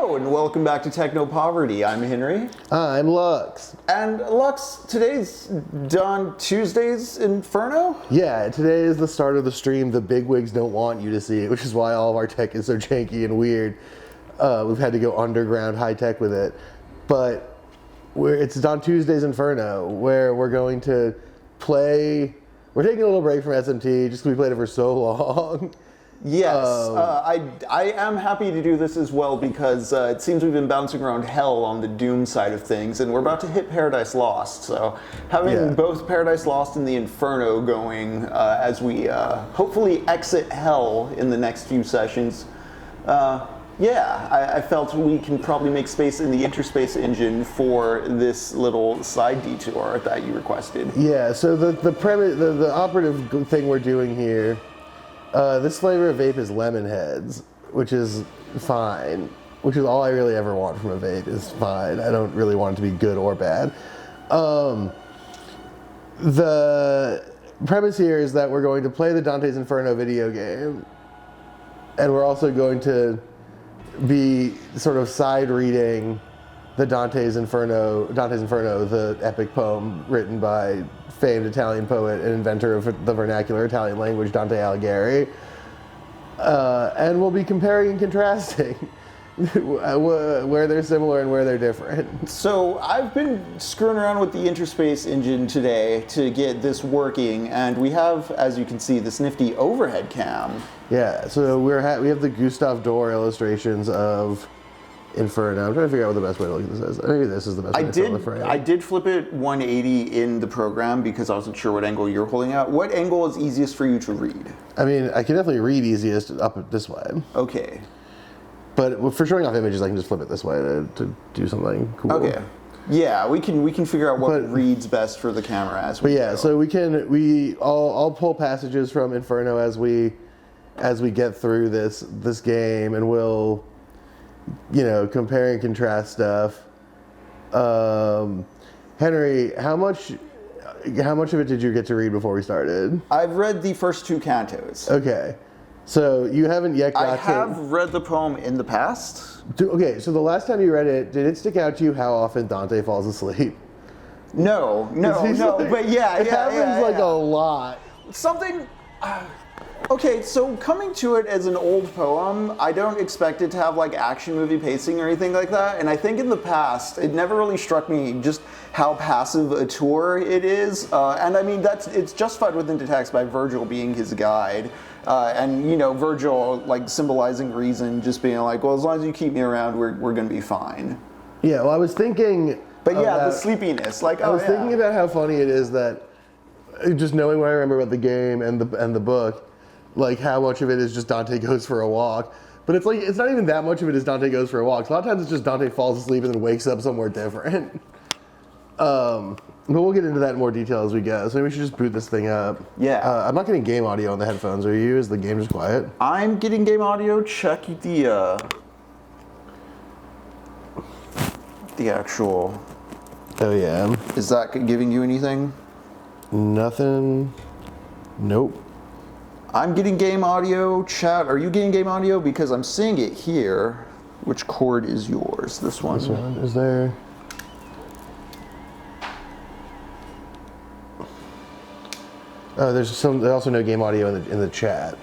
Hello and welcome back to Technopoverty. I'm Henry. I'm Lux. And Lux, today's Tuesday's Inferno? Yeah, today is the start of the stream the bigwigs don't want you to see it, which is why all of our tech is so janky and weird. We've had to go underground high tech with it. But it's on Tuesday's Inferno, where we're going to play. We're taking a little break from SMT just because we played it for so long. Yes, I am happy to do this as well because it seems we've been bouncing around hell on the Doom side of things, and we're about to hit Paradise Lost. So having both Paradise Lost and the Inferno going as we hopefully exit hell in the next few sessions, I felt we can probably make space in the Interspace engine for this little side detour that you requested. Yeah, so the premise, the operative thing we're doing here. This flavor of vape is lemon heads, which is fine. Which is all I really ever want from a vape is fine. I don't really want it to be good or bad. The premise here is that we're going to play the Dante's Inferno video game, and we're also going to be sort of side reading the Dante's Inferno, the epic poem written by famed Italian poet and inventor of the vernacular Italian language, Dante Alighieri. And we'll be comparing and contrasting where they're similar and where they're different. So I've been screwing around with the Interspace engine today to get this working, and we have, as you can see, this nifty overhead cam. Yeah, so we have the Gustave Doré illustrations of Inferno. I'm trying to figure out what the best way to look at this is. Maybe this is the best way to fill the frame. I did flip it 180 in the program because I wasn't sure what angle you're holding out. What angle is easiest for you to read? I mean, I can definitely read easiest up this way. Okay. But for showing off images, I can just flip it this way to do something cool. Okay. Yeah, we can figure out what reads best for the camera as we go. So I'll pull passages from Inferno as we get through this game, and we'll compare and contrast stuff. Henry, how much of it did you get to read before we started? I've read the first two cantos. Okay. So you haven't yet got to... I have read the poem in the past. Okay, so the last time you read it, did it stick out to you how often Dante falls asleep? No, but yeah. It happens a lot. Something... Okay, so coming to it as an old poem, I don't expect it to have action movie pacing or anything like that. And I think in the past, it never really struck me just how passive a tour it is. And I mean, it's justified within the text by Virgil being his guide. And Virgil symbolizing reason, just being well, as long as you keep me around, we're going to be fine. Yeah, well, I was thinking. But the sleepiness, I was thinking about how funny it is that just knowing what I remember about the game and the book. How much of it is just Dante goes for a walk. But it's not even that much of it is Dante goes for a walk. A lot of times it's just Dante falls asleep and then wakes up somewhere different. But we'll get into that in more detail as we go. So maybe we should just boot this thing up. Yeah. I'm not getting game audio on the headphones. Are you? Is the game just quiet? I'm getting game audio. Check the actual... Oh, yeah. Is that giving you anything? Nothing. Nope. I'm getting game audio. Chat, are you getting game audio? Because I'm seeing it here. Which chord is yours? This one? This one. Is there... Oh, there's also no game audio in the chat.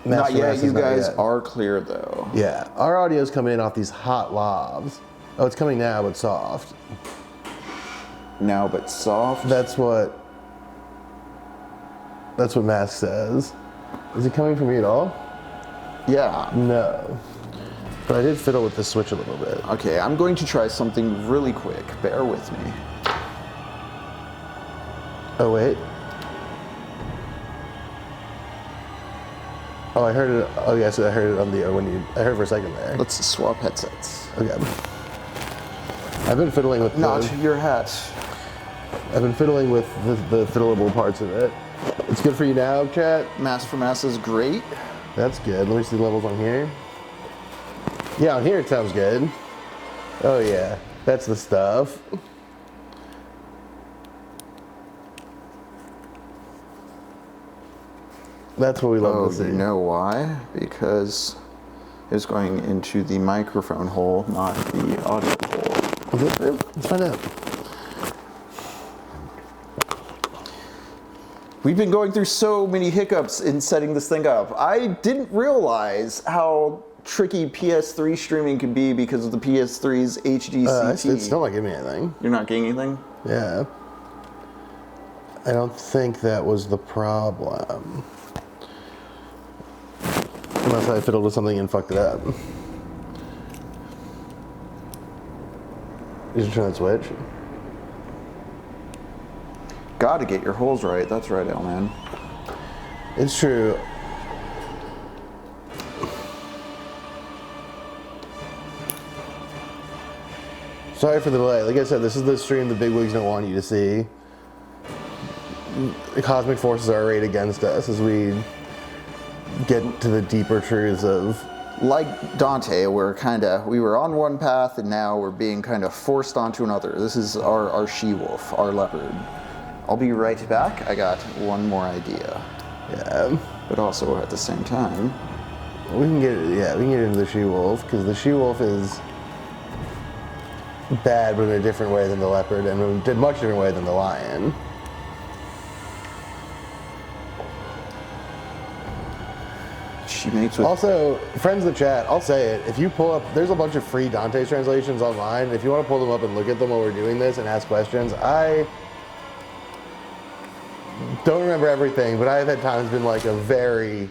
Not yet. You guys are clear, though. Yeah. Our audio's coming in off these hot lavs. Oh, it's coming now, but soft. Now, but soft? That's what Mask says. Is it coming from me at all? Yeah. No. But I did fiddle with the switch a little bit. Okay, I'm going to try something really quick. Bear with me. Oh, wait. Oh, I heard it. Oh, yes, I heard it on the I heard it for a second there. Let's swap headsets. Okay. I've been fiddling with Not your hat. I've been fiddling with the fiddleable parts of it. It's good for you now, chat? Mass for Mass is great. That's good. Let me see the levels on here. Yeah, on here it sounds good. Oh yeah, that's the stuff. That's what we love to see. You know why? Because is going into the microphone hole, not the audio hole. Is it true? Let's find out. We've been going through so many hiccups in setting this thing up. I didn't realize how tricky PS3 streaming could be because of the PS3's HDCT. It's still not giving me anything. You're not getting anything? Yeah. I don't think that was the problem. Unless I fiddled with something and fucked it up. You should turn that switch. Gotta get your holes right. That's right, L man. It's true. Sorry for the delay. Like I said, this is the stream the bigwigs don't want you to see. The cosmic forces are arrayed against us as we get to the deeper truths of... Like Dante, we were on one path and now we're being kind of forced onto another. This is our she-wolf, our leopard. I'll be right back. I got one more idea. Yeah. But also at the same time... We can get into the she-wolf, because the she-wolf is bad, but in a different way than the leopard, and in a much different way than the lion. She mates with... Also, friends of the chat, I'll say it, if you pull up, there's a bunch of free Dante's translations online. If you want to pull them up and look at them while we're doing this and ask questions, I don't remember everything, but I've had times been like a very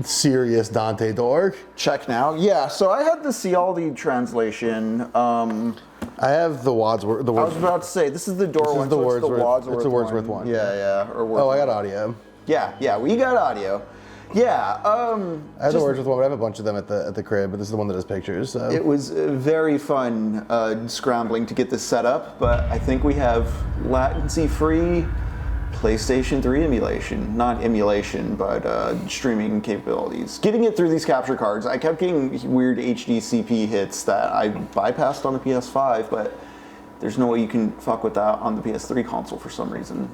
serious Dante dork. Check now. Yeah, so I had the Cialdi translation. I have the Wadsworth. I was about to say, this is the Door one, so it's the Wadsworth It's the Wordsworth one. Yeah. Oh, I got audio. Yeah, we got audio. Yeah. I have the Wordsworth one, but I have a bunch of them at the crib, but this is the one that has pictures. So. It was very fun scrambling to get this set up, but I think we have latency-free PlayStation 3 emulation. Not emulation, but streaming capabilities. Getting it through these capture cards, I kept getting weird HDCP hits that I bypassed on the PS5, but there's no way you can fuck with that on the PS3 console for some reason.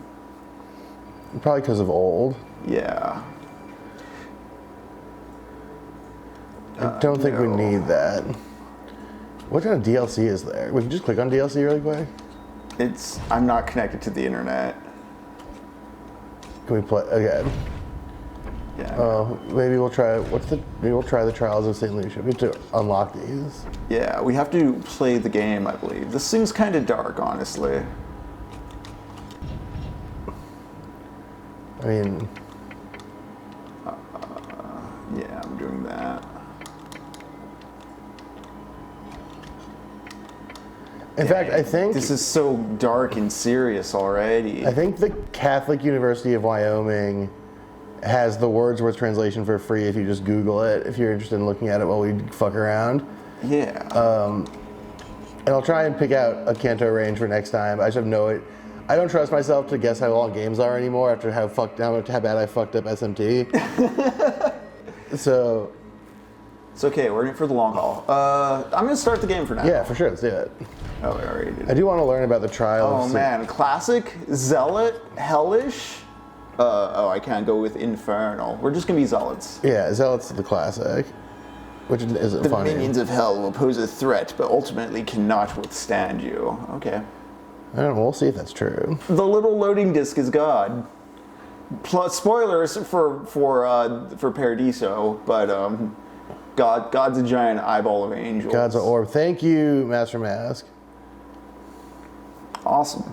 Probably because of old. Yeah. I don't think we need that. What kind of DLC is there? We can just click on DLC really quick. I'm not connected to the internet. Can we play again? Yeah. Oh, maybe we'll try. Maybe we'll try the Trials of St. Lucia. We have to unlock these. Yeah, we have to play the game, I believe. This seems kind of dark, honestly. I mean, yeah, I'm doing that. in fact, I think This is so dark and serious already. I think the Catholic University of Wyoming has the Wordsworth translation for free if you just Google it, if you're interested in looking at it while we fuck around. Yeah. And I'll try and pick out a canto range for next time. I just have I don't trust myself to guess how long games are anymore after how bad I fucked up SMT. So... It's okay, we're in it for the long haul. I'm gonna start the game for now. Yeah, for sure, let's do it. Oh, we already did. I do want to learn about the trials. Oh man, classic, zealot, hellish. I can't go with infernal. We're just gonna be zealots. Yeah, Zealot's the classic, which isn't The funny. minions of hell will pose a threat, but ultimately cannot withstand you. Okay. I don't know, we'll see if that's true. The little loading disc is God. Plus spoilers for Paradiso, but God's a giant eyeball of angels. God's an orb. Thank you, Master Mask. Awesome.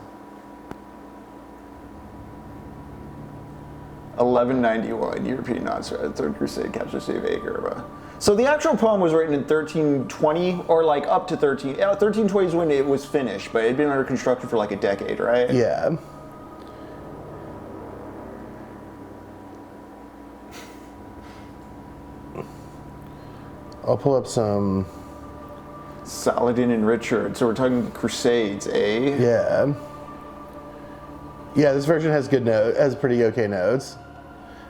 1191 European Nazareth, Third Crusade, capture city of Acre. So the actual poem was written in 1320, or like up to 1320 is when it was finished, but it had been under construction for like a decade, right? Yeah. I'll pull up some... Saladin and Richard, so we're talking Crusades, eh? Yeah. Yeah, this version has has pretty okay notes.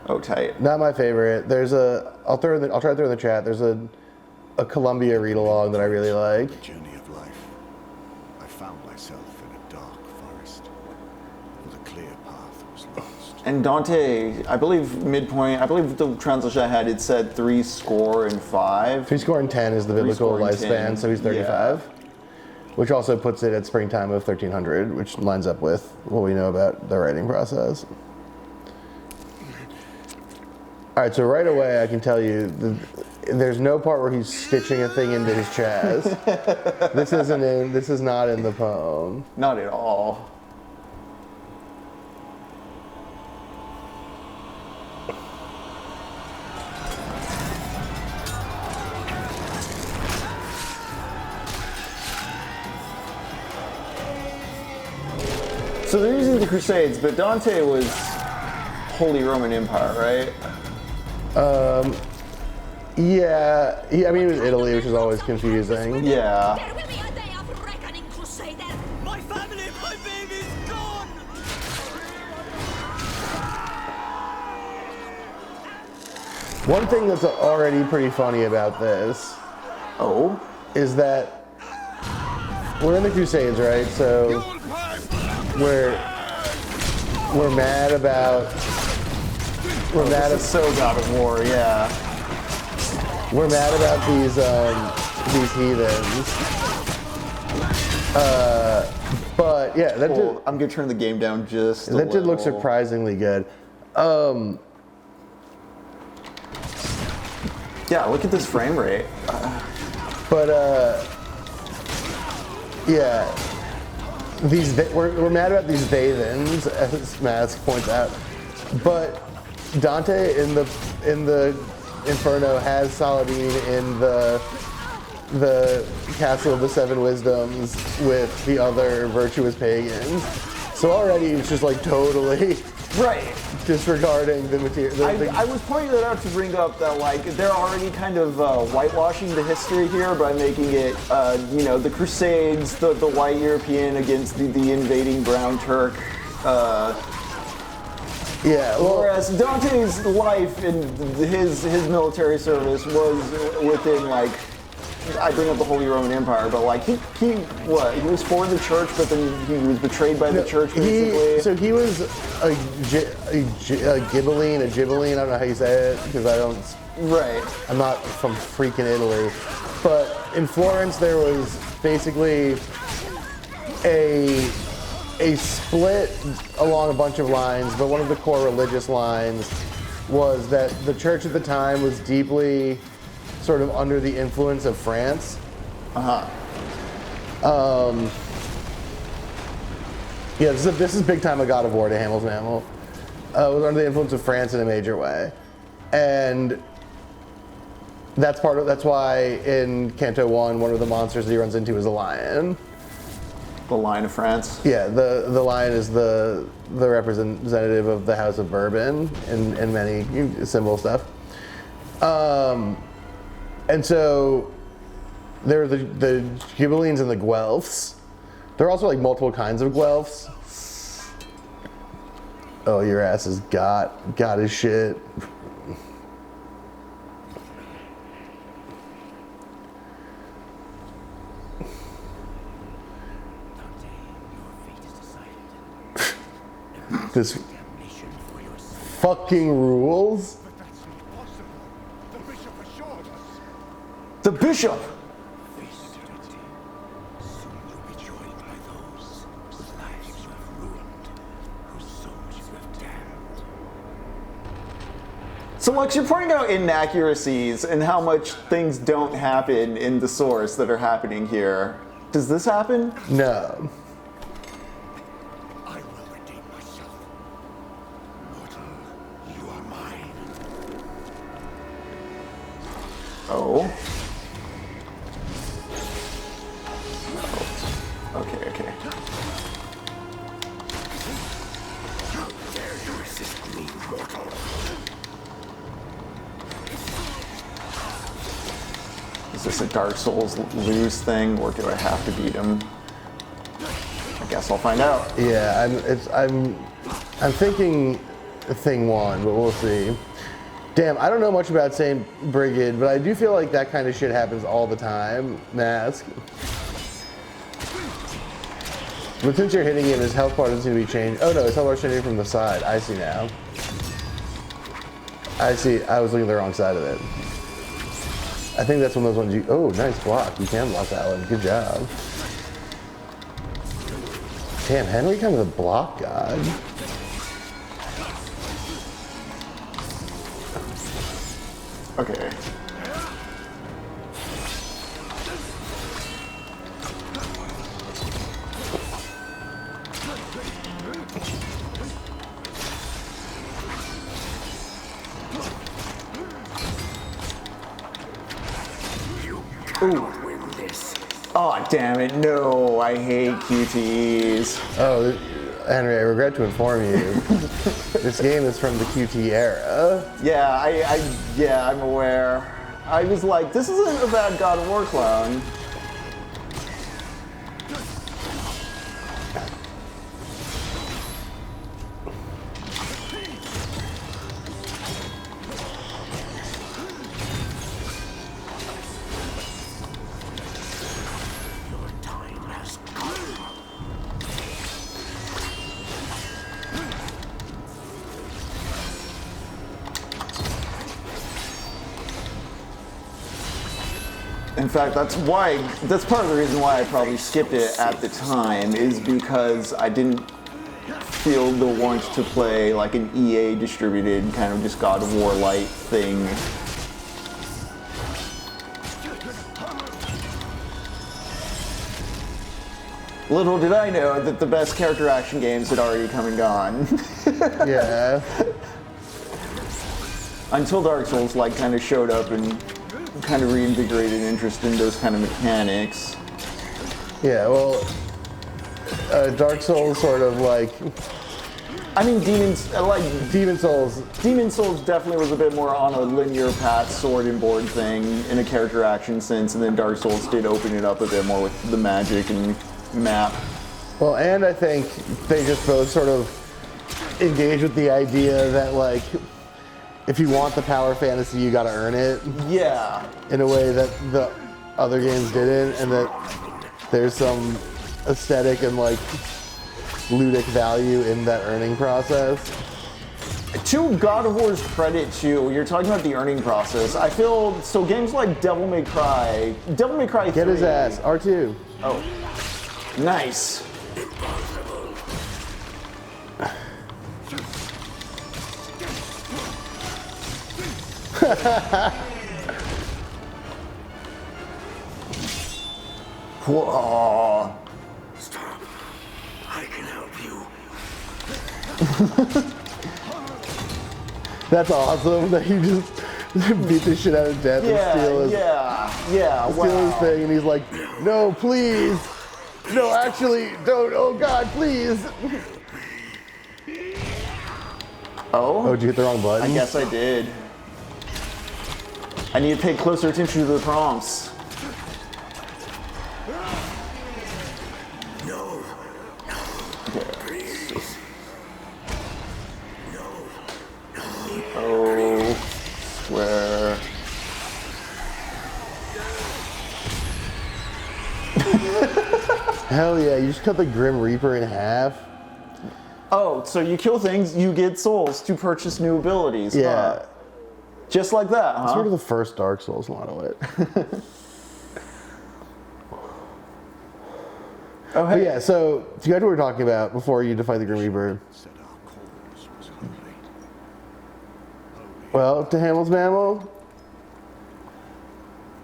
Oh, tight. Not my favorite. There's I'll try to throw in the chat. There's a Columbia read-along that I really like. Journey of life. I found myself in a dark forest. The clear path was lost. And Dante, I believe midpoint, I believe the translation I had, it said 5. 10 is the biblical scoring lifespan, 10, so he's 35. Which also puts it at springtime of 1300, which lines up with what we know about the writing process. All right, so right away I can tell you there's no part where he's stitching a thing into his chest. This is not in the poem. Not at all. So they're using the Crusades, but Dante was Holy Roman Empire, right? Yeah, I mean, it was Italy, which is always confusing. Yeah. There will be a day of reckoning, Crusader. My family, my baby's gone! One thing that's already pretty funny about this Oh? is that we're in the Crusades, right? So we're mad about This is so God of War, yeah. we're mad about these heathens. But yeah, that Cool. did, I'm gonna turn the game down just a that did look little. surprisingly good. Yeah, look at this frame rate. But yeah, we're mad about these Vathans, as Mask points out. But Dante in the Inferno has Saladin in the Castle of the Seven Wisdoms with the other virtuous pagans. So already it's just like totally Right. disregarding the material. I was pointing that out to bring up that like they're already kind of whitewashing the history here by making it the Crusades, the white European against the invading brown Turk. Yeah, well, Whereas Dante's life and his military service was within like, I bring up the Holy Roman Empire, but like he was for the church, but then he was betrayed by the church basically. He was a Ghibelline, I don't know how you say it, because I'm not from freaking Italy. But in Florence there was basically a split along a bunch of lines, but one of the core religious lines was that the church at the time was deeply sort of under the influence of France. Yeah, this is big time a God of War to Hamill's Mammal. It was under the influence of France in a major way. And that's why in Canto 1, one of the monsters that he runs into is a lion. The Lion of France. Yeah, the lion is the representative of the House of Bourbon in many symbol stuff. And so there are the Ghibellines and the Guelphs. There are also like multiple kinds of Guelphs. Oh, your ass has got his shit. This fucking rules. But that's not possible. The bishop assured us. The bishop. Soon you'll be joined by those whose lives you have ruined, whose souls you have damned. So Lux, you're pointing out inaccuracies and how much things don't happen in the source that are happening here. Does this happen? No. I will redeem myself. Mortal, you are mine. Oh. Okay. How dare you resist me, mortal? Is this a Dark Souls lose thing, or do I have to beat him? I guess I'll find out. Yeah, I'm thinking thing one, but we'll see. Damn, I don't know much about Saint Brigid, but I do feel like that kind of shit happens all the time. Mask. But since you're hitting him, his health bar doesn't seem to be changed. Oh no, his health bar's changing from the side. I see now. I see. I was looking at the wrong side of it. I think that's one of those ones you... Oh, nice block. You can block that one. Good job. Damn, Henry kind of a block god. Okay. Ooh. Oh, damn it. No, I hate QTEs. Oh, Henry, I regret to inform you. This game is from the QT era. Yeah, yeah, I'm aware. I was like, this isn't a bad God of War clone. In fact, that's part of the reason why I probably skipped it at the time, is because I didn't feel the want to play like an EA distributed kind of just God of War light thing. Little did I know that the best character action games had already come and gone. Yeah. Until Dark Souls like kind of showed up and kind of reinvigorated interest in those kind of mechanics. Yeah, well, Dark Souls sort of like... I mean, Demon Souls definitely was a bit more on a linear path, sword and board thing in a character action sense, and then Dark Souls did open it up a bit more with the magic and map. Well, and I think they just both sort of engage with the idea that, like, if you want the power fantasy, you gotta earn it. Yeah. In a way that the other games didn't, and that there's some aesthetic and, like, ludic value in that earning process. To God of War's credit, too, you're talking about the earning process. I feel, so games like Devil May Cry 3. Get his ass, R2. Oh. Nice. Whoa. Stop. I can help you. That's awesome that you just beat the shit out of death and steal his, steal his thing, and he's like, no, please. No, actually, don't. Oh, God, please. Oh? Did you hit the wrong button? I guess I did. I need to pay closer attention to the prompts. No. Please. No. Oh, swear. Hell yeah, you just cut the Grim Reaper in half. Oh, so you kill things, you get souls to purchase new abilities. Yeah. Huh? Just like that, huh? Sort of the first Dark Souls model it. Oh, hey. But yeah, so to go to what we were talking about before you fight the Grim Reaper. Well, to Hamill's mammal,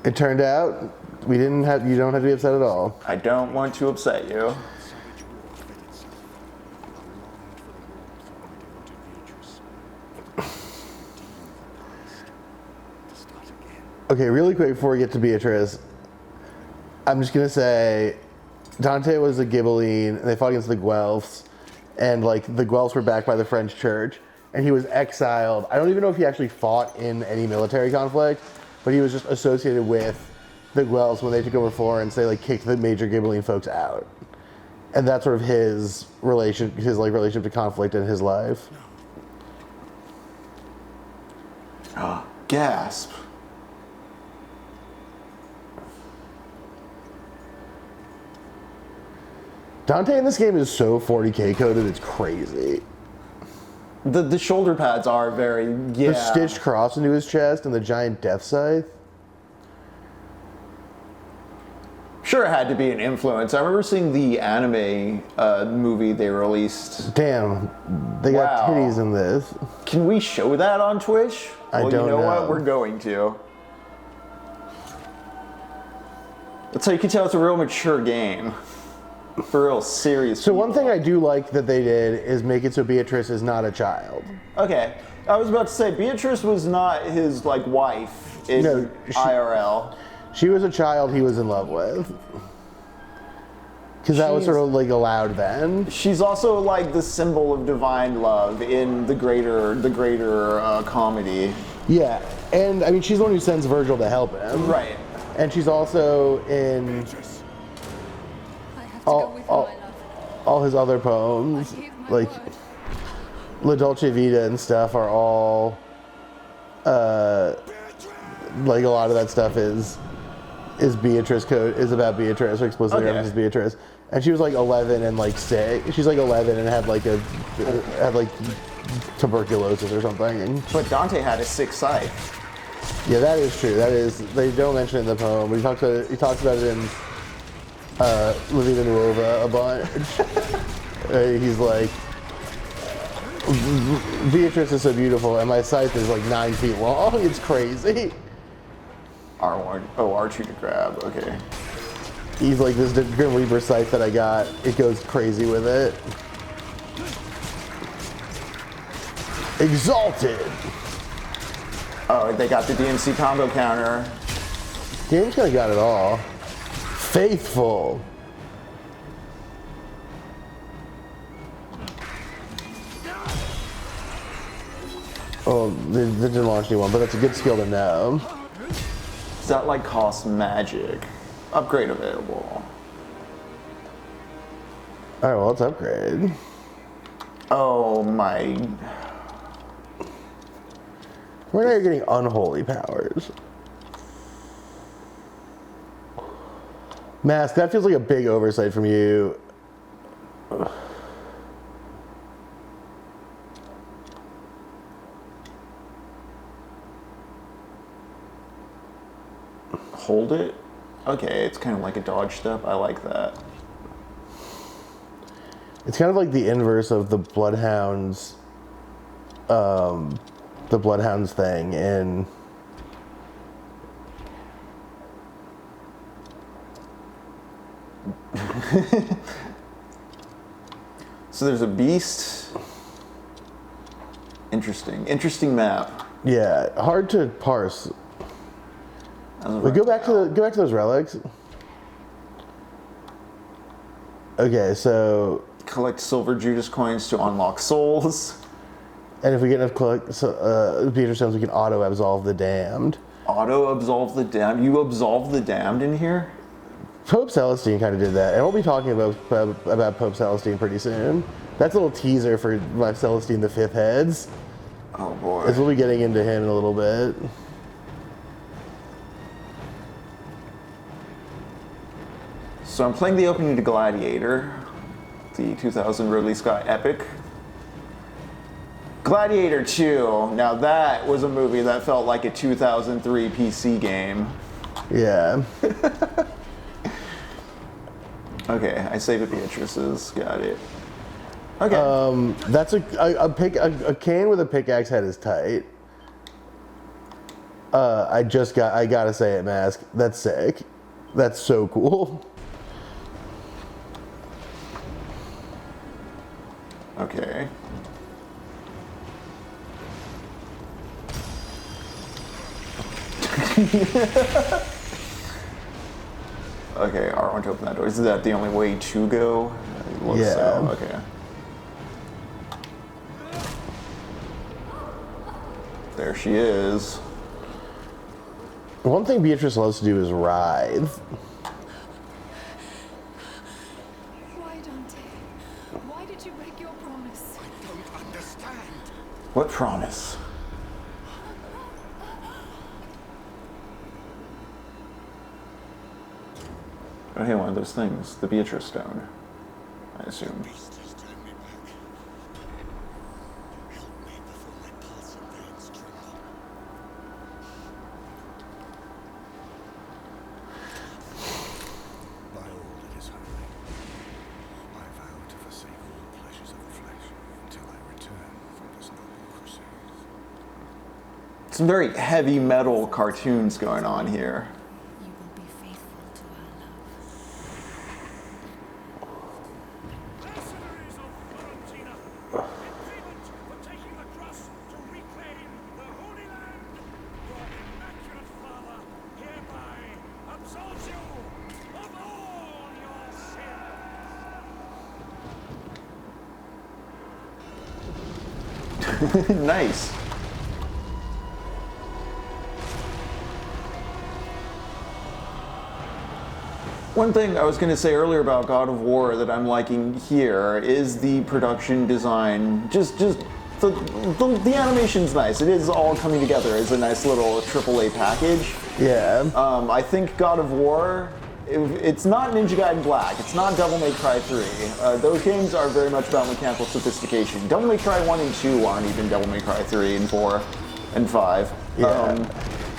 it turned out you don't have to be upset at all. I don't want to upset you. Okay, really quick before we get to Beatrice, I'm just gonna say Dante was a Ghibelline, and they fought against the Guelphs, and like the Guelphs were backed by the French church, and he was exiled. I don't even know if he actually fought in any military conflict, but he was just associated with the Guelphs. When they took over Florence, they like kicked the major Ghibelline folks out, and that's sort of his relationship to conflict in his life. Gasp. Dante in this game is so 40K coded, it's crazy. The shoulder pads are very, yeah. The stitched cross into his chest and the giant death scythe. Sure, it had to be an influence. I remember seeing the anime movie they released. Damn, they got titties in this. Can we show that on Twitch? I don't you know know. What? We're going to. That's how you can tell it's a real mature game. For real serious So people. one thing I do like that they did is make it so Beatrice is not a child. Okay. I was about to say, Beatrice was not his, like, wife in No, IRL. She was a child he was in love with. Because that was sort of like allowed then. She's also like the symbol of divine love in the greater comedy. Yeah, and I mean she's the one who sends Virgil to help him. Right. And she's also in I have to go with my love. all his other poems, I gave my like word. La Dolce Vita and stuff are all like a lot of that stuff is Beatrice code is about Beatrice or explicitly references Beatrice. And she was like 11 and like sick. She's like 11 and had like tuberculosis or something. And But Dante had a sick scythe. yeah, that is true. That is, they don't mention it in the poem, but he talks about it in La Vida Nuova a bunch. He's like, Beatrice is so beautiful, and my scythe is like 9 feet long. It's crazy. R1, oh, R2 to grab, okay. He's like, this Grim Reaper scythe that I got, it goes crazy with it. Exalted. Oh, they got the DMC combo counter. Game's kind of got it all. Faithful. Oh, they didn't launch anyone, but that's a good skill to know. Does that like cost magic? Upgrade available. All right, well, let's upgrade. Oh my. Right now you're getting unholy powers. Mask, that feels like a big oversight from you. Hold it? Okay, it's kind of like a dodge step. I like that. It's kind of like the inverse of the Bloodhounds, thing in So there's a beast. Interesting map. yeah, hard to parse. But go back to those relics. Okay, so Collect silver Judas coins to unlock souls. and if we get enough Peter stones, we can auto absolve the damned. Auto absolve the damned. You absolve the damned in here? Pope Celestine kind of did that, and we'll be talking about Pope Celestine pretty soon. That's a little teaser for my Celestine the Fifth heads. Oh boy. As we'll be getting into him in a little bit. So I'm playing the opening to Gladiator, the 2000 Ridley Scott epic. Gladiator 2, now that was a movie that felt like a 2003 PC game. Yeah. Okay, I save it Beatrice's, got it. Okay. That's a cane with a pickaxe head is tight. I gotta say it, Mask. That's sick. That's so cool. Okay. Okay, R1 to open that door. Is that the only way to go? It looks Yeah. so. Okay. There she is. One thing Beatrice loves to do is writhe. Why, Dante? Why did you break your promise? I don't understand. What promise? Oh, hey, one of those things. The Beatrice stone. I assume. Beast has turned me back. Help me before my pulse and veins tremble. By all that is holy, I vow to forsake all pleasures of the flesh until I return from this noble crusade. Some very heavy metal cartoons going on here. You will be faithful to our love. Mercenaries of Fiorentina, in payment for taking the cross to reclaim the Holy Land, your immaculate father hereby absolves you of all your sins. Nice. One thing I was going to say earlier about God of War that I'm liking here is the production design. Just the animation's nice. It is all coming together as a nice little AAA package. Yeah. I think God of War, it's not Ninja Gaiden Black, it's not Devil May Cry 3. Those games are very much about mechanical sophistication. Devil May Cry 1 and 2 aren't even Devil May Cry 3 and 4 and 5. Yeah.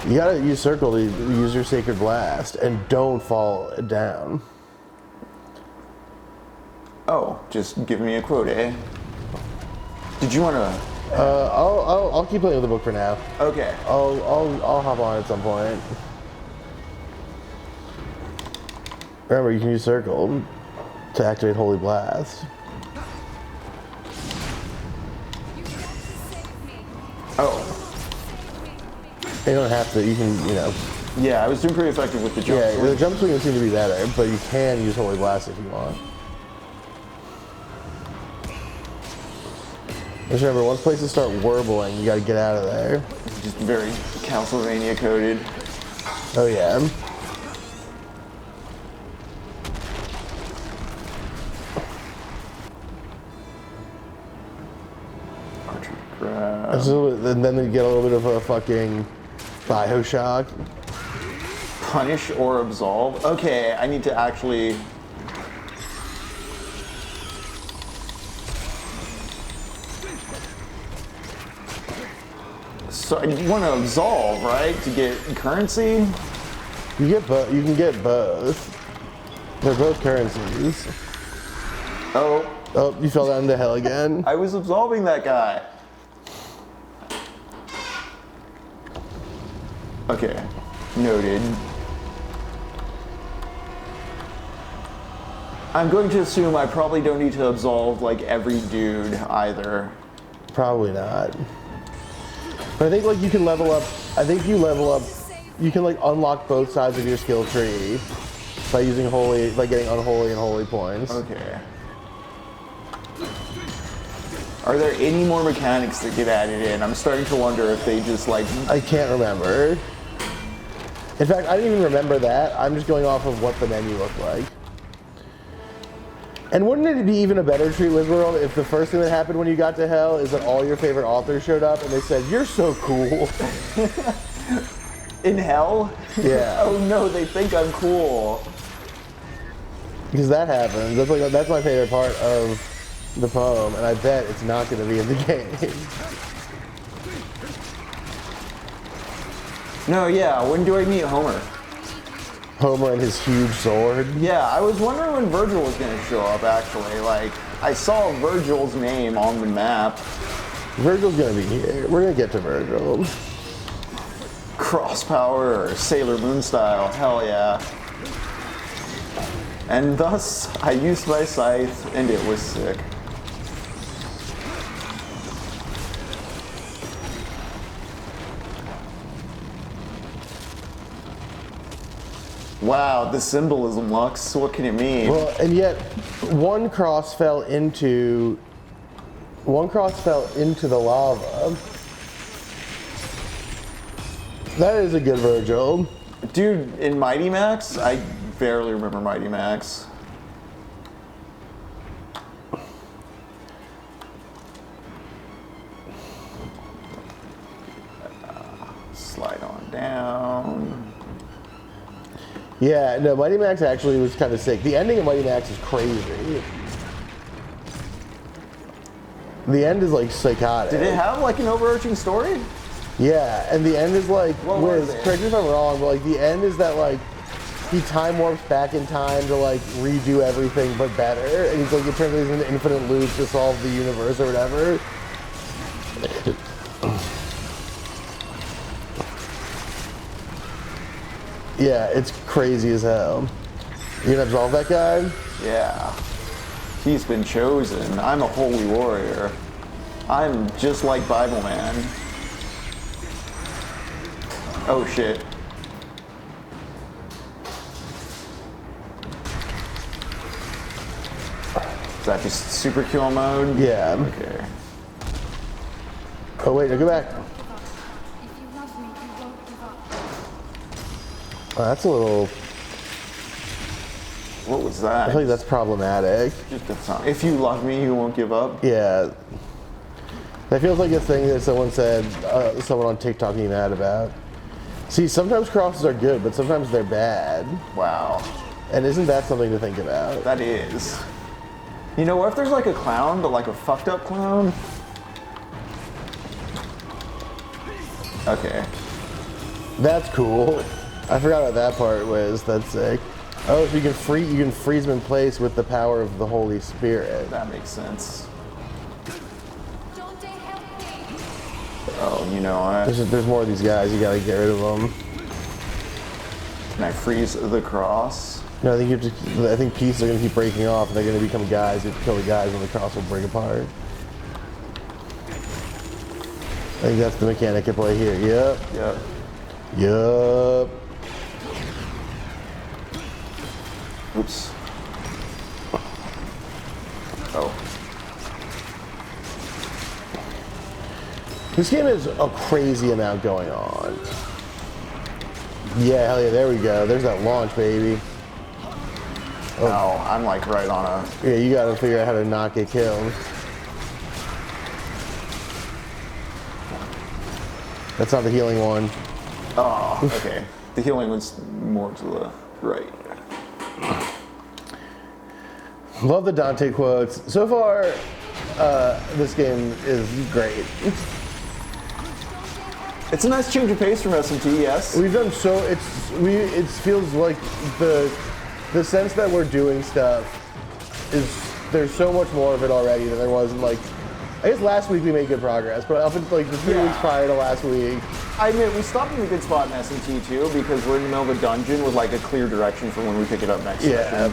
You gotta use circle to use your sacred blast, and don't fall down. Oh, just give me a quote, eh? Did you want to? I'll keep playing with the book for now. Okay. I'll hop on at some point. Remember, you can use circle to activate Holy Blast. You want to save me. Oh, You don't have to. You can, yeah, I was doing pretty effective with the jump. Yeah, the jump swing would seem to be better, but you can use Holy Blast if you want. Just remember, once places start warbling, you gotta get out of there. Just very Castlevania coded. Oh yeah. Archer grab. And then you get a little bit of a fucking Bioshock. Punish or absolve. Okay, I need to actually. So I want to absolve, right? To get currency? You get both. You can get both. They're both currencies. Oh, Oh, you fell down into hell again. I was absolving that guy. Okay, noted. I'm going to assume I probably don't need to absolve like every dude either. Probably not. But I think like you can level up. I think you level up. You can like unlock both sides of your skill tree by using holy, by getting unholy and holy points. Okay. Are there any more mechanics that get added in? I'm starting to wonder if they just like. I can't remember. In fact, I didn't even remember that. I'm just going off of what the menu looked like. And wouldn't it be even a better treat, Wizworld, if the first thing that happened when you got to hell is that all your favorite authors showed up and they said, "You're so cool." In hell? Yeah. Oh no, they think I'm cool. Because that happens. That's my favorite part of the poem, and I bet it's not going to be in the game. No, yeah, when do I meet Homer? Homer and his huge sword. Yeah, I was wondering when Virgil was going to show up, actually. Like, I saw Virgil's name on the map. Virgil's going to be here. We're going to get to Virgil. Cross power or Sailor Moon style, hell yeah. And thus, I used my scythe, and it was sick. Wow, the symbolism, Lux. What can it mean? Well, and yet, one cross fell into the lava. That is a good Virgil. Dude, in Mighty Max, I barely remember Mighty Max. Slide on down. Yeah, no, Mighty Max actually was kind of sick. The ending of Mighty Max is crazy. The end is like psychotic. Did it have like an overarching story? Yeah, and the end is like, What was Wiz, it? correct me if I'm wrong, but like the end is that like he time warps back in time to like redo everything but better, and he's like it turns into an infinite loop to solve the universe or whatever. Yeah, it's crazy as hell. You gonna absolve that guy? Yeah. He's been chosen. I'm a holy warrior. I'm just like Bible Man. Oh shit. Is that just super kill mode? Yeah. Okay. Oh wait, no, go back. If you love me, you won't give up. Oh, that's a little. What was that? I feel like that's problematic. Just a song. If you love me, you won't give up. Yeah. That feels like a thing that someone said, someone on TikTok be mad about. See, sometimes crosses are good, but sometimes they're bad. Wow. And isn't that something to think about? That is. You know, what if there's like a clown, but like a fucked up clown? Okay. That's cool. I forgot about that part, Wiz. That's sick. Oh, so you can freeze them in place with the power of the Holy Spirit. That makes sense. Dante, help me! Oh, you know what? There's more of these guys. You gotta get rid of them. Can I freeze the cross? No, I think you have to. I think pieces are gonna keep breaking off, and they're gonna become guys. You have to kill the guys, and the cross will break apart. I think that's the mechanic at play here. Yep. Yep. Yup. Oops. Oh. This game has a crazy amount going on. Yeah, hell yeah, there we go. There's that launch, baby. Oh, I'm like right on a... Yeah, you gotta figure out how to not get killed. That's not the healing one. Oh, okay. The healing was more to the right. Love the Dante quotes. So far, this game is great. It's a nice change of pace from SMT, yes. We've done so. It feels like the sense that we're doing stuff is there's so much more of it already than there was in like. I guess last week we made good progress, but up until like the 3 weeks prior to last week. I admit, we stopped in a good spot in SMT too, because we're in the middle of a dungeon with like a clear direction for when we pick it up next session.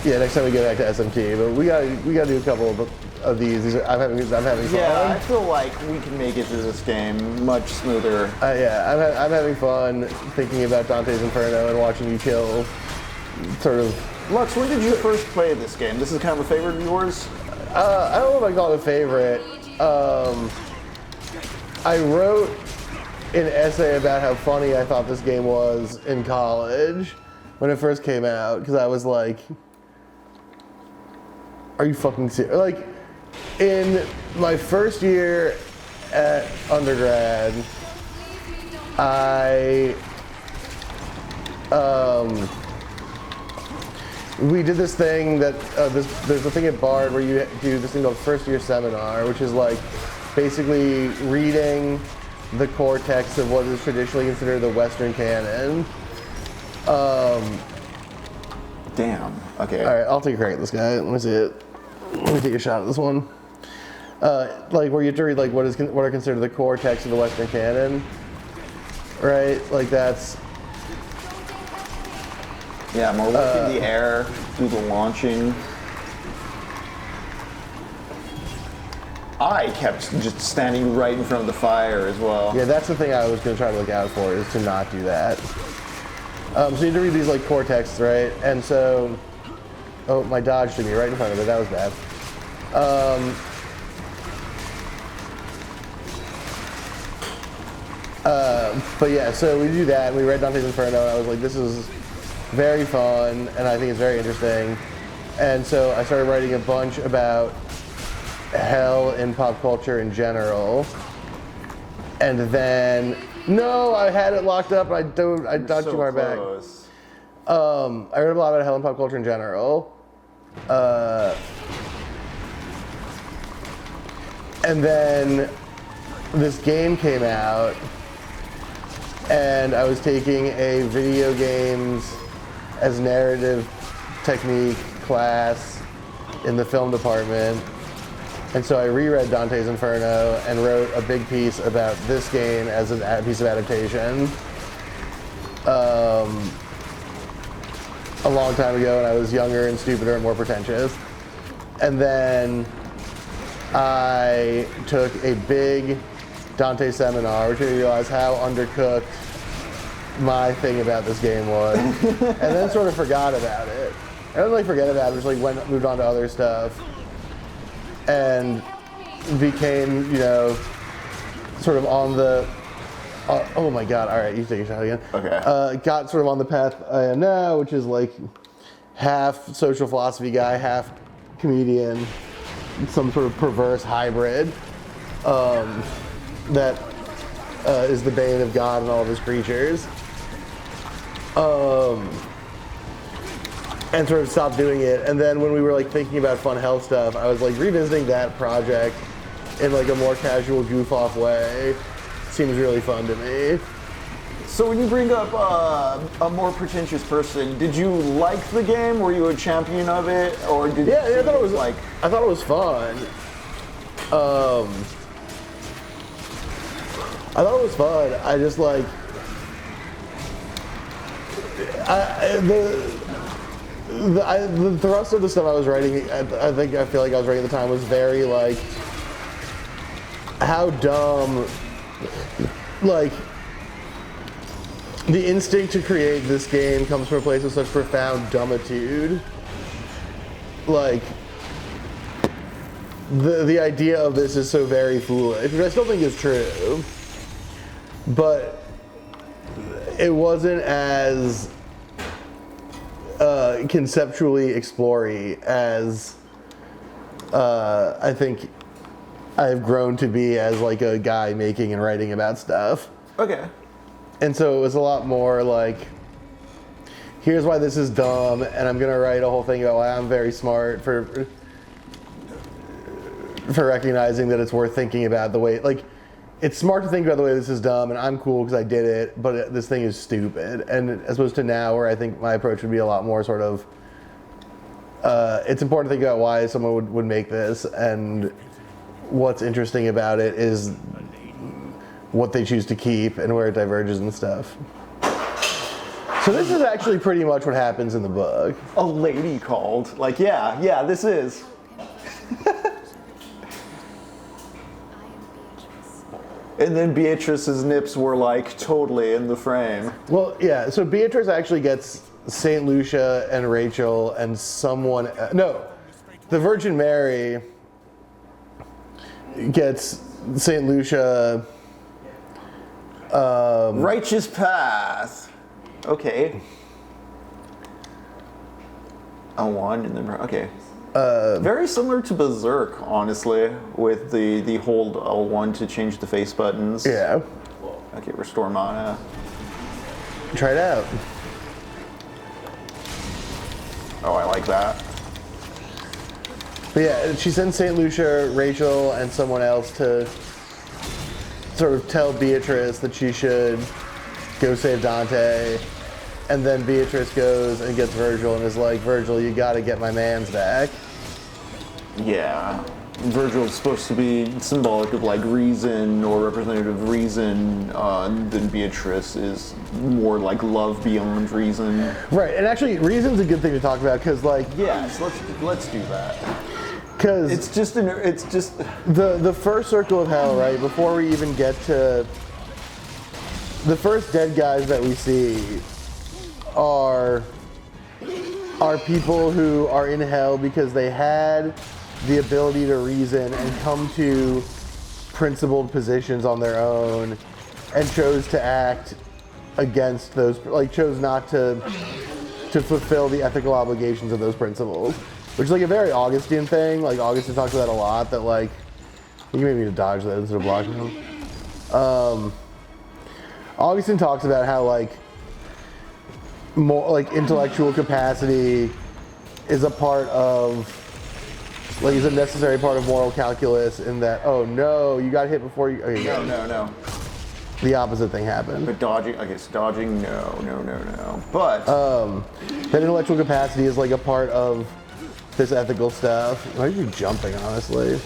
Yeah, next time we get back to SMT, but we gotta do a couple of these. I'm having fun. Yeah, I feel like we can make it through this game much smoother. Yeah, I'm having fun thinking about Dante's Inferno and watching you kill. Sort of. Lux, when did you first play this game? This is kind of a favorite of yours? I don't know if I call it a favorite. I wrote an essay about how funny I thought this game was in college when it first came out, because I was like, are you fucking serious? Like, in my first year at undergrad, we did this thing that, there's a thing at Bard where you do this thing called first year seminar, which is like basically reading the core text of what is traditionally considered the Western canon. Damn. Okay. All right, I'll take a crack at this guy. Let me see it. Let me take a shot at this one. Like where you have to read like what are considered the core texts of the Western canon, right? Like that's. Yeah, more work in the air, do the launching. I kept just standing right in front of the fire as well. Yeah, that's the thing I was going to try to look out for, is to not do that. So you need to read these like core texts, right? And so, oh, my dodge to me right in front of it. That was bad. But yeah, so we do that. And we read Dante's Inferno, and I was like, this is very fun, and I think it's very interesting. And so I started writing a bunch about hell in pop culture in general. And then, no, I had it locked up. I dodged you my back. I read a lot about hell in pop culture in general. And then this game came out, and I was taking a video games as narrative technique class in the film department. And so I reread Dante's Inferno and wrote a big piece about this game as a piece of adaptation a long time ago when I was younger and stupider and more pretentious. And then I took a big Dante seminar, which made me realize how undercooked my thing about this game was, and then sort of forgot about it. I didn't like forget about it, just like moved on to other stuff, and became, you know, sort of on the, oh my god, all right, you take a shot again. Okay. Got sort of on the path I am now, which is like half social philosophy guy, half comedian, some sort of perverse hybrid that is the bane of God and all of his creatures. And sort of stopped doing it. And then when we were like thinking about fun health stuff, I was like revisiting that project in like a more casual goof off way. Seems really fun to me. So when you bring up a more pretentious person, did you like the game? Were you a champion of it, or did Yeah, I thought it was like? I thought it was fun. I thought it was fun. I just like the thrust of the stuff I was writing. I feel like I was writing at the time was very like how dumb, like the instinct to create this game comes from a place of such profound dumbitude. Like the idea of this is so very foolish, which I still think is true, but it wasn't as conceptually explory as I think I've grown to be as like a guy making and writing about stuff. Okay. And so it was a lot more like, here's why this is dumb, and I'm gonna write a whole thing about why I'm very smart for recognizing that it's worth thinking about the way, like, it's smart to think about the way this is dumb, and I'm cool because I did it, but this thing is stupid. And as opposed to now, where I think my approach would be a lot more sort of, it's important to think about why someone would make this, and what's interesting about it is what they choose to keep and where it diverges and stuff. So this is actually pretty much what happens in the book. A lady called. Like, yeah, this is. And then Beatrice's nips were like totally in the frame. Well, yeah, so Beatrice actually gets St. Lucia and Rachel and someone, no, the Virgin Mary gets St. Lucia. Righteous path. Okay. L1 and then, okay. Very similar to Berserk, honestly, with the hold L1 to change the face buttons. Yeah. Okay, restore mana. Try it out. Oh, I like that. But yeah, she sends St. Lucia, Rachel, and someone else to sort of tell Beatrice that she should go save Dante. And then Beatrice goes and gets Virgil and is like, Virgil, you gotta get my mans back. Yeah. Virgil's supposed to be symbolic of like reason or representative of reason, then Beatrice is more like love beyond reason. Right, and actually reason's a good thing to talk about because like... Yes, let's do that. Because it's just the first circle of hell, right? Before we even get to the first dead guys that we see are people who are in hell because they had the ability to reason and come to principled positions on their own and chose to act against those, like chose not to fulfill the ethical obligations of those principles. Which is like a very Augustine thing. Like Augustine talks about that a lot. That like, you can maybe dodge that instead of blocking them. Augustine talks about how like more like intellectual capacity is a part of Like he's a necessary part of moral calculus in that, oh no, you got hit before you, okay, No. the opposite thing happened. But dodging, I guess dodging, no. But That intellectual capacity is like a part of this ethical stuff. Why are you jumping, honestly?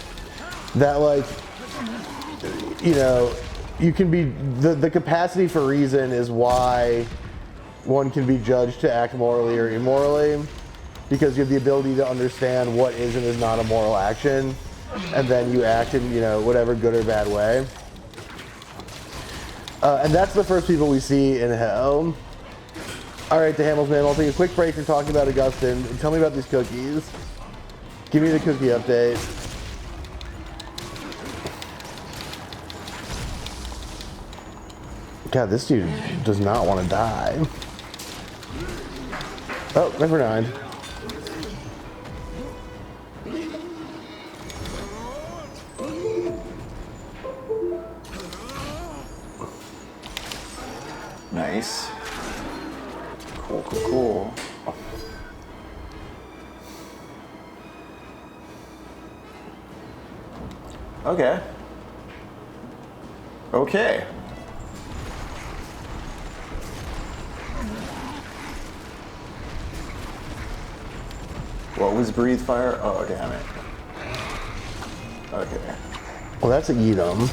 That like, you know, you can be, the capacity for reason is why one can be judged to act morally or immorally, because you have the ability to understand what is and is not a moral action, and then you act in, you know, whatever good or bad way. And that's the first people we see in hell. All right, the Hamels, man, I'll take a quick break from talking about Augustine. Tell me about these cookies. Give me the cookie update. God, this dude does not want to die. Oh, never mind. nice. Cool. Okay. What was breathe fire? Oh, damn it. Okay. Well, that's a eat 'em.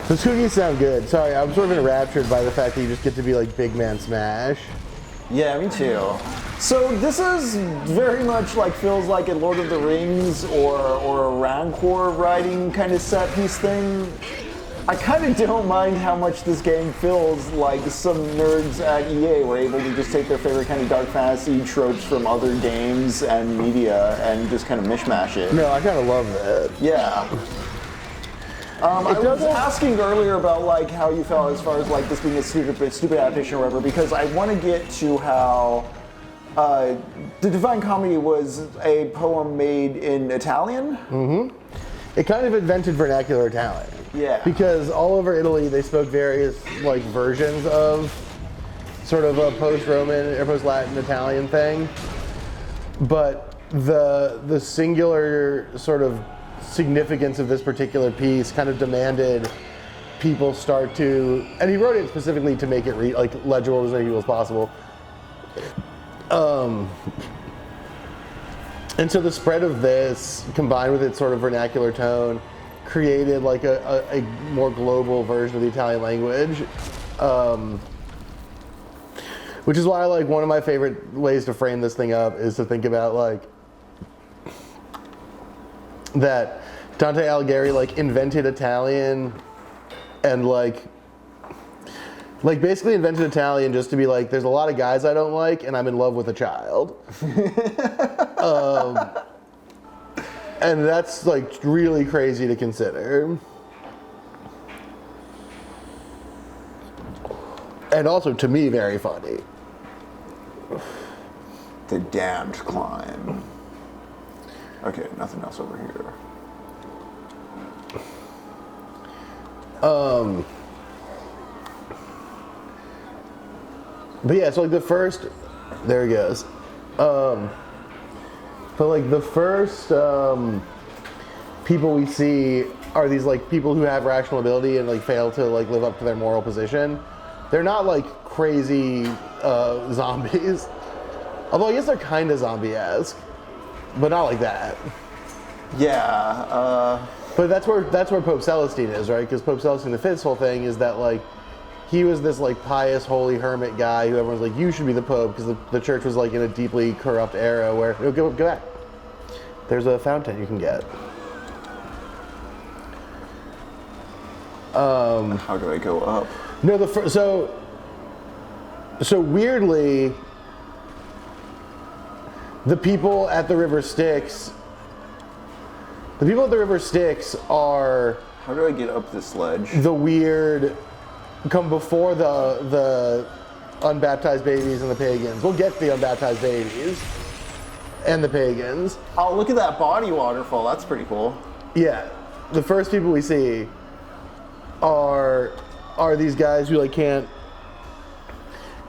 Those cookies sound good. Sorry, I'm sort of enraptured by the fact that you just get to be like Big Man Smash. Yeah, me too. So this is very much like feels like a Lord of the Rings or a Rancor riding kind of set piece thing. I kind of don't mind how much this game feels like some nerds at EA were able to just take their favorite kind of dark fantasy tropes from other games and media and just kind of mishmash it. No, I kind of love that. Yeah. I was asking earlier about like how you felt as far as like this being a stupid adaptation or whatever, because I want to get to how The Divine Comedy was a poem made in Italian. Mm-hmm. It kind of invented vernacular Italian. Yeah. Because all over Italy they spoke various like versions of sort of a post-Roman or post-Latin Italian thing. But the singular sort of significance of this particular piece kind of demanded people start to, and he wrote it specifically to make it like legible as many people as possible. And so the spread of this, combined with its sort of vernacular tone, created like a more global version of the Italian language. Which is why like one of my favorite ways to frame this thing up is to think about like that Dante Alighieri like invented Italian and like basically invented Italian just to be like, there's a lot of guys I don't like and I'm in love with a child. And that's like really crazy to consider. And also to me very funny. The damned climb. Okay, nothing else over here. But yeah, so like the first, there he goes. But like the first people we see are these like people who have rational ability and like fail to like live up to their moral position. They're not like crazy zombies. Although I guess they're kind of zombie-esque, but not like that. Yeah. But that's where Pope Celestine is, right? Because Pope Celestine V's whole thing is that like he was this like pious, holy hermit guy who everyone's like, you should be the Pope, because the church was like in a deeply corrupt era where go back. There's a fountain you can get. How do I go up? No, so weirdly, the people at the River Styx are. How do I get up this ledge? The weird come before the unbaptized babies and the pagans. We'll get the unbaptized babies and the pagans. Oh, look at that body waterfall. That's pretty cool. Yeah, the first people we see are are these guys who like can't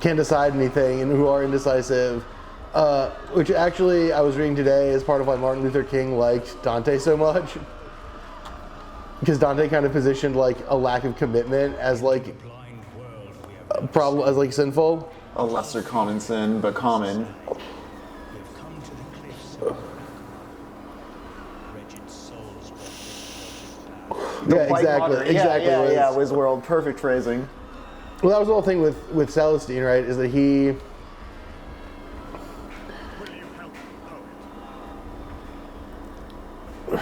decide anything and who are indecisive. Which actually I was reading today is part of why Martin Luther King liked Dante so much. Because Dante kind of positioned like a lack of commitment as like a problem, as like sinful. A lesser common sin, but common. We've come to the cliffs of wretched souls. Yeah, exactly. Exactly. Yeah, Wizworld. Perfect phrasing. Well, that was the whole thing with Celestine, right? Is that he... Will you help the poet?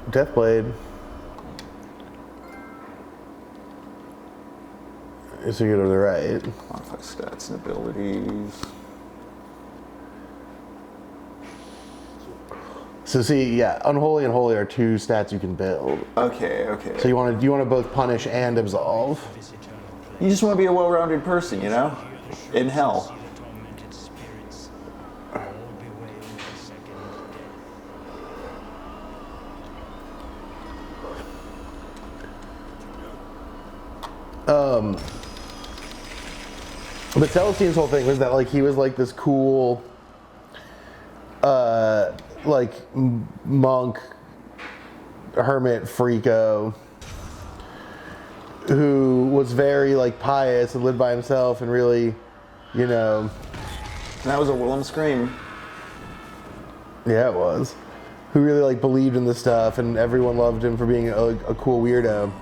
Deathblade. So you go to the right. Modify stats and abilities. So see, yeah, unholy and holy are two stats you can build. Okay. So you want to both punish and absolve. You just want to be a well-rounded person, you know? In hell. But Celestine's whole thing was that like he was like this cool like monk hermit freako who was very like pious and lived by himself and really, you know. That was a Willem scream. Yeah, it was. Who really like believed in this stuff and everyone loved him for being a cool weirdo.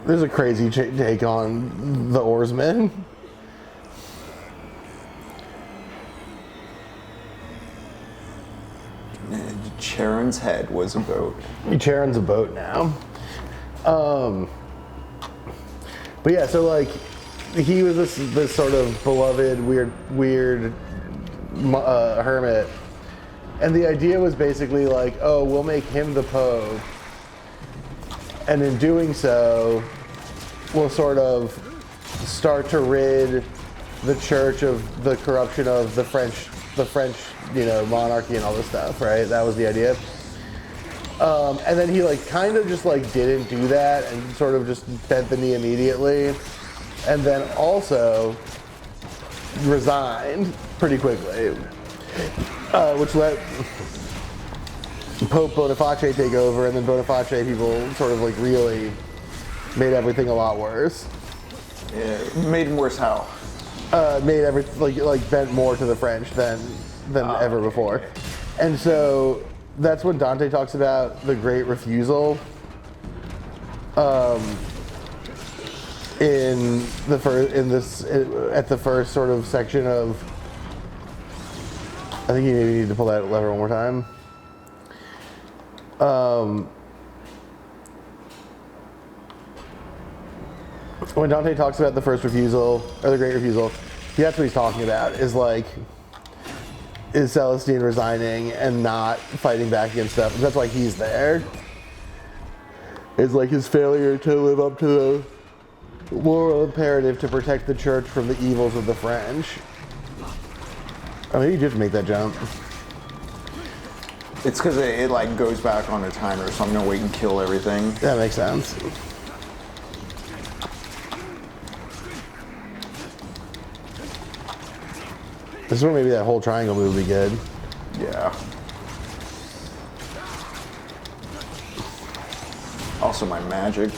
There's a crazy take on the oarsman. Charon's head was a boat. Charon's a boat now. But yeah, so like he was this sort of beloved weird hermit, and the idea was basically like, oh, we'll make him the Pope, and in doing so, we'll sort of start to rid the church of the corruption of the French, you know, monarchy and all this stuff, right? That was the idea. And then he like kind of just like didn't do that and sort of just bent the knee immediately, and then also resigned pretty quickly, which let Pope Boniface take over, and then Boniface people sort of like really made everything a lot worse. Yeah, made him worse how? Made everything like bent more to the French than ever before, okay. And so that's when Dante talks about the Great Refusal. At the first sort of section of, I think you maybe need to pull that lever one more time. When Dante talks about the first refusal, or the Great Refusal, that's what he's talking about, is Celestine resigning and not fighting back against stuff. And that's why he's there. It's like his failure to live up to the moral imperative to protect the church from the evils of the French. I mean, you just make that jump. It's because it like goes back on a timer, so I'm gonna wait and kill everything. That makes sense. This is where maybe that whole triangle move would be good. Yeah. Also my magic.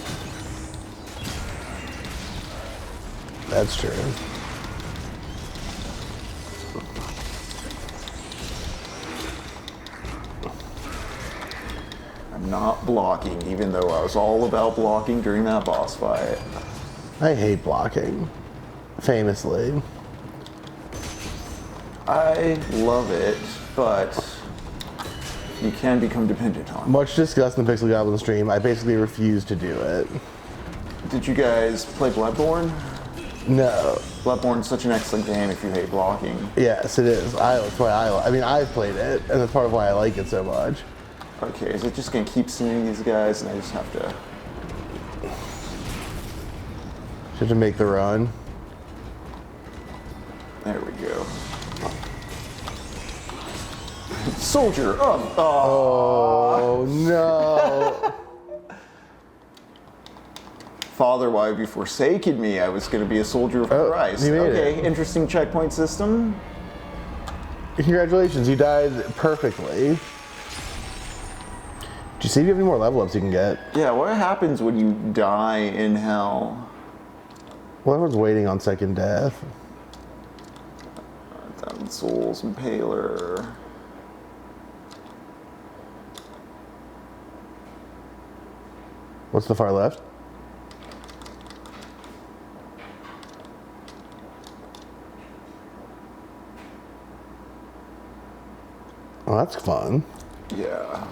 That's true. I'm not blocking, even though I was all about blocking during that boss fight. I hate blocking, famously. I love it, but you can become dependent on it. Much discussed in the Pixel Goblin stream, I basically refuse to do it. Did you guys play Bloodborne? No. Bloodborne's such an excellent game if you hate blocking. Yes, it is. That's why I mean, I've played it, and that's part of why I like it so much. Okay, is it just gonna keep sending these guys and I just have to... Just to make the run. There we go. Soldier. Oh no. Father, why have you forsaken me? I was going to be a soldier of Christ. you made Okay, it. interesting checkpoint system. Congratulations, you died perfectly. Do you see if you have any more level ups you can get? Yeah, what happens when you die in hell? Well, everyone's waiting on second death. Thousand Souls, Impaler. What's the far left? Oh, that's fun. Yeah.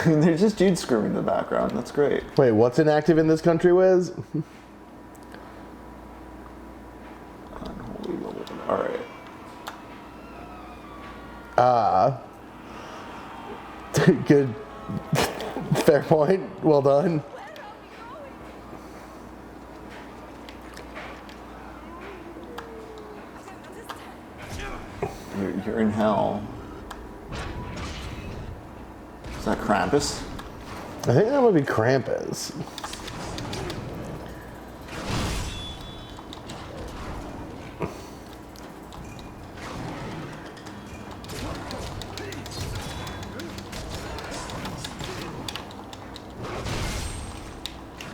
There's just dudes screaming in the background. That's great. Wait, what's inactive in this country, Wiz? Unholy level. All right. Ah. Good. Fair point. Well done. You're in hell. Is that Krampus? I think that would be Krampus.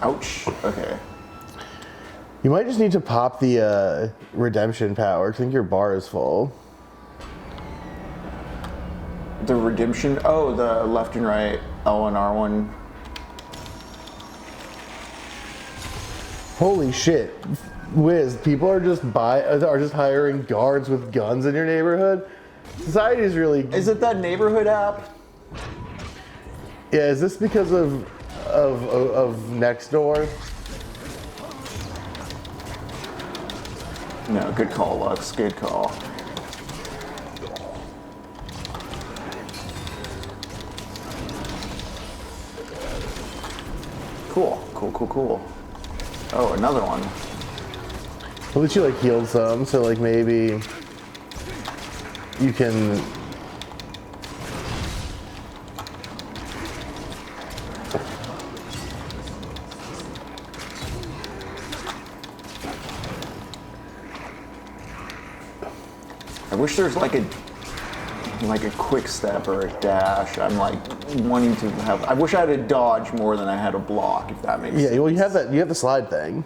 Ouch. Okay. You might just need to pop the redemption power. I think your bar is full. The redemption. Oh, the left and right L1 R1. Holy shit, Wiz! People are just hiring guards with guns in your neighborhood. Society is really. Is it that neighborhood app? Yeah. Is this because of next door? No. Good call, Lux. Good call. Cool. Cool. Cool. Cool. Oh, another one. At least you like healed some, so like maybe you can. I wish there's like a quick step or a dash. I'm like wanting to have. I wish I had a dodge more than I had a block. If that makes sense. Yeah, well, you have that. You have the slide thing.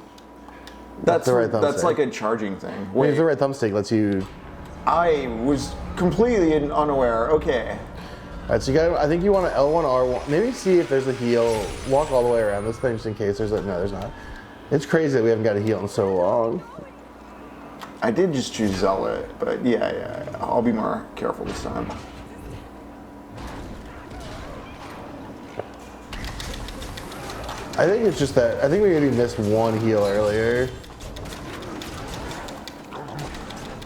That's the right that's thumbstick. like a charging thing. Wait, Wait, the right thumbstick lets you. I was completely unaware. Okay. All right, so you got. I think you want to L1 R1. Maybe see if there's a heal. Walk all the way around this thing just in case there's a. No, there's not. It's crazy that we haven't got a heal in so long. I did just choose Zealot, but yeah, I'll be more careful this time. I think it's just that. I think we maybe missed one heal earlier.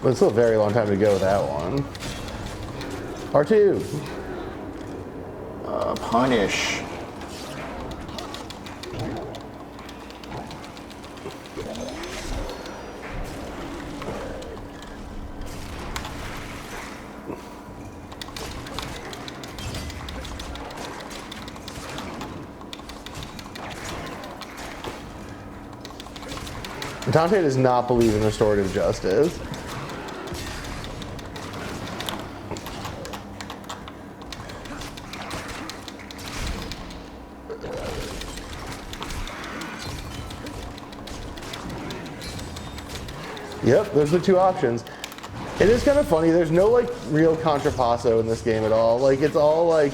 But it's still a very long time to go with that one. R2. Punish. Dante does not believe in restorative justice. Yep, those are the two options. It is kind of funny, there's no like real contrapasso in this game at all. Like it's all like,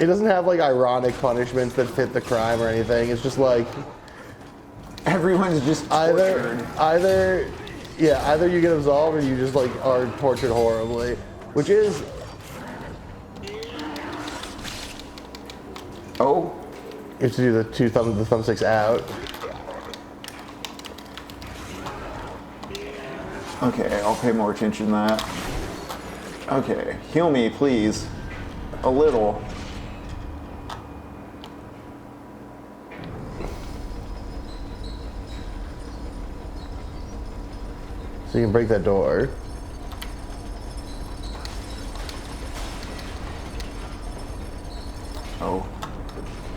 it doesn't have like ironic punishments that fit the crime or anything. It's just like, Everyone's just tortured. either you get absolved or you just like are tortured horribly, which is. Oh. You have to do the the thumbsticks out. Okay, I'll pay more attention to that. Okay, heal me, please. A little. So you can break that door. Oh.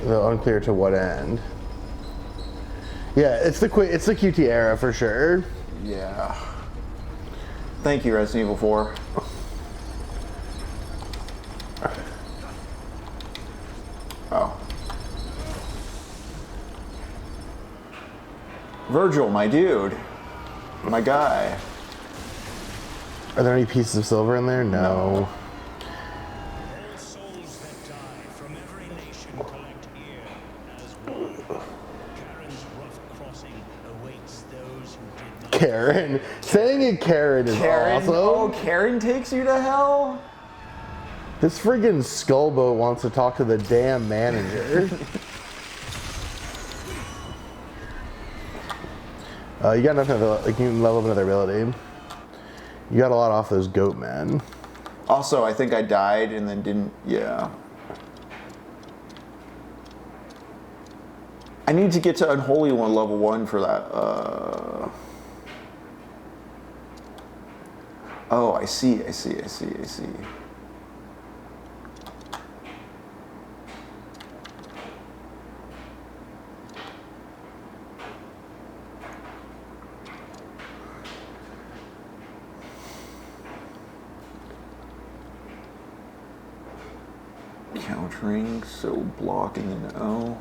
Though unclear to what end. Yeah, it's the QT era for sure. Yeah. Thank you, Resident Evil 4. Oh. Virgil, my dude. My guy. Are there any pieces of silver in there? No. All souls that die from every nation collect here as one. Karen's rough crossing awaits those who did not. Karen. Saying it Karen is Karen? awesome. Oh, Karen takes you to hell? This friggin' skullboat wants to talk to the damn manager. You got enough, like, you can level up another ability. You got a lot off those goat men. Also, I think I died and then didn't, yeah. I need to get to Unholy One level 1 for that. Oh, I see. Countering, so blocking an O.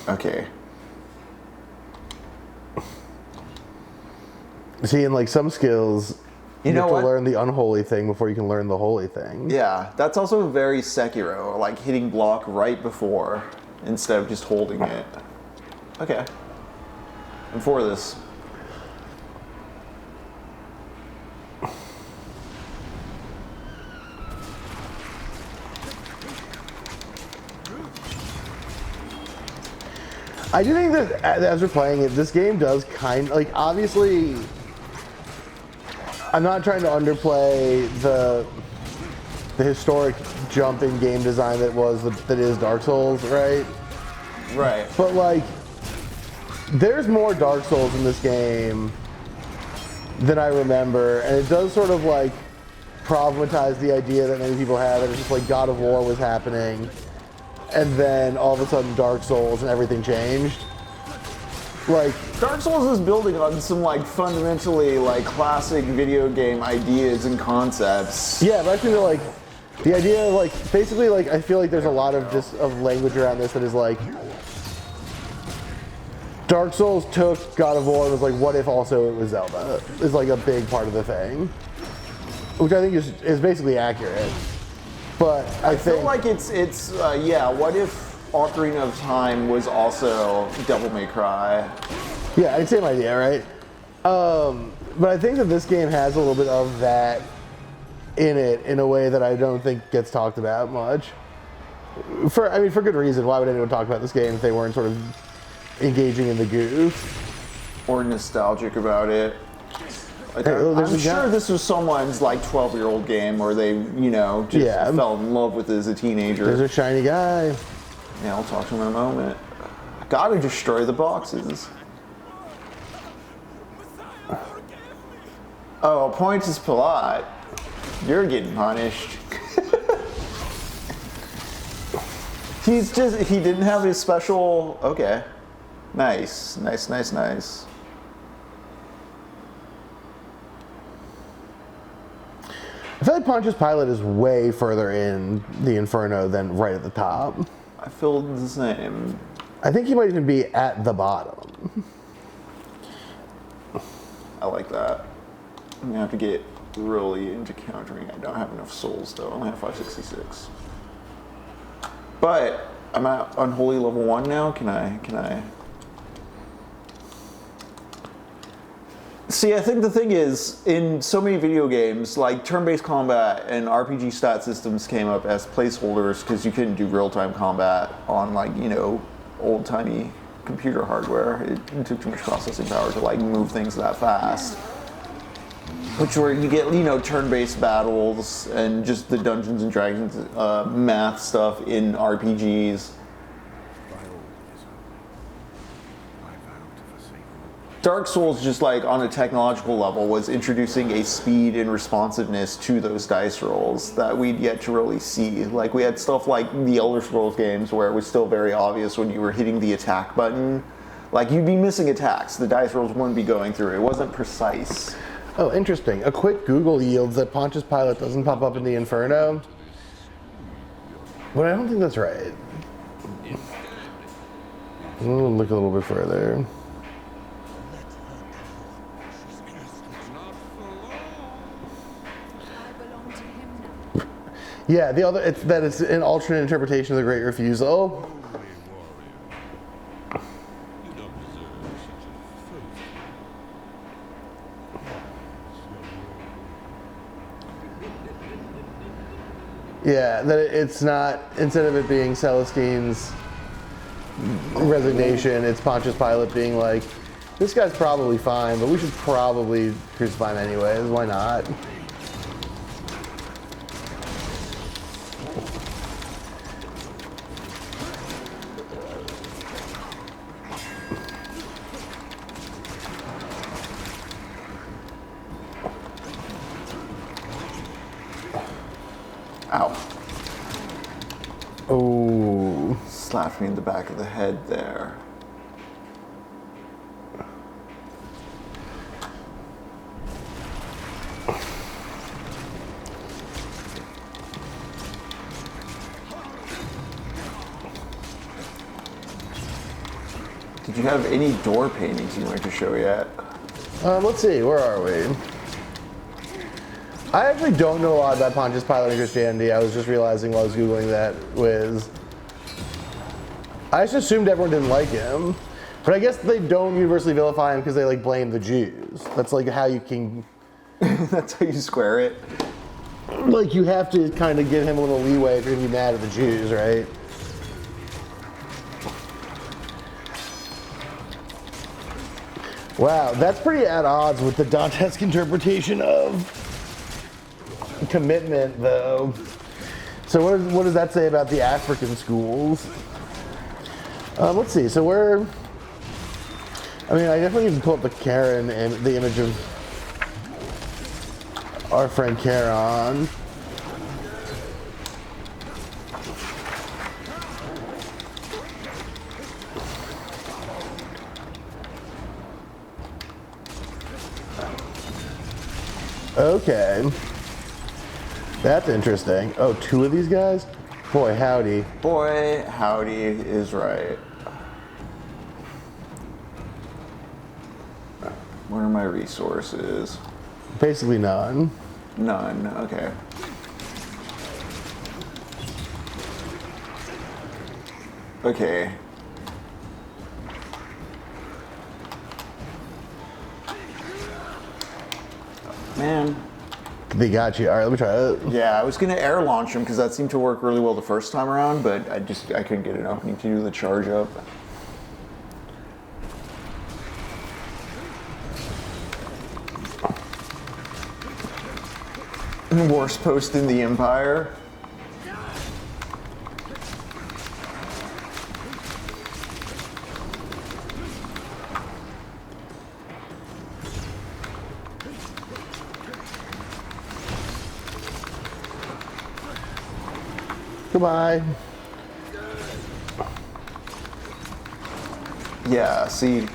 Okay. See, in like some skills, you know have to what? learn the unholy thing before you can learn the holy thing. Yeah, that's also very Sekiro, like hitting block right before instead of just holding it. Okay. I'm for this. I do think that as we're playing it, this game does kind like, obviously, I'm not trying to underplay the historic jump in game design that is Dark Souls, right? Right. But like, there's more Dark Souls in this game than I remember, and it does sort of like problematize the idea that many people have that it's just like God of War was happening, and then all of a sudden Dark Souls and everything changed. Like, Dark Souls is building on some like fundamentally like classic video game ideas and concepts. yeah, but I think that like the idea of like basically like I feel like there's a lot of of language around this that is like Dark Souls took God of War and was like, what if also it was Zelda? Is like a big part of the thing, which I think is basically accurate. But I feel think like it's yeah. What if Ocarina of Time was also Devil May Cry? yeah, same idea, right? But I think that this game has a little bit of that in it in a way that I don't think gets talked about much. For good reason. Why would anyone talk about this game if they weren't sort of engaging in the goof? Or nostalgic about it. Like, Hey, oh, there's I'm a guy- sure this was someone's like 12-year-old game where they, you know, just Yeah. fell in love with it as a teenager. There's a shiny guy. Yeah, I'll talk to him in a moment. Gotta destroy the boxes. Oh, points is Pilat. You're getting punished. He didn't have his special, okay. Nice. I feel like Pontius Pilate is way further in the Inferno than right at the top. I feel the same. I think he might even be at the bottom. I like that. I'm gonna have to get really into countering. I don't have enough souls though. I only have 566. But I'm at Unholy level 1 now. Can I? See, I think the thing is, in so many video games, like turn-based combat and RPG stat systems came up as placeholders because you couldn't do real-time combat on, like, you know, old-timey computer hardware. It took too much processing power to like move things that fast. Which where you get, you know, turn-based battles and just the Dungeons and Dragons math stuff in RPGs. Dark Souls, just like on a technological level, was introducing a speed and responsiveness to those dice rolls that we'd yet to really see. Like we had stuff like the Elder Scrolls games where it was still very obvious when you were hitting the attack button. Like you'd be missing attacks. The dice rolls wouldn't be going through. It wasn't precise. Oh, interesting. A quick Google yields that Pontius Pilate doesn't pop up in the Inferno. But I don't think that's right. We'll look a little bit further. Yeah, the other it's an alternate interpretation of the Great Refusal. Yeah, that it's not, instead of it being Celestine's resignation, it's Pontius Pilate being like, this guy's probably fine, but we should probably crucify him anyways, why not? Ow. Oh. Slapped me in the back of the head there. Did you have any door paintings you wanted to show yet? Let's see, where are we? I actually don't know a lot about Pontius Pilate and Christianity. I was just realizing while I was Googling that whiz. I just assumed everyone didn't like him. But I guess they don't universally vilify him because they like blame the Jews. That's like how you can... That's how you square it. Like you have to kind of give him a little leeway if you're gonna be mad at the Jews, right? Wow, that's pretty at odds with the Dantesque interpretation of commitment, though. So what does that say about the African schools? Let's see. So I mean, I definitely can pull up the Karen and the image of our friend Karen. Okay. That's interesting. Oh, two of these guys? Boy, howdy. Boy, howdy is right. What are my resources? Basically none. None, okay. Okay. Man. They got you. All right, let me try it. Yeah, I was gonna air launch them because that seemed to work really well the first time around, but I couldn't get an opening to do the charge up. Worst post in the Empire. Goodbye. Yeah, see.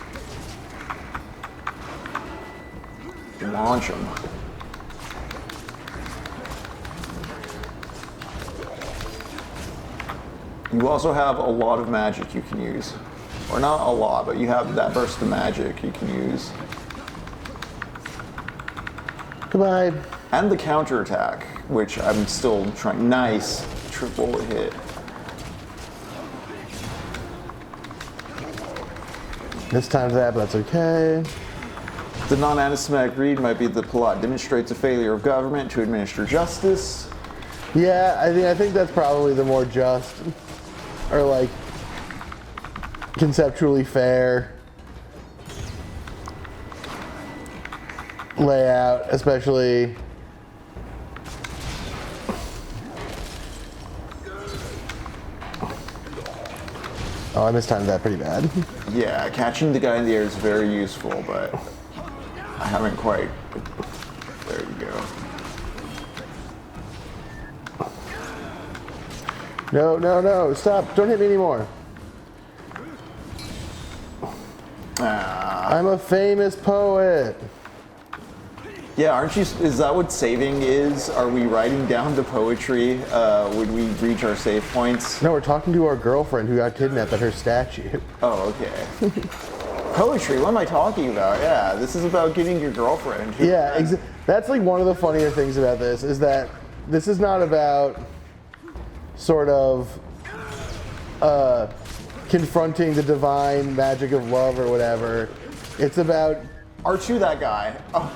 Launch them. You also have a lot of magic you can use. Or not a lot, but you have that burst of magic you can use. Goodbye. And the counterattack, which I'm still trying. Nice. Triple hit. This time's that, but that's okay. The non-antisemitic read might be the plot demonstrates a failure of government to administer justice. Yeah, I think that's probably the more just, or like conceptually fair layout, especially. Oh, I mistimed that pretty bad. Yeah, catching the guy in the air is very useful, but I haven't quite. There you go. No, no, no, stop. Don't hit me anymore. I'm a famous poet. Yeah, aren't you? Is that what saving is? Are we writing down the poetry when we reach our save points? No, we're talking to our girlfriend who got kidnapped at her statue. Oh, okay. Poetry, what am I talking about? Yeah, this is about getting your girlfriend. Yeah, that's like one of the funnier things about this is that this is not about sort of confronting the divine magic of love or whatever. It's about R2 that guy. Oh.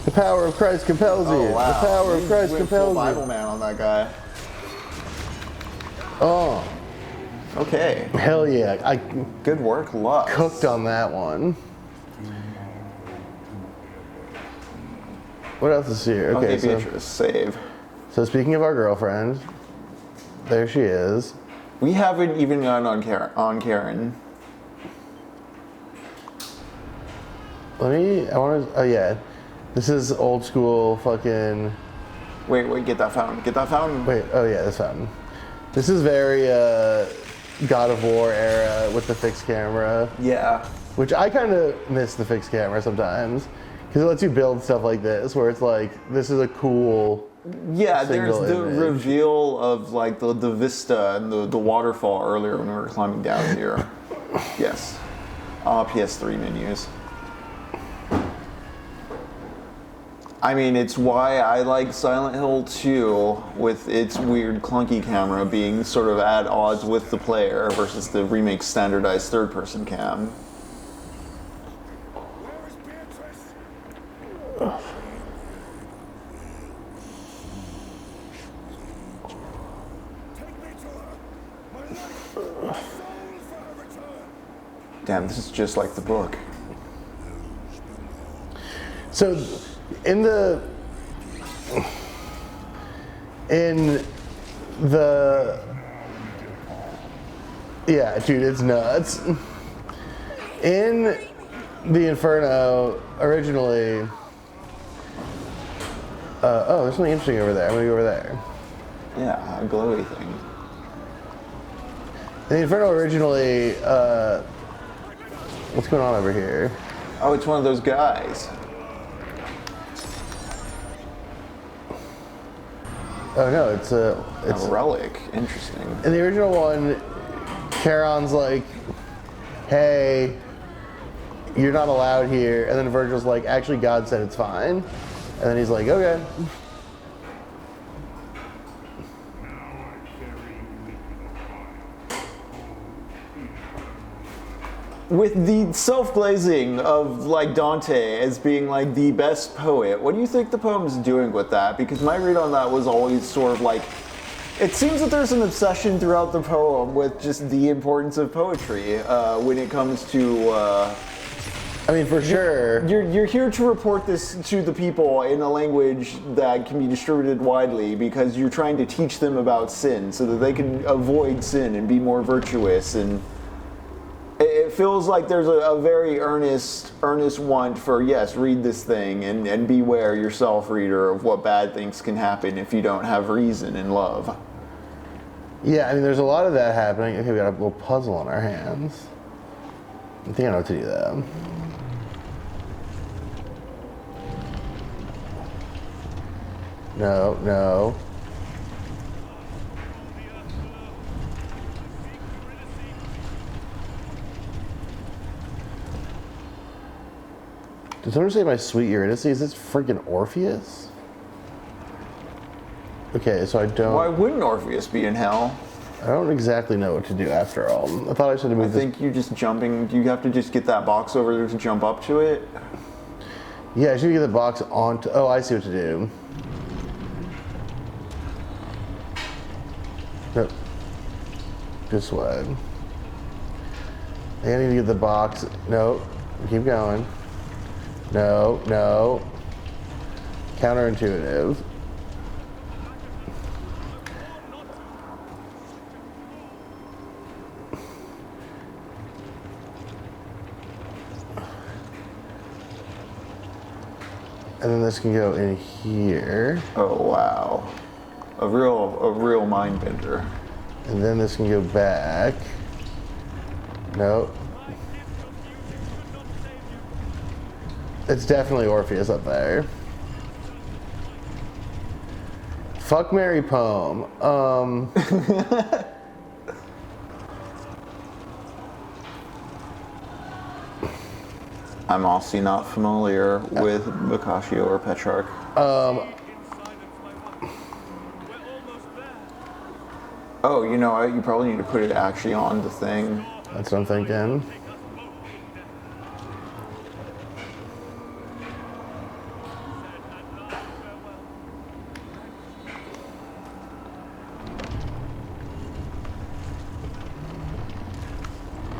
The power of Christ compels you. Oh, wow. The power of Christ Went compels full Bible you. man on that guy. Oh, Okay. hell yeah. I Good work, Lux. cooked on that one. What else is here? Okay, Okay, Beatrice, save. so speaking of our girlfriend, there she is. We haven't even gone on Karen. I want to, oh yeah. This is old school fucking, Wait, get that fountain. Get that fountain. wait, oh yeah, this fountain. This is very God of War era with the fixed camera, Yeah. which I kind of miss the fixed camera sometimes because it lets you build stuff like this where it's like, this is a cool, Yeah, there's Single the image. reveal of like the vista and the waterfall earlier when we were climbing down here. Yes. PS3 menus. I mean, it's why I like Silent Hill 2 with its weird clunky camera being sort of at odds with the player versus the remake's standardized third-person cam. Where is Beatrice? Take me to her. My life, my soul for her return. Damn, this is just like the book. so in the yeah, dude, it's nuts. In the Inferno originally, oh, there's something interesting over there. I'm gonna go over there. Yeah, a glowy thing. In the Inferno originally, what's going on over here? Oh, it's one of those guys. Oh no, it's A relic. Interesting. in the original one, Charon's like, hey, you're not allowed here. And then Virgil's like, actually, God said it's fine. And then he's like, okay. With the self-glazing of like Dante as being like the best poet, what do you think the poem's doing with that? Because my read on that was always sort of like, it seems that there's an obsession throughout the poem with just the importance of poetry when it comes to. I mean, for sure. You're here to report this to the people in a language that can be distributed widely because you're trying to teach them about sin so that they can avoid sin and be more virtuous. And it feels like there's a very earnest want for, yes, read this thing and beware yourself, reader, of what bad things can happen if you don't have reason and love. Yeah, I mean, there's a lot of that happening. Okay, we got a little puzzle on our hands. I think I know what to do that. No, no. Did someone say my sweet Eurydice? Is this freaking Orpheus? Okay, so I don't. Why wouldn't Orpheus be in hell? I don't exactly know what to do after all. I thought I should have I moved this. think you just jumping, you have to just get that box over there to jump up to it. Yeah, I should get the box onto. Oh, I see what to do. Nope. This way. I need to get the box. No. Keep going. No, no. Counterintuitive. And then this can go in here. Oh wow, a real mind bender. And then this can go back. Nope. It's definitely Orpheus up there. Fuck, marry, poem. I'm also not familiar with Boccaccio or Petrarch. Oh, you know what? You probably need to put it actually on the thing. That's what I'm thinking.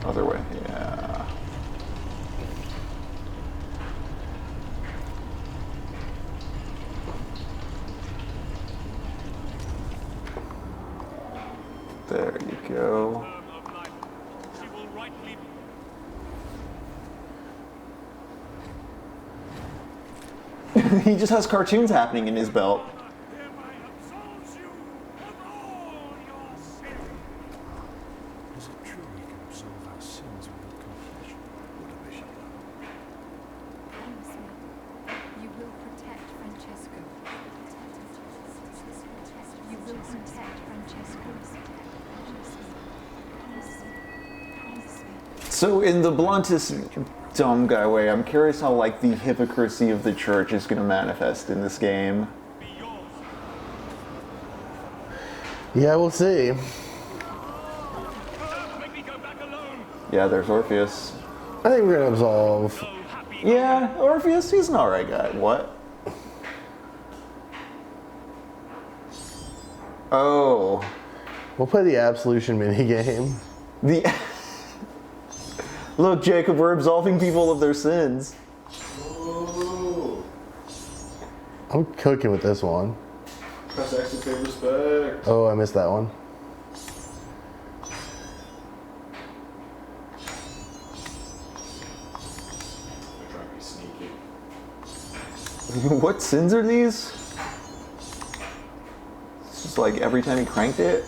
Other way, yeah. There you go. He just has cartoons happening in his belt. Is it true we can absolve our sins without confession? What a bishop. Promise me, you will protect Francesco. You will protect Francesco. Promise me. So in the bluntest dumb guy way, I'm curious how like the hypocrisy of the church is going to manifest in this game. Yeah, we'll see. Yeah, there's Orpheus. I think we're gonna absolve. Yeah, Orpheus, he's an alright guy. What? Oh. We'll play the absolution minigame. The Look, Jacob, we're absolving people of their sins. I'm cooking with this one. Press X to pay respect. Oh, I missed that one. They're trying to be sneaky. What sins are these? It's just like every time he cranked it.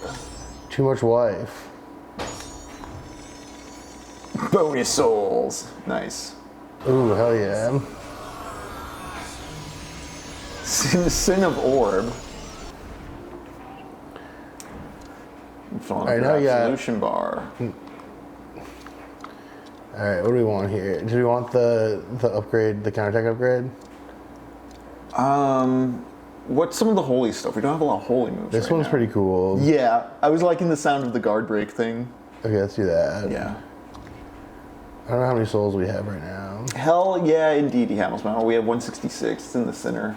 Too much wife. Bonus souls. Nice. Ooh, hell yeah. Sin of orb. Alright, now you got Absolution bar. Alright, what do we want here? Do we want the upgrade, the counterattack upgrade? What's some of the holy stuff? We don't have a lot of holy moves. This right one's now. pretty cool. Yeah, I was liking the sound of the guard break thing. Okay, let's do that. Yeah. I don't know how many souls we have right now. Hell yeah, indeed, Hamilton. We have 166. It's in the center.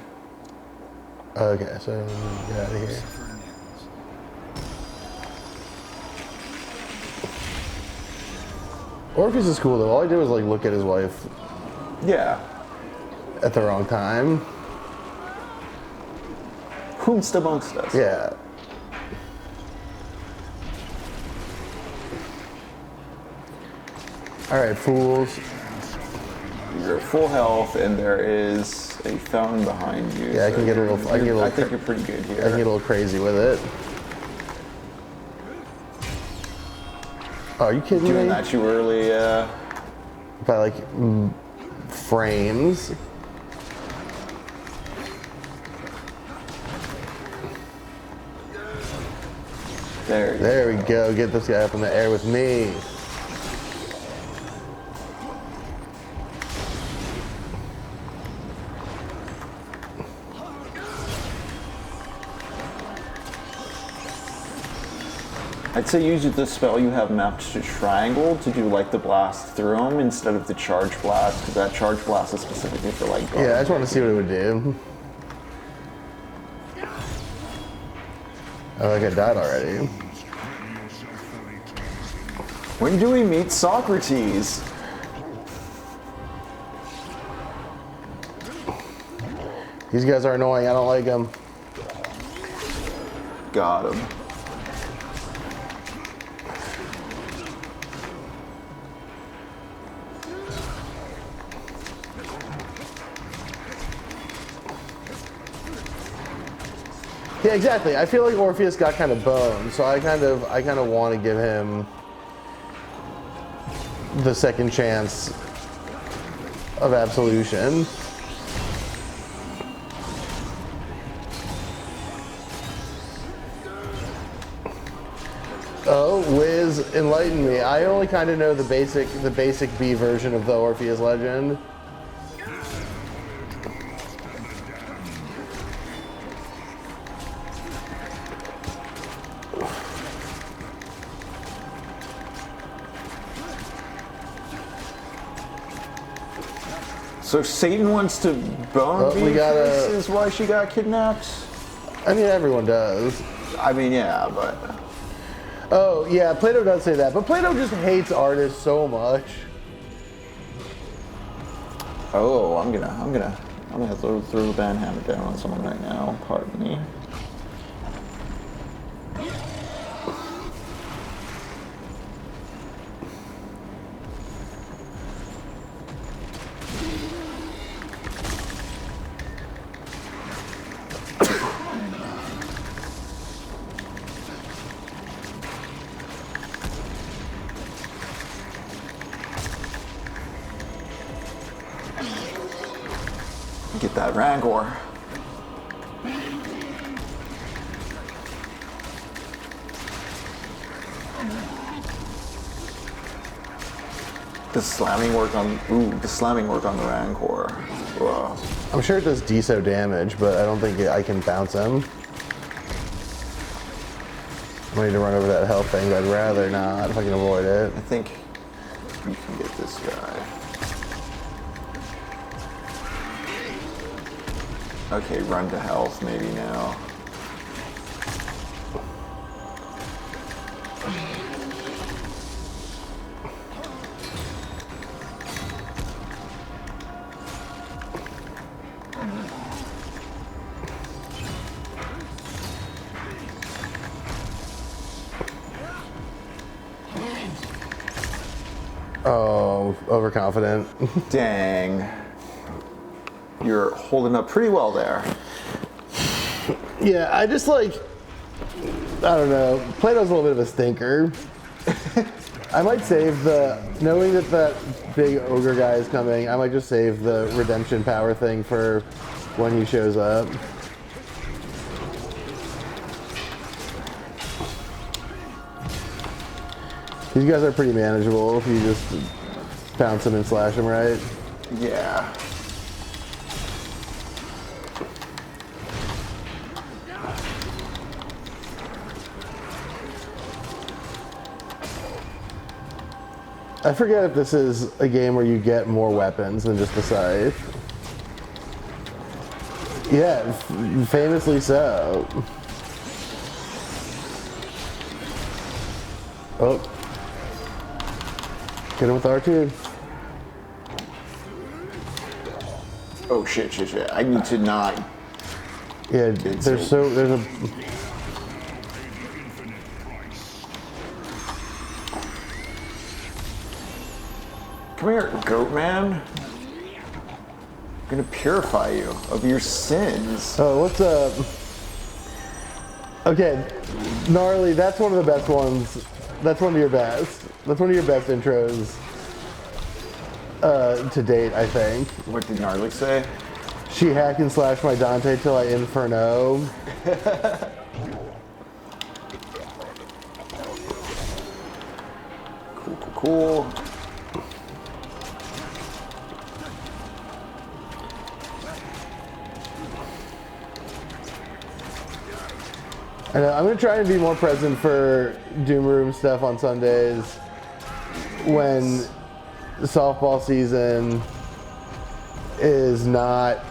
Okay, so get out of here. Orpheus is cool though. All I did was like look at his wife Yeah. at the wrong time. Whomst amongst us. Yeah. Alright, fools. You're at full health, and there is a fountain behind you. Yeah, I can get a little. I can get a I little. think you're pretty good here. I can get a little crazy with it. Oh, are you kidding Doing me? that too early, By like frames. There we go. Get this guy up in the air with me. I'd say use the spell you have mapped to triangle to do like the blast through them instead of the charge blast, because that charge blast is specifically for like guard. Yeah, I just want to see what it would do. Oh, like I died already. When do we meet Socrates? These guys are annoying. I don't like them. Got him. Yeah, exactly. I feel like Orpheus got kind of boned, so I kind of want to give him the second chance of absolution. Oh, Wiz, enlighten me. I only kind of know the basic B version of the Orpheus legend. So Satan wants to bone Beatrice is why she got kidnapped? I mean, everyone does. I mean, yeah, but... Oh, yeah, Plato does say that, but Plato just hates artists so much. Oh, I'm gonna throw the banhammer down on someone right now. Pardon me. Get that Rancor. The slamming work on the Rancor. Whoa. I'm sure it does deso damage, but I don't think I can bounce him. I need to run over that health thing, but I'd rather not if I can avoid it. I think you can get this guy. Okay, run to health maybe now. Oh, overconfident. Dang. You're holding up pretty well there. Yeah, I just like, I don't know. Plato's a little bit of a stinker. I might save knowing that big ogre guy is coming, I might just save the redemption power thing for when he shows up. These guys are pretty manageable if you just bounce them and slash them right. Yeah. I forget if this is a game where you get more weapons than just the scythe. Yeah, famously so. Oh. Get him with R2. Oh shit. I need to not. Yeah, there's a. Come here, goat man. I'm gonna purify you of your sins. Oh, what's up? Okay, gnarly. That's one of the best ones. That's one of your best. That's one of your best intros to date, I think. What did Gnarly say? She hack and slash my Dante till I Inferno. Cool. And I'm gonna try and be more present for Doom Room stuff on Sundays when softball season is not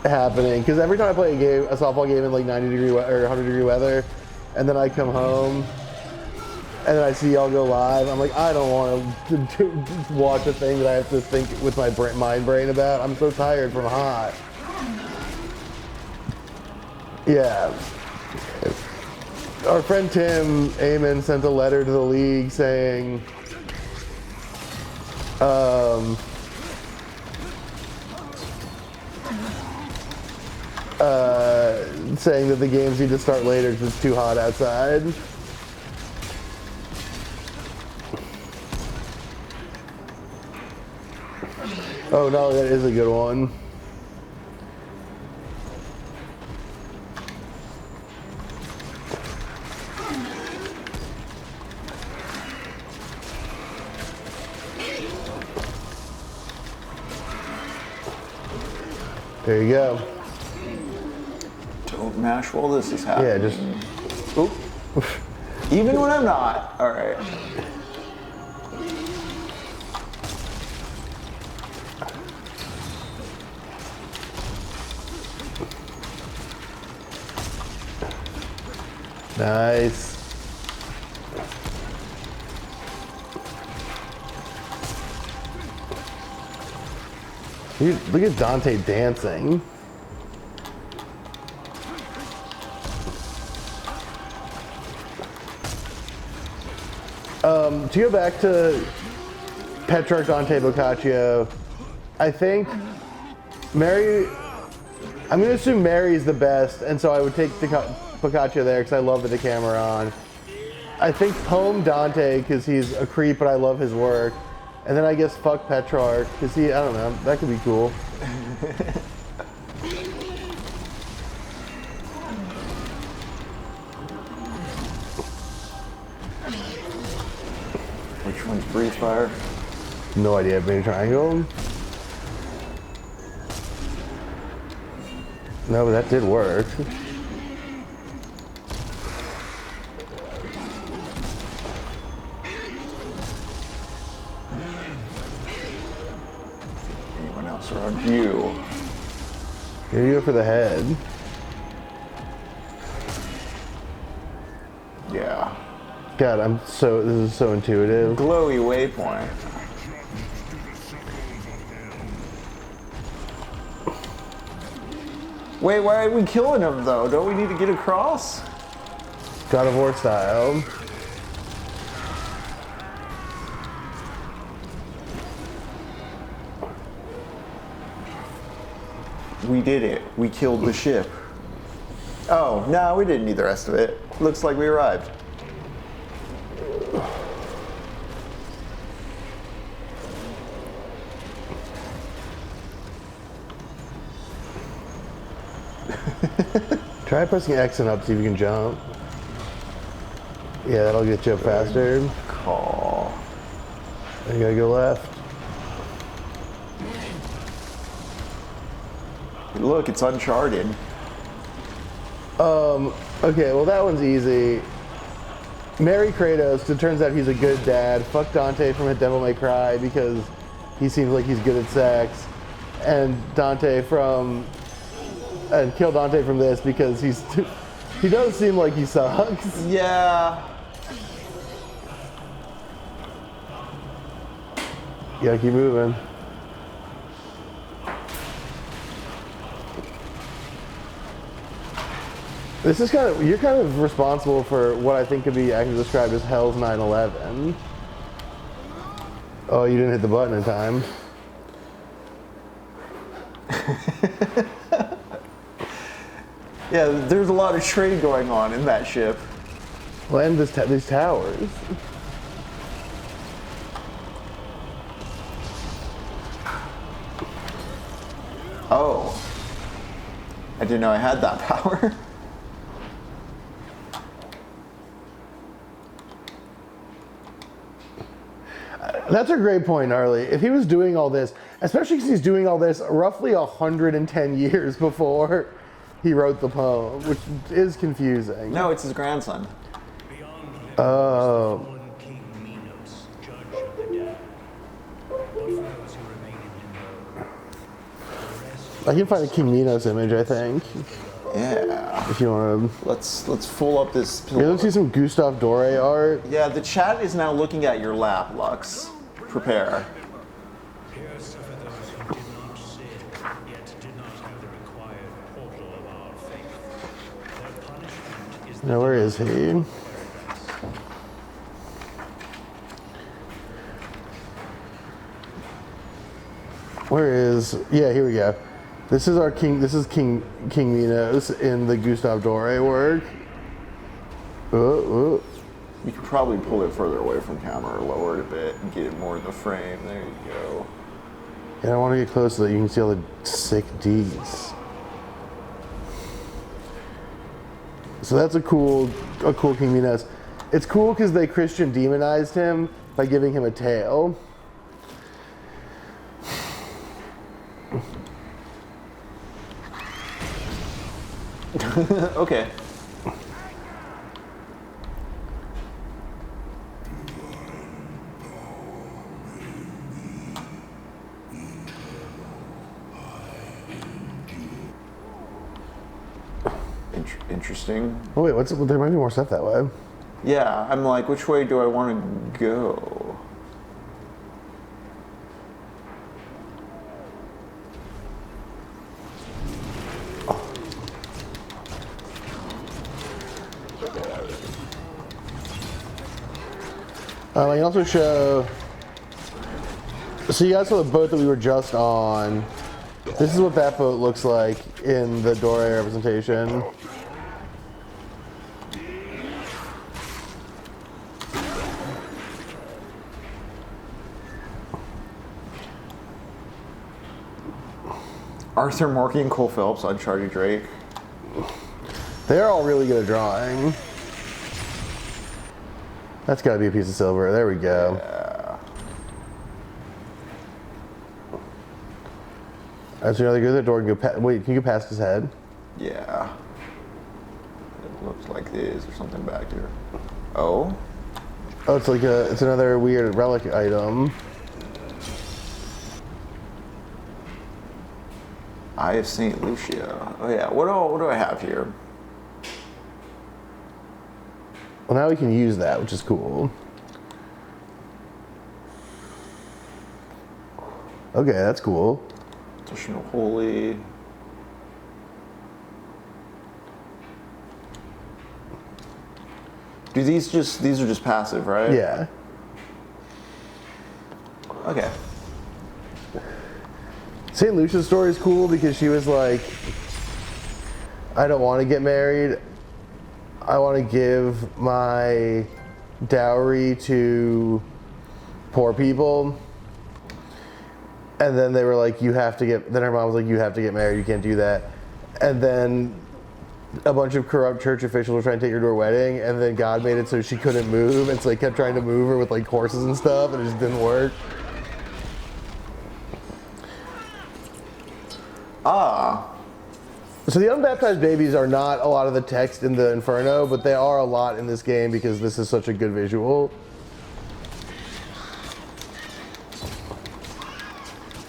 happening. Because every time I play a softball game in like 90-degree or 100-degree weather, and then I come home and then I see y'all go live, I'm like, I don't want to watch a thing that I have to think with my mind brain about. I'm so tired from hot. Yeah. Our friend Tim Amon sent a letter to the league saying, saying that the games need to start later because it's too hot outside. Oh no, that is a good one. There you go. Don't mash while this is happening. Yeah, just. Oop. Even when I'm not. All right. Nice. Look at Dante dancing. To go back to Petrarch, Dante, Boccaccio, I think Mary, I'm going to assume Mary's the best, and so I would take Boccaccio there because I love the Decameron. I think Poem Dante because he's a creep, but I love his work. And then I guess fuck Petrarch because he, I don't know, that could be cool. Which one's Breathe Fire? No idea, maybe Triangle? No, but that did work. Anyone else around you? Here you go for the head. Yeah. God, this is so intuitive. Glowy waypoint. Wait, why are we killing him though? Don't we need to get across? God of War style. We did it. We killed the ship. Oh, no, we didn't need the rest of it. Looks like we arrived. Try pressing X and up, see if you can jump. Yeah, that'll get you up faster. Call. You gotta go left. Look, it's Uncharted. Okay, well that one's easy. Marry Kratos, because it turns out he's a good dad. Fuck Dante from A Devil May Cry, because he seems like he's good at sex. And kill Dante from this, because he does seem like he sucks. Yeah. You gotta keep moving. This is you're kind of responsible for what I think could be actually described as Hell's 9/11. Oh, you didn't hit the button in time. Yeah, there's a lot of trade going on in that ship. Well, and these towers. Oh. I didn't know I had that power. That's a great point, Gnarly. If he was doing all this, especially because he's doing all this roughly 110 years before he wrote the poem, which is confusing. No, it's his grandson. Oh. King Minos, judge of the dead. But for those who remain in limbo, I can find a King Minos image, I think. Yeah. If you want to. Let's full up this Yeah, pillow. let's see some Gustave Doré art. Yeah, the chat is now looking at your lap, Lux. Prepare. here suffer those who did not sin, yet did not have the required portal of our faith. Their punishment is Now, where is he? Where is... Yeah, here we go. This is our king. This is King Minos in the Gustave Doré work. You could probably pull it further away from camera or lower it a bit and get it more in the frame. There you go. And I want to get close so that you can see all the sick D's. So that's a cool King Minos. It's cool because they Christian demonized him by giving him a tail. Okay. Interesting. Oh wait, there might be more stuff that way. Yeah, I'm like, which way do I want to go? I can also show. So you guys saw the boat that we were just on. This is what that boat looks like in the Doré representation. Arthur Morkey and Cole Phillips on Charlie Drake. They're all really good at drawing. That's gotta be a piece of silver. There we go. Yeah. Alright, so you know they go to the door and go wait, can you go past his head? Yeah. It looks like this or something back here. Oh? Oh, it's like it's another weird relic item. Eye of St. Lucia. Oh yeah, what do I have here? Well, now we can use that, which is cool. Okay, that's cool. Additional holy. These are just passive, right? Yeah. Okay. St. Lucia's story is cool because she was like, I don't want to get married. I want to give my dowry to poor people. And then they were like, then her mom was like, you have to get married, you can't do that. And then a bunch of corrupt church officials were trying to take her to her wedding, and then God made it so she couldn't move, and so they kept trying to move her with like horses and stuff, and it just didn't work. So the unbaptized babies are not a lot of the text in the Inferno, but they are a lot in this game because this is such a good visual.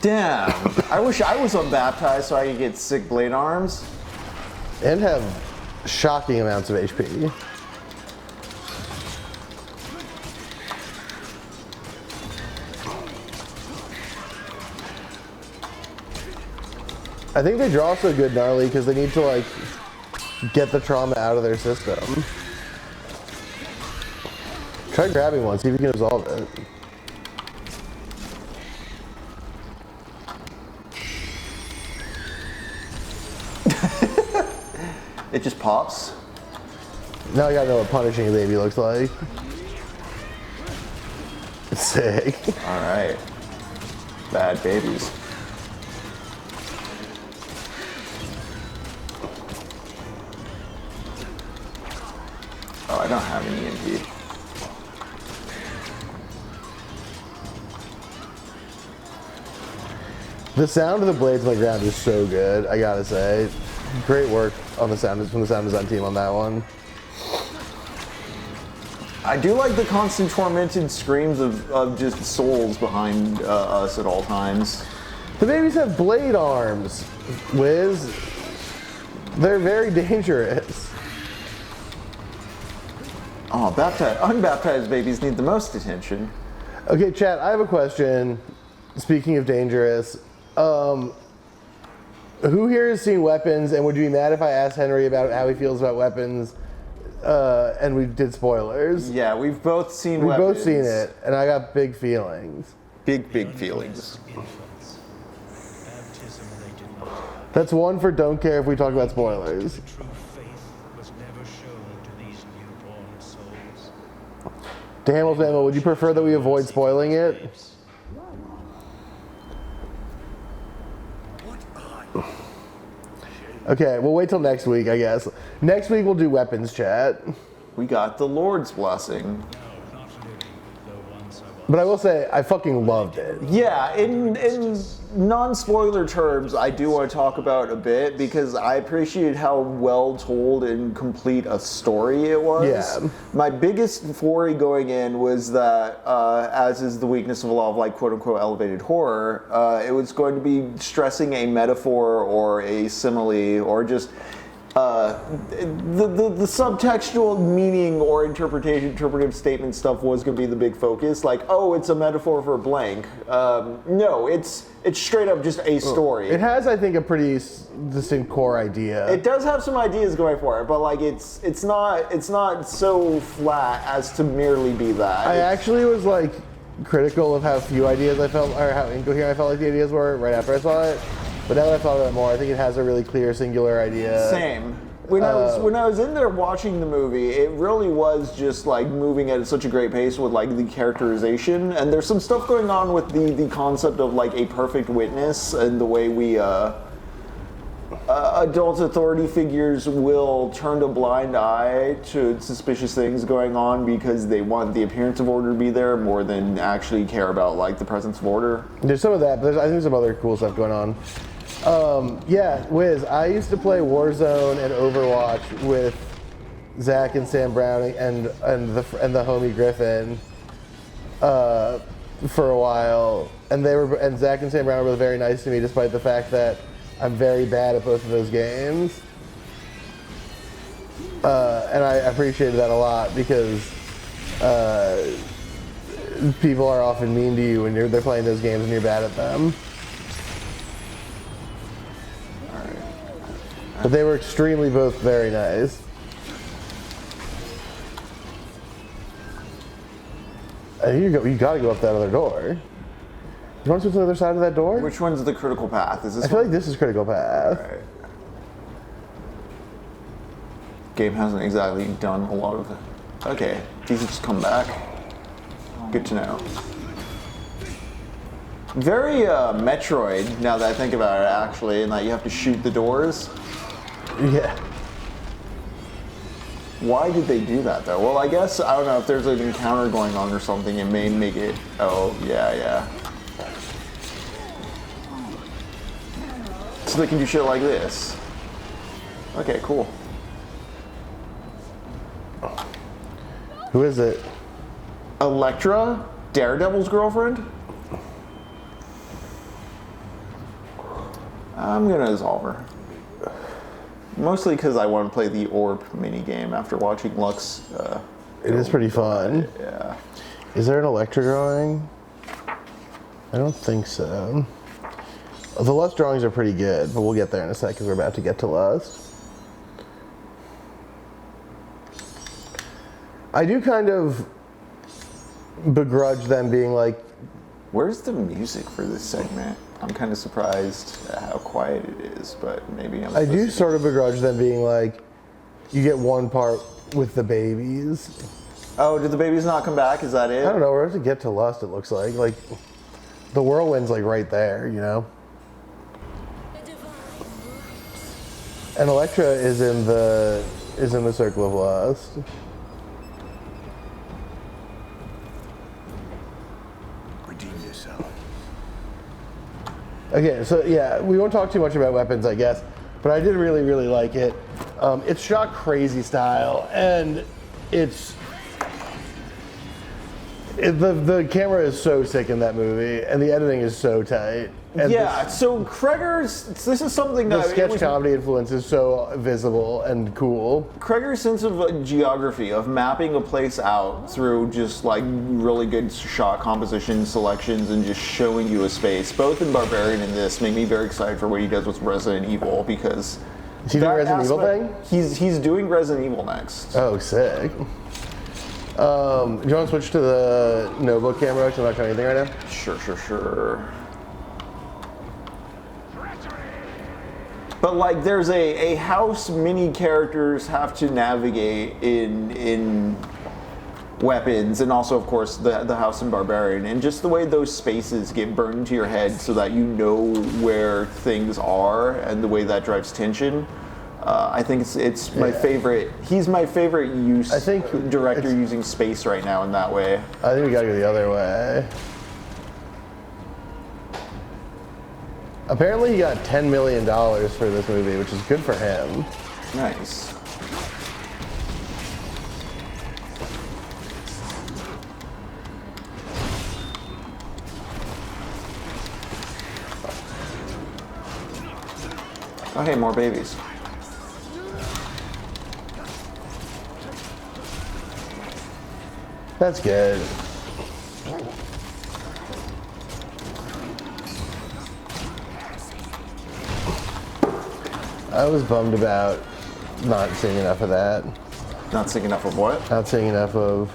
Damn. I wish I was unbaptized so I could get sick blade arms. And have shocking amounts of HP. I think they draw so good gnarly because they need to like get the trauma out of their system. Try grabbing one, see if you can resolve it. It just pops. Now I gotta know what punishing a baby looks like. Sick. All right. Bad babies. Oh, I don't have any EMP. The sound of the blades on the ground is so good, I gotta say. Great work on the sound from the sound design team on that one. I do like the constant tormented screams of just souls behind us at all times. The babies have blade arms, Wiz. They're very dangerous. Oh, unbaptized babies need the most attention. Okay, chat, I have a question. Speaking of dangerous, who here has seen Weapons, and would you be mad if I asked Henry about how he feels about Weapons, and we did spoilers? Yeah, we've both seen We've Weapons. both seen it, and I got big feelings. Big feelings. Baptism they did not have. That's one for don't care if we talk about spoilers. True faith was never shown to these newborn souls. Damn, Emma, would you prefer that we avoid spoiling it? Okay, we'll wait till next week, I guess. Next week we'll do weapons chat. We got the Lord's blessing. But I will say, I fucking loved it. Yeah, in non-spoiler terms, I do want to talk about a bit because I appreciated how well told and complete a story it was. Yeah. My biggest worry going in was that, as is the weakness of a lot of like quote-unquote elevated horror, it was going to be stressing a metaphor or a simile or just the subtextual meaning or interpretive statement stuff was going to be the big focus. Like, oh, it's a metaphor for blank. No, it's straight up just a story. It has, I think, a pretty distinct core idea. It does have some ideas going for it, but like it's not so flat as to merely be that. I actually was like critical of how few ideas I felt, or how incoherent I felt like the ideas were right after I saw it. But now that I thought about it more, I think it has a really clear, singular idea. Same. When I was in there watching the movie, it really was just like moving at such a great pace with like the characterization, and there's some stuff going on with the concept of like a perfect witness and the way we adult authority figures will turn a blind eye to suspicious things going on because they want the appearance of order to be there more than actually care about like the presence of order. There's some of that, but I think there's some other cool stuff going on. Yeah, Wiz, I used to play Warzone and Overwatch with Zach and Sam Brown and the homie Griffin for a while, and Zach and Sam Brown were very nice to me, despite the fact that I'm very bad at both of those games, and I appreciated that a lot because people are often mean to you when they're playing those games and you're bad at them. But they were extremely both very nice. You gotta go up that other door. You want to go to the other side of that door? Which one's the critical path? Is this I feel one? like this is critical path. Right. Game hasn't exactly done a lot of it. Okay, these have just come back. Good to know. Very Metroid, now that I think about it, actually, in that you have to shoot the doors. Yeah. Why did they do that, though? Well, I guess, I don't know, if there's an encounter going on or something, it may make it... Oh, yeah. So they can do shit like this. Okay, cool. Who is it? Elektra? Daredevil's girlfriend? I'm gonna dissolve her. Mostly because I want to play the orb minigame after watching Lux. It is pretty fun. Yeah. Is there an Electra drawing? I don't think so. The Lust drawings are pretty good, but we'll get there in a sec because we're about to get to Lust. I do kind of begrudge them being like... Where's the music for this segment? I'm kind of surprised at how quiet it is, but maybe I'm... I do sort of begrudge them being like, you get one part with the babies. Oh, did the babies not come back? Is that it? I don't know, we're about to get to Lust, it looks like. Like, the whirlwind's like right there, you know? And Elektra is in the Circle of Lust. Redeem yourself. Okay, so yeah, we won't talk too much about weapons, I guess, but I did really, really like it. It's shot crazy style, and the camera is so sick in that movie, and the editing is so tight. And yeah, so Kreger's, this is something the that... sketch comedy influence is so visible and cool. Kreger's sense of geography, of mapping a place out through just like really good shot composition selections and just showing you a space, both in Barbarian and this, make me very excited for what he does with Resident Evil, because... Is he doing Resident Evil thing? He's doing Resident Evil next. Oh, sick. Do you want to switch to the notebook camera? Because I'm not showing anything right now. Sure. But like, there's a house many characters have to navigate in weapons, and also, of course, the house in Barbarian, and just the way those spaces get burned into your head so that you know where things are, and the way that drives tension. I think it's my favorite. He's my favorite director using space right now in that way. I think we gotta go the other way. Apparently he got $10 million for this movie, which is good for him. Nice. Oh, hey, more babies. That's good. I was bummed about not seeing enough of that. Not seeing enough of what? Not seeing enough of...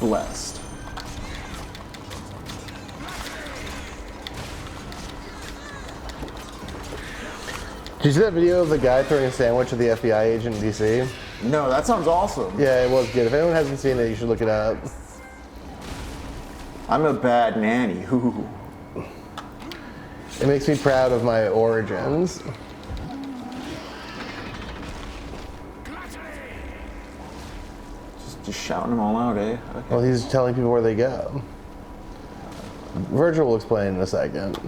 Blessed. Did you see that video of the guy throwing a sandwich at the FBI agent in DC? No, that sounds awesome. Yeah, it was good. If anyone hasn't seen it, you should look it up. I'm a bad nanny. Ooh. It makes me proud of my origins. Just shouting them all out, eh? Okay. Well, he's telling people where they go. Virgil will explain in a second.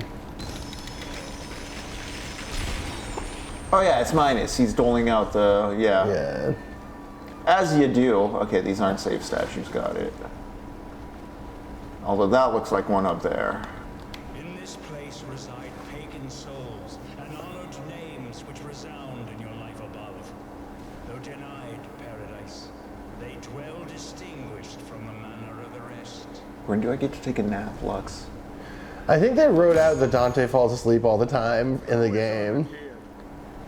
Oh yeah, it's minus. He's doling out the, Yeah. As you do. Okay, these aren't safe statues, got it. Although that looks like one up there. In this place reside pagan souls and honored names which resound in your life above. Though denied paradise, they dwell distinguished from the manner of the rest. When do I get to take a nap, Lux? I think they wrote out that Dante falls asleep all the time in the game.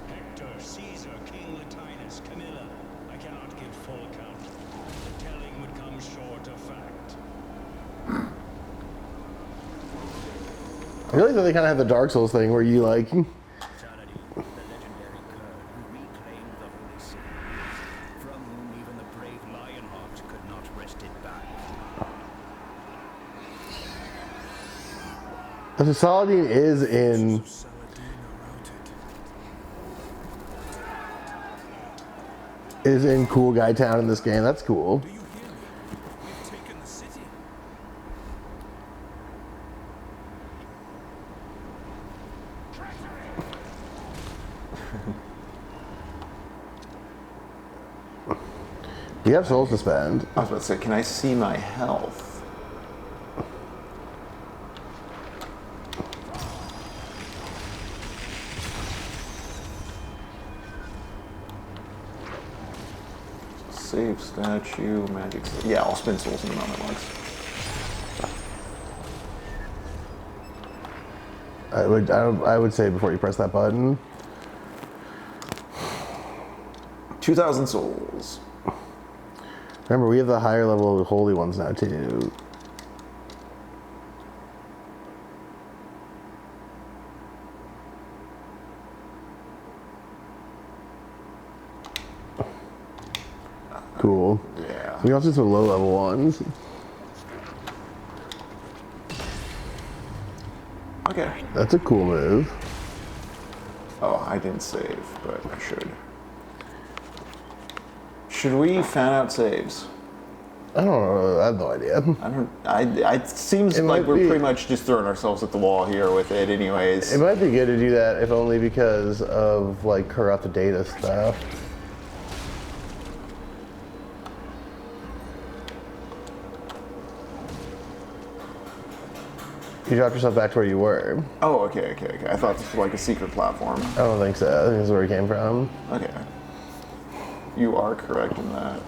Hector, Caesar, King Latinus, Camilla. I cannot give full count. The telling would come short of fact. I really think they kind of have the Dark Souls thing where you like... Eternity, the legendary Coen who reclaimed the holy city, from whom even the brave Lionheart could not wrest it back. So Saladin is in... is in Cool Guy Town in this game. That's cool. Do you hear me? We've taken the city. You have souls to spend. I was about to say, can I see my health? Save statue, magic. Yeah, I'll spend souls in a moment, Lux. I would say before you press that button. 2,000 souls. Remember, we have the higher level of holy ones now too. Cool. Yeah. We also have some low level ones. Okay. That's a cool move. Oh, I didn't save, but I should. Should we fan out saves? I don't know. I have no idea. I don't. It seems It like might we're be. pretty much just throwing ourselves at the wall here with it, anyways. It might be good to do that, if only because of like corrupt data stuff. You dropped yourself back to where you were. Oh, okay. I thought this was like a secret platform. I don't think so. I think this is where he came from. Okay. You are correct in that.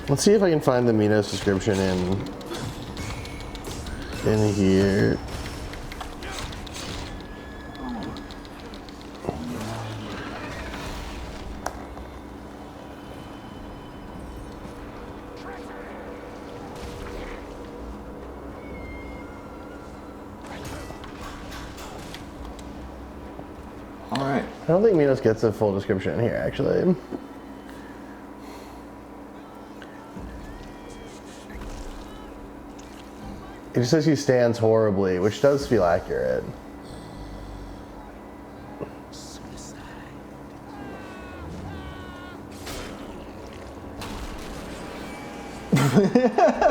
Let's see if I can find the Minos description in here. All right. I don't think Minos gets a full description here, actually. It just says he stands horribly, which does feel accurate.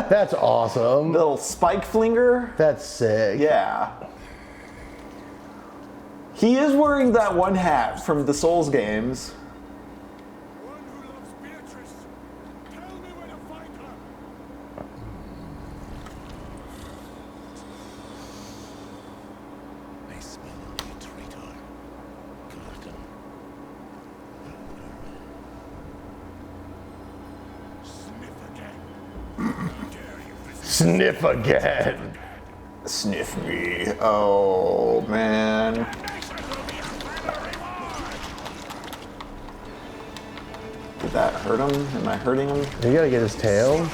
That's awesome. Little spike flinger. That's sick. Yeah. He is wearing that one hat from the Souls games. One who loves Beatrice. Tell me where to find her. I smell a traitor. Barton. Sniff again. Sniff again. Sniff me. Oh, man. Did that hurt him? Am I hurting him? You gotta get his tail.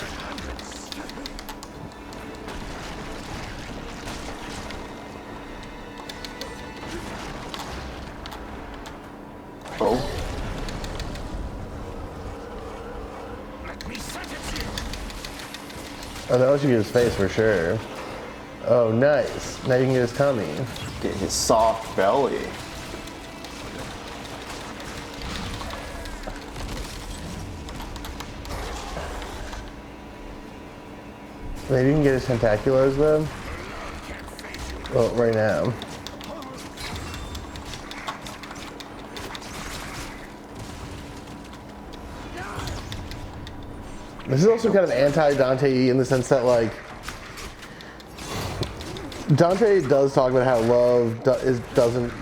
Oh. Let me sentence you. Oh, that lets you get his face for sure. Oh, nice. Now you can get his tummy. Get his soft belly. Maybe you can get his tentaculars though. Well, right now. This is also kind of anti-Dante in the sense that, like, Dante does talk about how love doesn't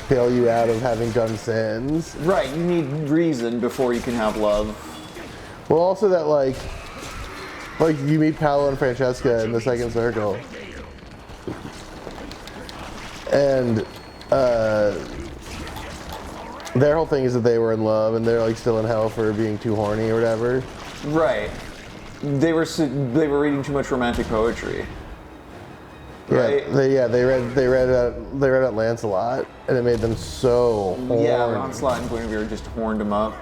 bail you out of having done sins. Right, you need reason before you can have love. Well, also that, like you meet Paolo and Francesca in the second circle. And their whole thing is that they were in love and they're like still in hell for being too horny or whatever. Right. They were reading too much romantic poetry. Right? Yeah, they read at Lancelot and it made them so horny. Yeah, Lancelot and Guinevere just horned him up.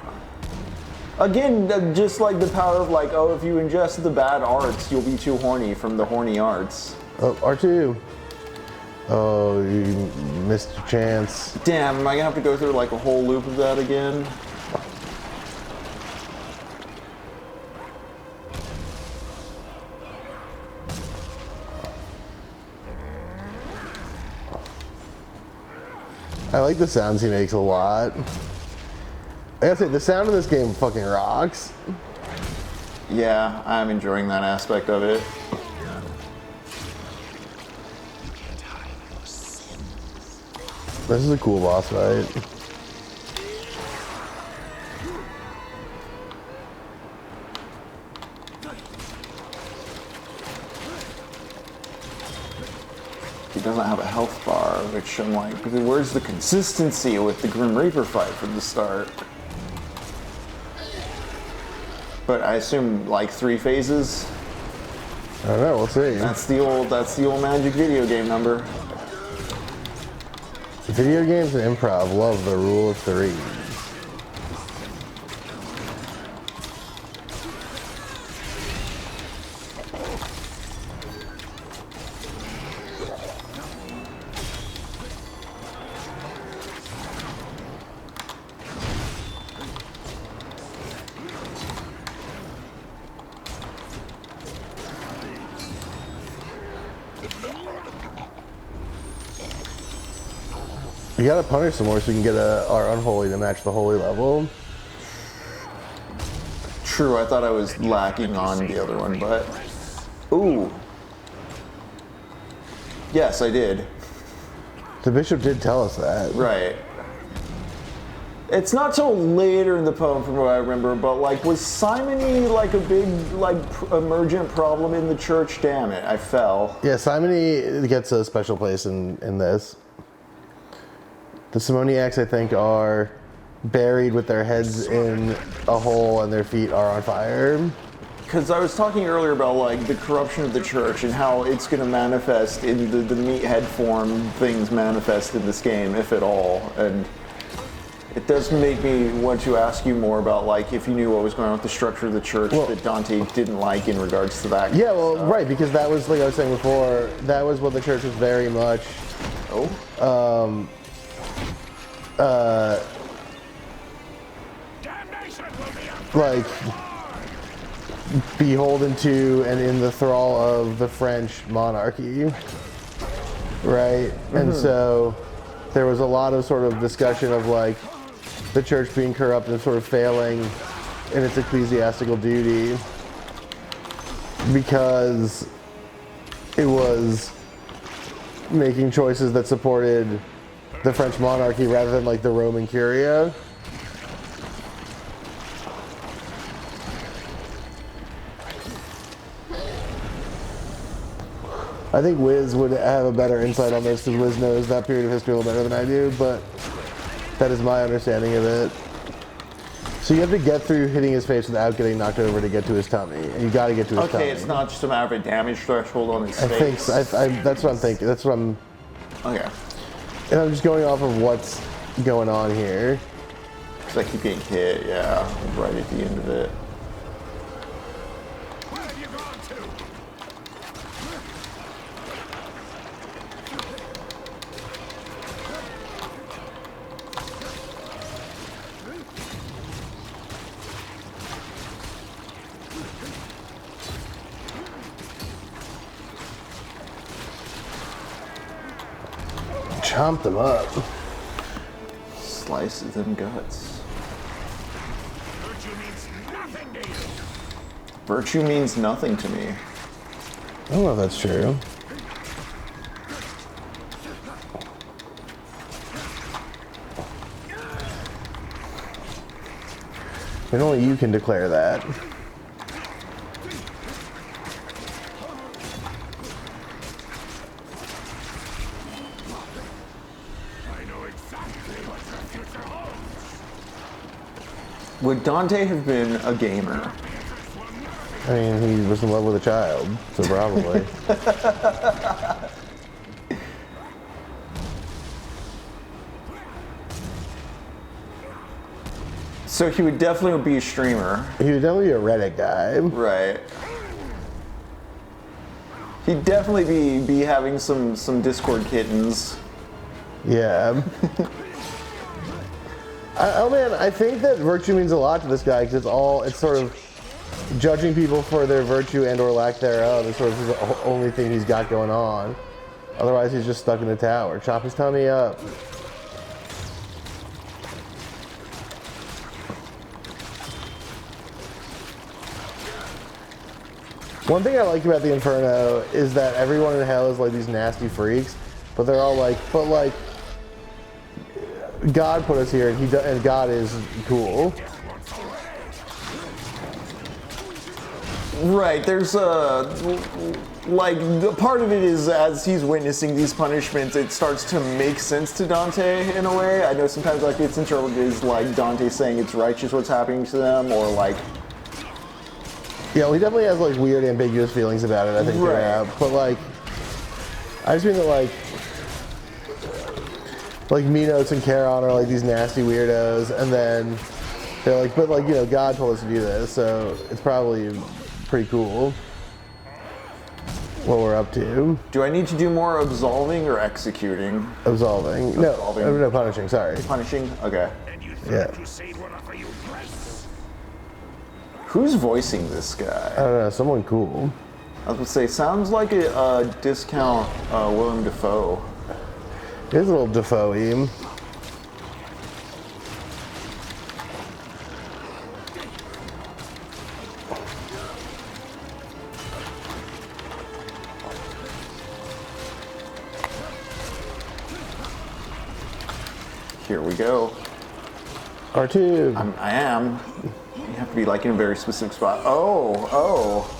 Again, just like the power of like, oh, if you ingest the bad arts, you'll be too horny from the horny arts. Oh, R2. Oh, you missed your chance. Damn, am I gonna have to go through like a whole loop of that again? I like the sounds he makes a lot. I gotta say, the sound of this game fucking rocks. Yeah, I'm enjoying that aspect of it. This is a cool boss fight. He doesn't have a health bar, which I'm like, where's the consistency with the Grim Reaper fight from the start? But I assume like 3 phases. I don't know, we'll see. That's the old magic video game number. Video games and improv love the rule of 3. You gotta punish some more so we can get our unholy to match the holy level. True, I thought I was lacking on the other one, but... Ooh. Yes, I did. The bishop did tell us that. Right. It's not till later in the poem from what I remember, but like, was simony like a big, like, emergent problem in the church? Damn it, I fell. Yeah, simony gets a special place in this. The simoniacs, I think, are buried with their heads in a hole and their feet are on fire. Because I was talking earlier about like the corruption of the church and how it's going to manifest in the meathead form things manifest in this game, if at all. And it does make me want to ask you more about like if you knew what was going on with the structure of the church that Dante didn't like in regards to that. Yeah, well, right, because that was, like I was saying before, that was what the church was very much like beholden to and in the thrall of the French monarchy, right? And so there was a lot of sort of discussion of like the church being corrupt and sort of failing in its ecclesiastical duty because it was making choices that supported the French monarchy rather than like the Roman Curia. I think Wiz would have a better insight on this because Wiz knows that period of history a little better than I do, but that is my understanding of it. So you have to get through hitting his face without getting knocked over to get to his tummy, and you got to get to his tummy. Okay, it's not just a matter of a damage threshold on his I face. think so. that's what I'm thinking. That's what I'm. Okay. And I'm just going off of what's going on here. Because I keep getting hit, yeah, right at the end of it. Where have you gone to? Chomp them up. Slices them guts. Virtue means nothing to you. Virtue means nothing to me. I don't know if that's true. And only you can declare that. I know exactly what your future holds. Would Dante have been a gamer? I mean, he was in love with a child, so probably. So he would definitely be a streamer. He would definitely be a Reddit guy. Right. He'd definitely be having some Discord kittens. Yeah. Oh man, I think that virtue means a lot to this guy because it's sort of judging people for their virtue and or lack thereof is sort of the only thing he's got going on. Otherwise, he's just stuck in the tower. Chop his tummy up. One thing I like about the Inferno is that everyone in hell is like these nasty freaks, but they're all like, God put us here, and God is cool. Right, there's like, part of it is as he's witnessing these punishments, it starts to make sense to Dante in a way. I know sometimes like it's interpreted as like Dante saying it's righteous what's happening to them, or like... Yeah, well, he definitely has like weird, ambiguous feelings about it, I think, Right. But like, I just mean that like Minos and Charon are like these nasty weirdos, and then they're like, but like, you know, God told us to do this, so it's probably pretty cool what we're up to. Do I need to do more absolving or executing? Absolving. No, punishing, sorry. Punishing? Okay. And you Yeah. thought Crusade would offer you grace? Who's voicing this I guy? don't know, someone cool. I was gonna say, sounds like a discount Willem Dafoe. Here's a little Defoe-y. Here we go. R2. I am. You have to be like in a very specific spot. Oh.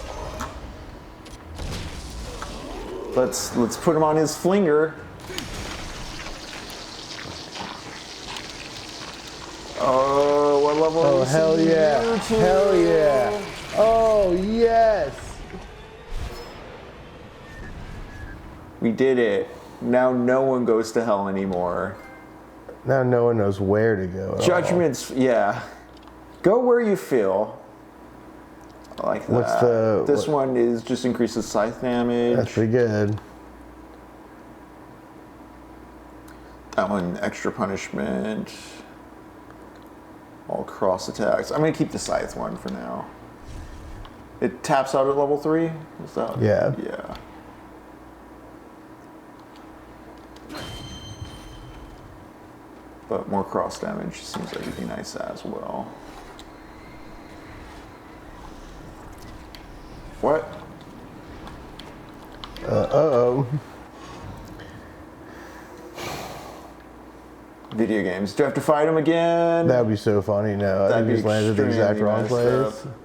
Let's put him on his flinger. Oh, what level? Oh, is hell he? yeah. YouTube. Hell yeah. Oh, yes. We did it. Now no one goes to hell anymore. Now no one knows where to go. At all. Judgments, yeah. Go where you feel. I like that. What's the- This one is just increases scythe damage. That's pretty good. That one, extra punishment. All cross attacks. I'm gonna keep the scythe one for now. It taps out at level 3? Is that? Yeah. Yeah. But more cross damage seems like it'd be nice as well. What? Uh-oh. Video games. Do I have to fight him again? That would be so funny. No, I That'd think be he's landed the exact extremely wrong messed place. up.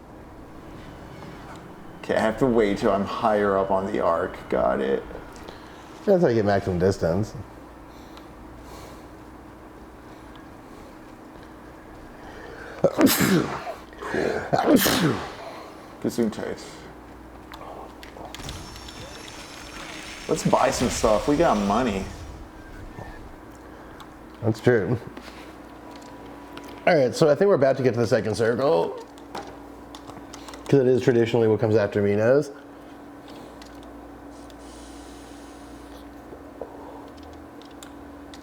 Okay, I have to wait till I'm higher up on the arc. Got it. That's how you get maximum distance. Gesundheit. Let's buy some stuff. We got money. That's true. All right, so I think we're about to get to the second circle. Because it is traditionally what comes after Minos.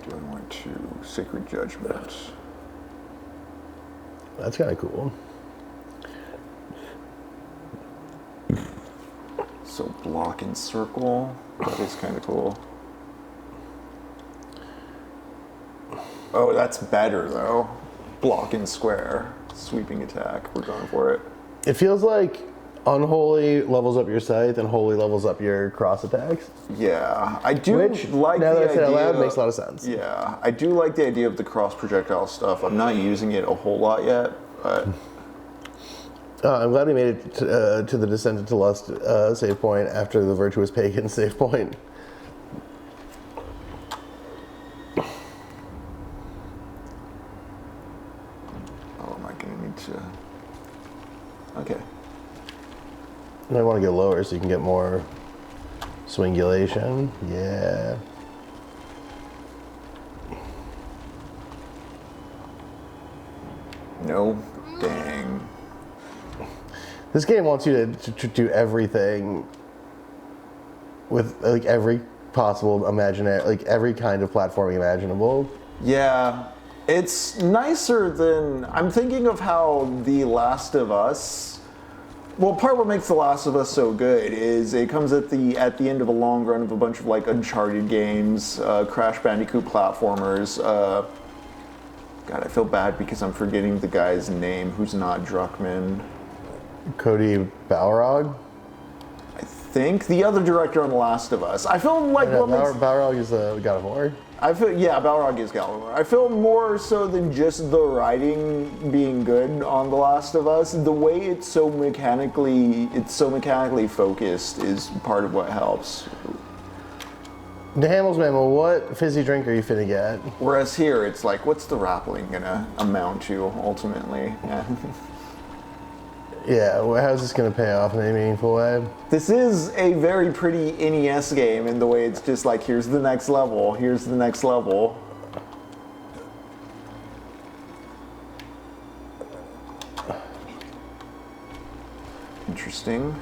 Do I want to Sacred Judgment? That's kind of cool. So block and circle. That is kind of cool. Oh, that's better though. Block and square. Sweeping attack. We're going for it. It feels like Unholy levels up your scythe and Holy levels up your cross attacks. Yeah, I do Which, like now the that I said it out loud, idea- makes a lot of sense. Yeah, I do like the idea of the cross projectile stuff. I'm not using it a whole lot yet, but I'm glad we made it to the Descendant to Lust save point after the Virtuous Pagan save point. oh, am I gonna need to? Okay. And I want to go lower so you can get more swingulation. Yeah. No, dang. This game wants you to do everything with like every possible imaginary, like every kind of platforming imaginable. Yeah, it's nicer than I'm thinking of how The Last of Us. Well, part of what makes The Last of Us so good is it comes at the end of a long run of a bunch of like Uncharted games, Crash Bandicoot platformers. God, I feel bad because I'm forgetting the guy's name who's not Druckmann. Cody Balrog. I think the other director on The Last of Us. I feel like what makes Balrog is the God of War. I feel, yeah, Balrog is Gallagher. I feel more so than just the writing being good on The Last of Us. The way it's so mechanically focused is part of what helps. The Hamels man, well, what fizzy drink are you finna get? Whereas here, it's like, what's the rappling gonna amount to ultimately? Yeah. Yeah, well, how's this gonna pay off in any meaningful way? This is a very pretty NES game in the way it's just like, here's the next level, here's the next level. Interesting.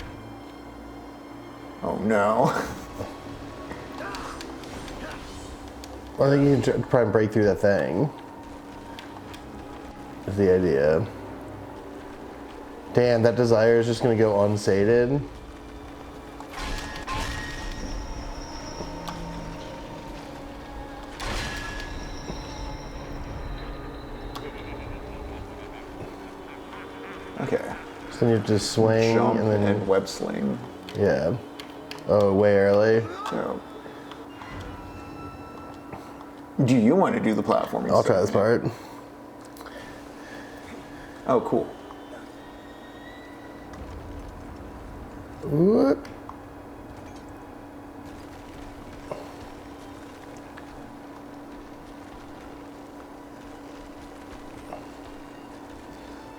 Oh no. Well, I think you can try and break through that thing. Is the idea. Damn, that desire is just gonna go unsated. Okay. So then you just swing Jump and then and web sling. yeah. Oh, way early. So, Do you want to do the platforming? I'll try this part. Oh, cool. What?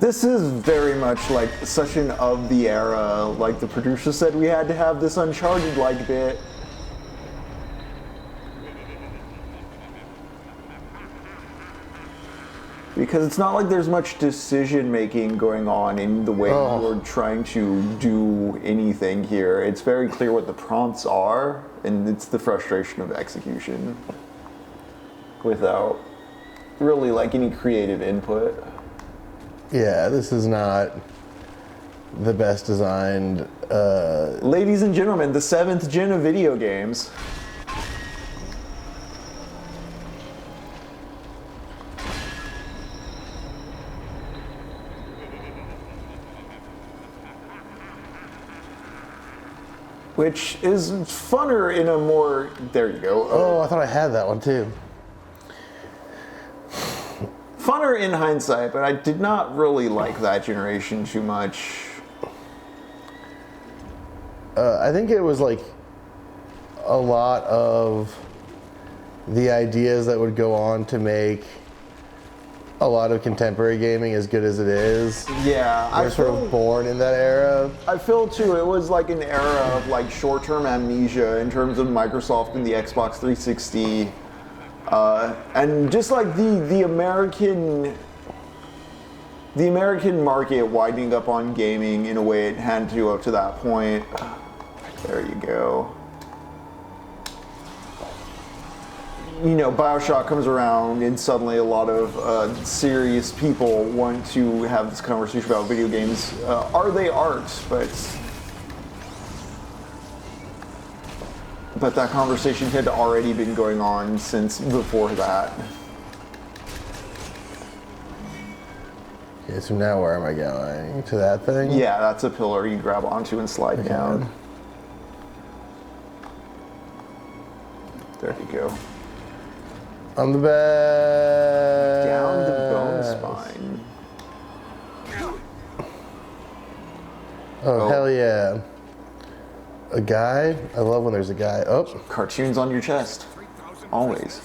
This is very much like such an of the era. Like the producer said, we had to have this Uncharted-like bit. Because it's not like there's much decision making going on in the way you're trying to do anything here. It's very clear what the prompts are, and it's the frustration of execution without really like any creative input. Yeah, this is not the best designed. Ladies and gentlemen, the 7th gen of video games. Which is funner in a more, there you go. Oh, I thought I had that one too. Funner in hindsight, but I did not really like that generation too much. I think it was like a lot of the ideas that would go on to make a lot of contemporary gaming as good as it is. Yeah, I was sort of born in that era. I feel too, it was like an era of like short-term amnesia in terms of Microsoft and the Xbox 360. And just like the American market widening up on gaming in a way it had to up to that point. There you go. You know, BioShock comes around and suddenly a lot of serious people want to have this conversation about video games. Are they art? But that conversation had already been going on since before that. Okay, so now where am I going? To that thing? Yeah, that's a pillar you grab onto and slide down. There you go. On the back. Down the bone spine. Oh, hell yeah. A guy? I love when there's a guy. Oh. Cartoons on your chest. Always.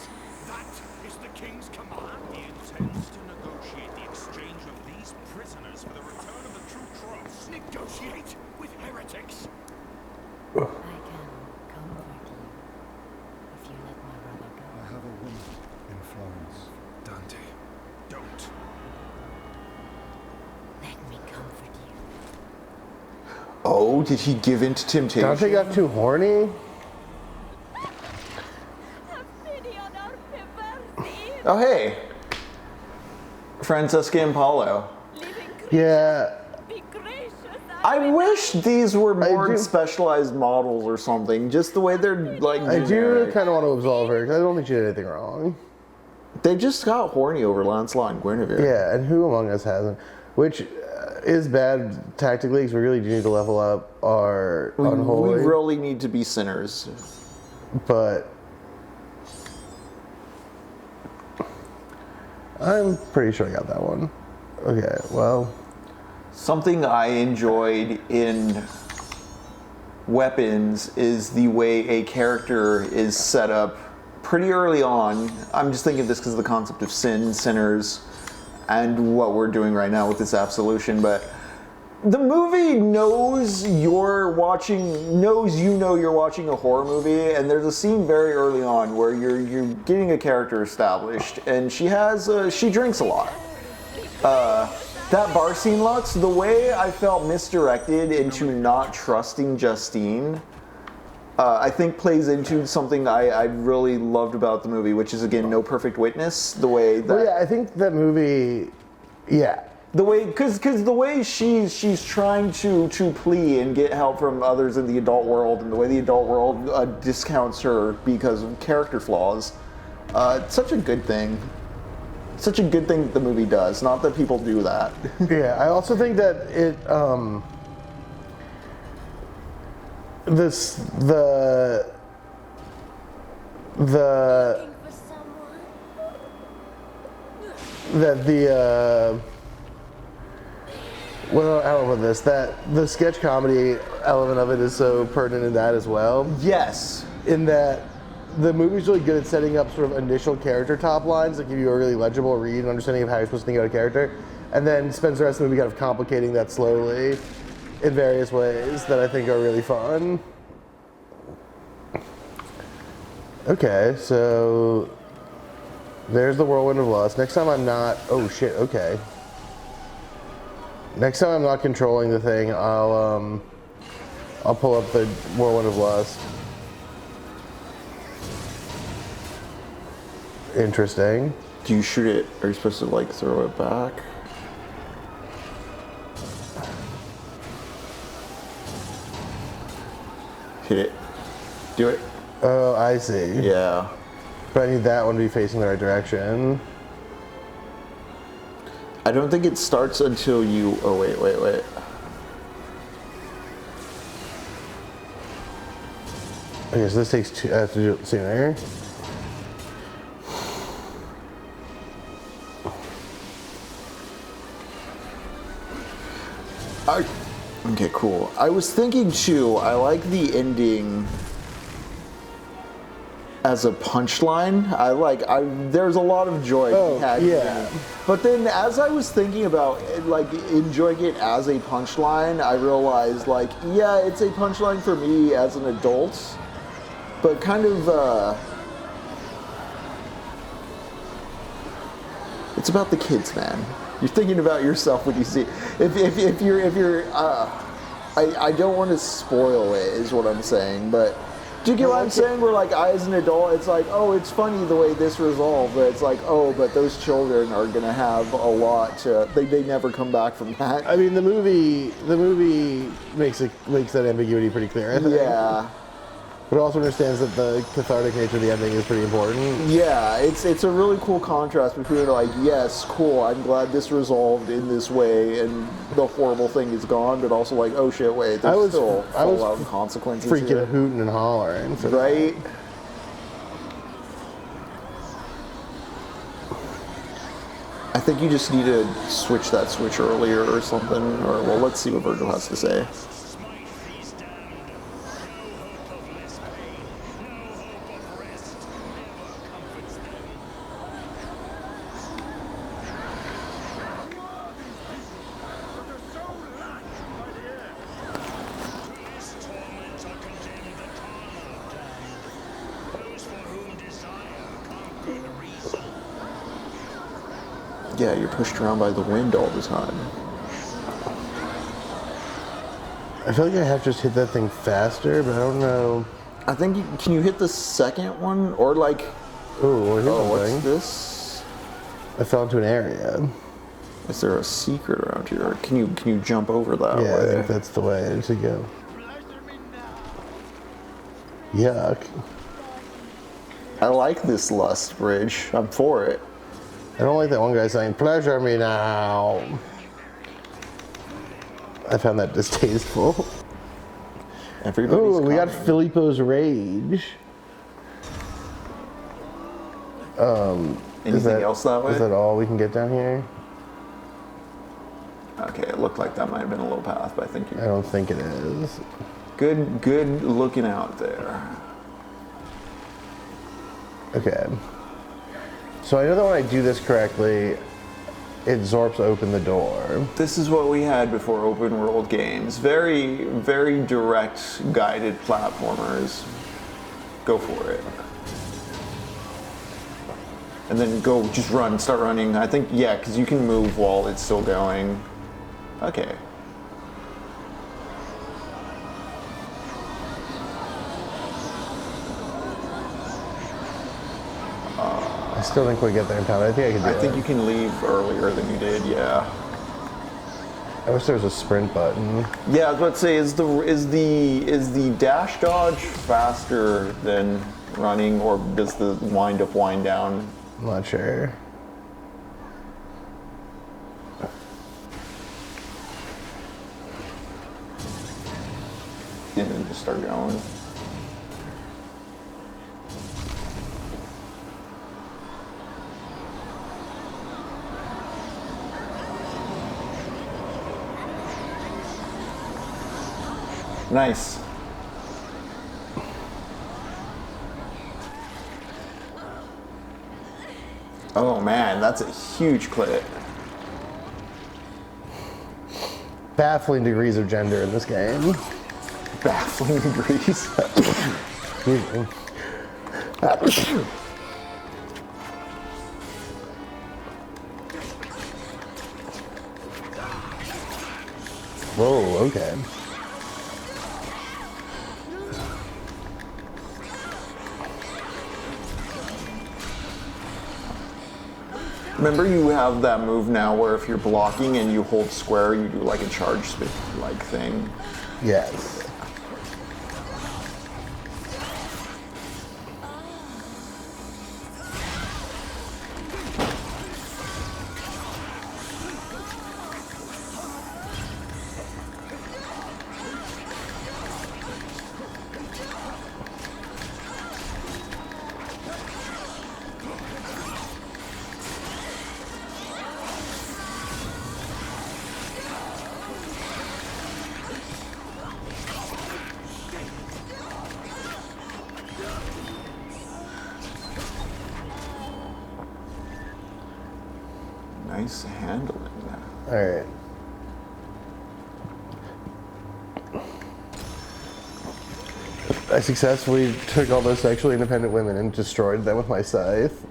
That is the king's command. He intends to negotiate the exchange of these prisoners for the return of the true cross. Negotiate with heretics. I can comfort you if you let my brother go. I have a woman in Florence. Dante. Don't. Let me comfort you. Oh, did he give in to temptation? Dante got too horny? Have pity on our perversity. Oh, hey. Francesca and Paulo. Living Yeah. be gracious. I wish these were more do- specialized models or something. Just the way they're like. I do generic. kind of want to absolve her because I don't think she did anything wrong. They just got horny over Lancelot and Guinevere. Yeah, and who among us hasn't? Which is bad tactically because we really do need to level up our unholy. We really need to be sinners. But I'm pretty sure I got that one. Okay, well. Something I enjoyed in Weapons is the way a character is set up pretty early on. I'm just thinking of this because of the concept of sin, sinners, and what we're doing right now with this absolution, but the movie knows you're watching a horror movie, and there's a scene very early on where you're getting a character established, and she drinks a lot. That bar scene, Lux, the way I felt misdirected into not trusting Justine, I think plays into something I really loved about the movie, which is, again, no perfect witness. The way that... Well, yeah, I think that movie, yeah. The way, because the way she's trying to plea and get help from others in the adult world, and the way the adult world discounts her because of character flaws, it's such a good thing. Such a good thing that the movie does. Not that people do that. Yeah, I also think that it, Looking for someone? that the well, I don't know about this. That the sketch comedy element of it is so pertinent in that as well. Yes. In that the movie's really good at setting up sort of initial character top lines that give you a really legible read and understanding of how you're supposed to think about a character, and then spends the rest of the movie kind of complicating that slowly in various ways that I think are really fun. Okay, so there's the Whirlwind of Lust. Next time I'm not, oh shit, okay. Next time I'm not controlling the thing, I'll pull up the Whirlwind of Lust. Interesting. Do you shoot it? Are you supposed to like throw it back? Hit it. Do it. Oh, I see. Yeah. But I need that one to be facing the right direction. I don't think it starts until you. Oh wait. Okay, so this takes two. I have to do it sooner. Okay, cool. I was thinking too, I like the ending as a punchline. There's a lot of joy to be had. Yeah. But then as I was thinking about like enjoying it as a punchline, I realized like, yeah, it's a punchline for me as an adult, but kind of, it's about the kids, man. You're thinking about yourself when you see. If you're, I don't want to spoil it, is what I'm saying. But do you get what I'm saying? Where like I, as an adult, it's like, oh, it's funny the way this resolved, but it's like, oh, but those children are gonna have a lot to. They never come back from that. I mean, the movie makes that ambiguity pretty clear, I think. Yeah. But it also understands that the cathartic nature of the ending is pretty important. Yeah, it's a really cool contrast between like, yes, cool, I'm glad this resolved in this way and the horrible thing is gone, but also like, oh shit, wait, there's still full-out consequences freaking here. hooting and hollering. Right? I think you just need to switch that switch earlier or something, or well, let's see what Virgil has to say. Yeah, you're pushed around by the wind all the time. I feel like I have to just hit that thing faster, but I don't know. I think can you hit the second one or like? Ooh, here's what's something. this? I fell into an area. Is there a secret around here? Or can you jump over that Yeah, I way? think that's the way to go. Yuck. I like this lust bridge. I'm for it. I don't like that one guy saying, "Pleasure me now." I found that distasteful. Everybody's Ooh, we got coming. Filippo's Rage. Anything else that way? Is that all we can get down here? Okay, it looked like that might have been a low path, but I think I don't think it is. good looking out there. Okay. So I know that when I do this correctly, it zorps open the door. This is what we had before open world games. Very, very direct guided platformers. Go for it. And then go, just run, start running. I think, yeah, because you can move while it's still going. Okay. I still didn't quite get there in time. I think I can do it. I think you can leave earlier than you did, yeah. I wish there was a sprint button. Yeah, I was about to say, is the dash dodge faster than running, or does the wind up, wind down? I'm not sure. And then just start going. Nice. Oh man, that's a huge clit. Baffling degrees of gender in this game. Baffling degrees. Whoa, okay. Remember you have that move now where if you're blocking and you hold square, you do like a charge spin like thing. Yes. Nice handling that. All right. I successfully took all those sexually independent women and destroyed them with my scythe.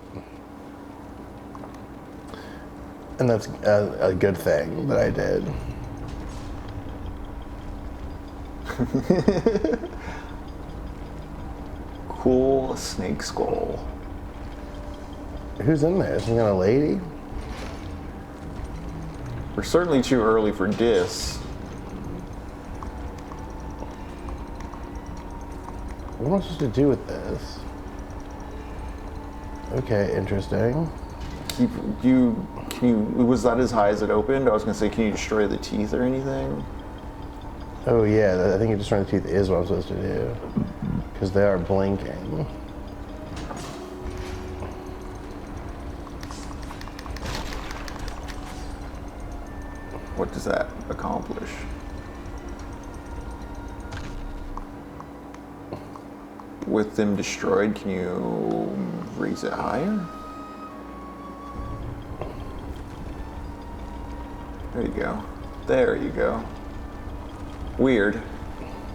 And that's a good thing that I did. Cool snake skull. Who's in there? Some kind of lady? We're certainly too early for dis. What am I supposed to do with this? Okay, interesting. Was that as high as it opened? I was gonna say, can you destroy the teeth or anything? Oh yeah, I think destroying the teeth is what I'm supposed to do. Because they are blinking. What does that accomplish? With them destroyed, can you raise it higher? There you go. There you go. Weird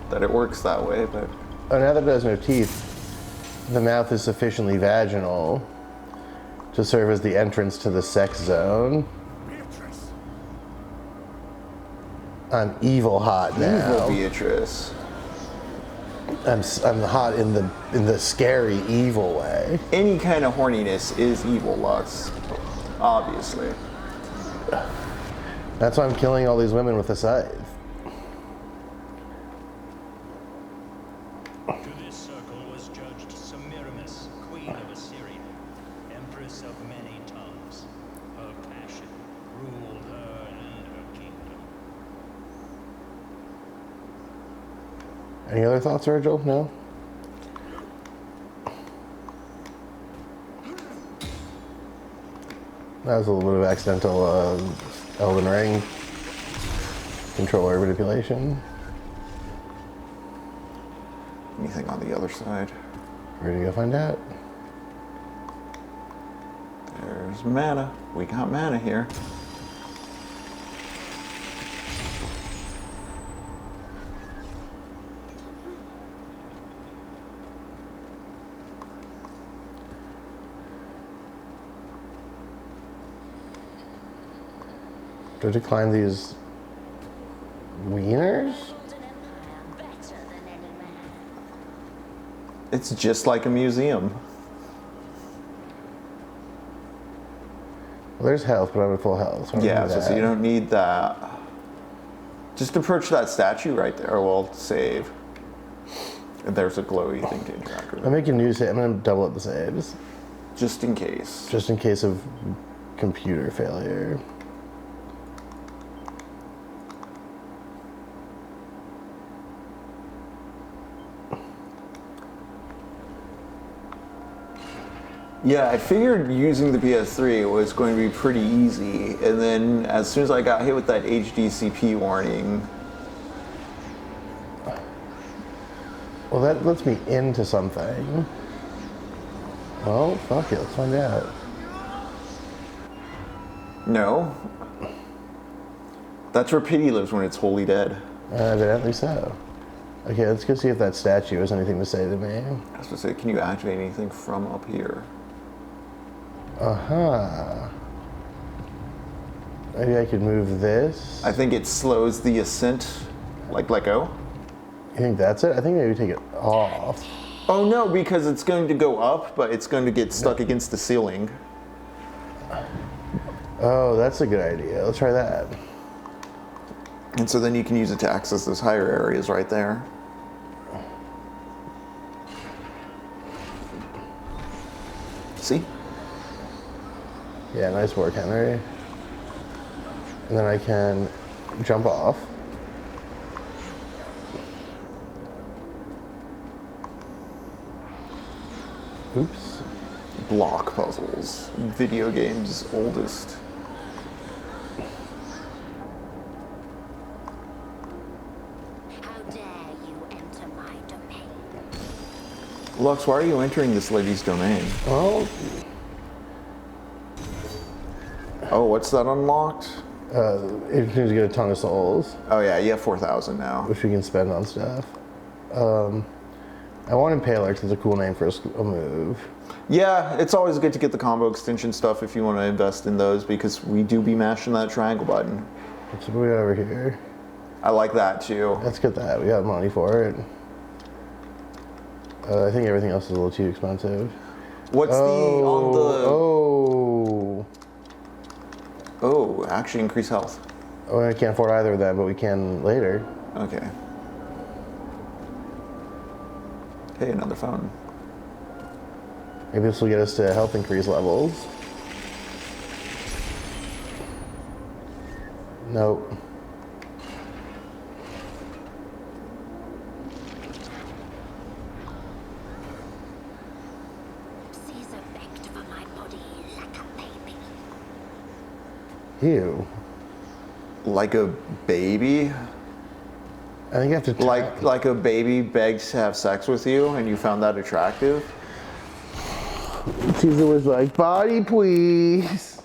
that it works that way, but... Oh, now that it has no teeth, the mouth is sufficiently vaginal to serve as the entrance to the sex zone. Beatrice. I'm evil hot now. Evil Beatrice. I'm hot in the scary evil way. Any kind of horniness is evil lust, obviously. That's why I'm killing all these women with a scythe. To this circle was judged Semiramis, Queen of Assyria, Empress of many tongues. Her passion ruled her and her kingdom. Any other thoughts, Virgil? No? That was a little bit of accidental Elden Ring controller manipulation. Anything on the other side? Ready to go find out? There's mana. We got mana here. Do I decline these wieners? It's just like a museum. Well, there's health, but I'm at full health. So I don't Yeah, need so that. you don't need that. Just approach that statue right there. Well, save. And there's a glowy thing to interact with. I'm making new save. I'm gonna double up the saves, Just in case. just in case of computer failure. Yeah, I figured using the PS3 was going to be pretty easy, and then as soon as I got hit with that HDCP warning, Well, that lets me into something. Well, fuck it, let's find out. No. That's where pity lives when it's wholly dead. Evidently so. Okay, let's go see if that statue has anything to say to me. I was gonna say, can you activate anything from up here? Uh-huh. Maybe I could move this. I think it slows the ascent, like let go. You think that's it? I think maybe take it off. Oh no, because it's going to go up, but it's going to get stuck against the ceiling. Oh, that's a good idea. Let's try that. And so then you can use it to access those higher areas right there. See? Yeah, nice work, Henry. And then I can jump off. Oops. Block puzzles. Video games' oldest. How dare you enter my domain? Lux, why are you entering this lady's domain? Well, Oh, what's that unlocked? it seems to get a ton of souls, Oh yeah, you have 4,000 now. which we can spend on stuff. I want Impaler because it's a cool name for a move. Yeah, it's always good to get the combo extension stuff if you want to invest in those, because we do be mashing that triangle button. So what we got over here? I like that too. Let's get that. We got money for it. I think everything else is a little too expensive. What's Oh, actually increase health. oh, I can't afford either of them, but we can later. Okay. Hey, another phone. Maybe this will get us to health increase levels. Nope. Caesar begged for my body like a baby. Ew. Like a baby? I think I have to Like a baby begs to have sex with you and you found that attractive? Caesar was like, body please.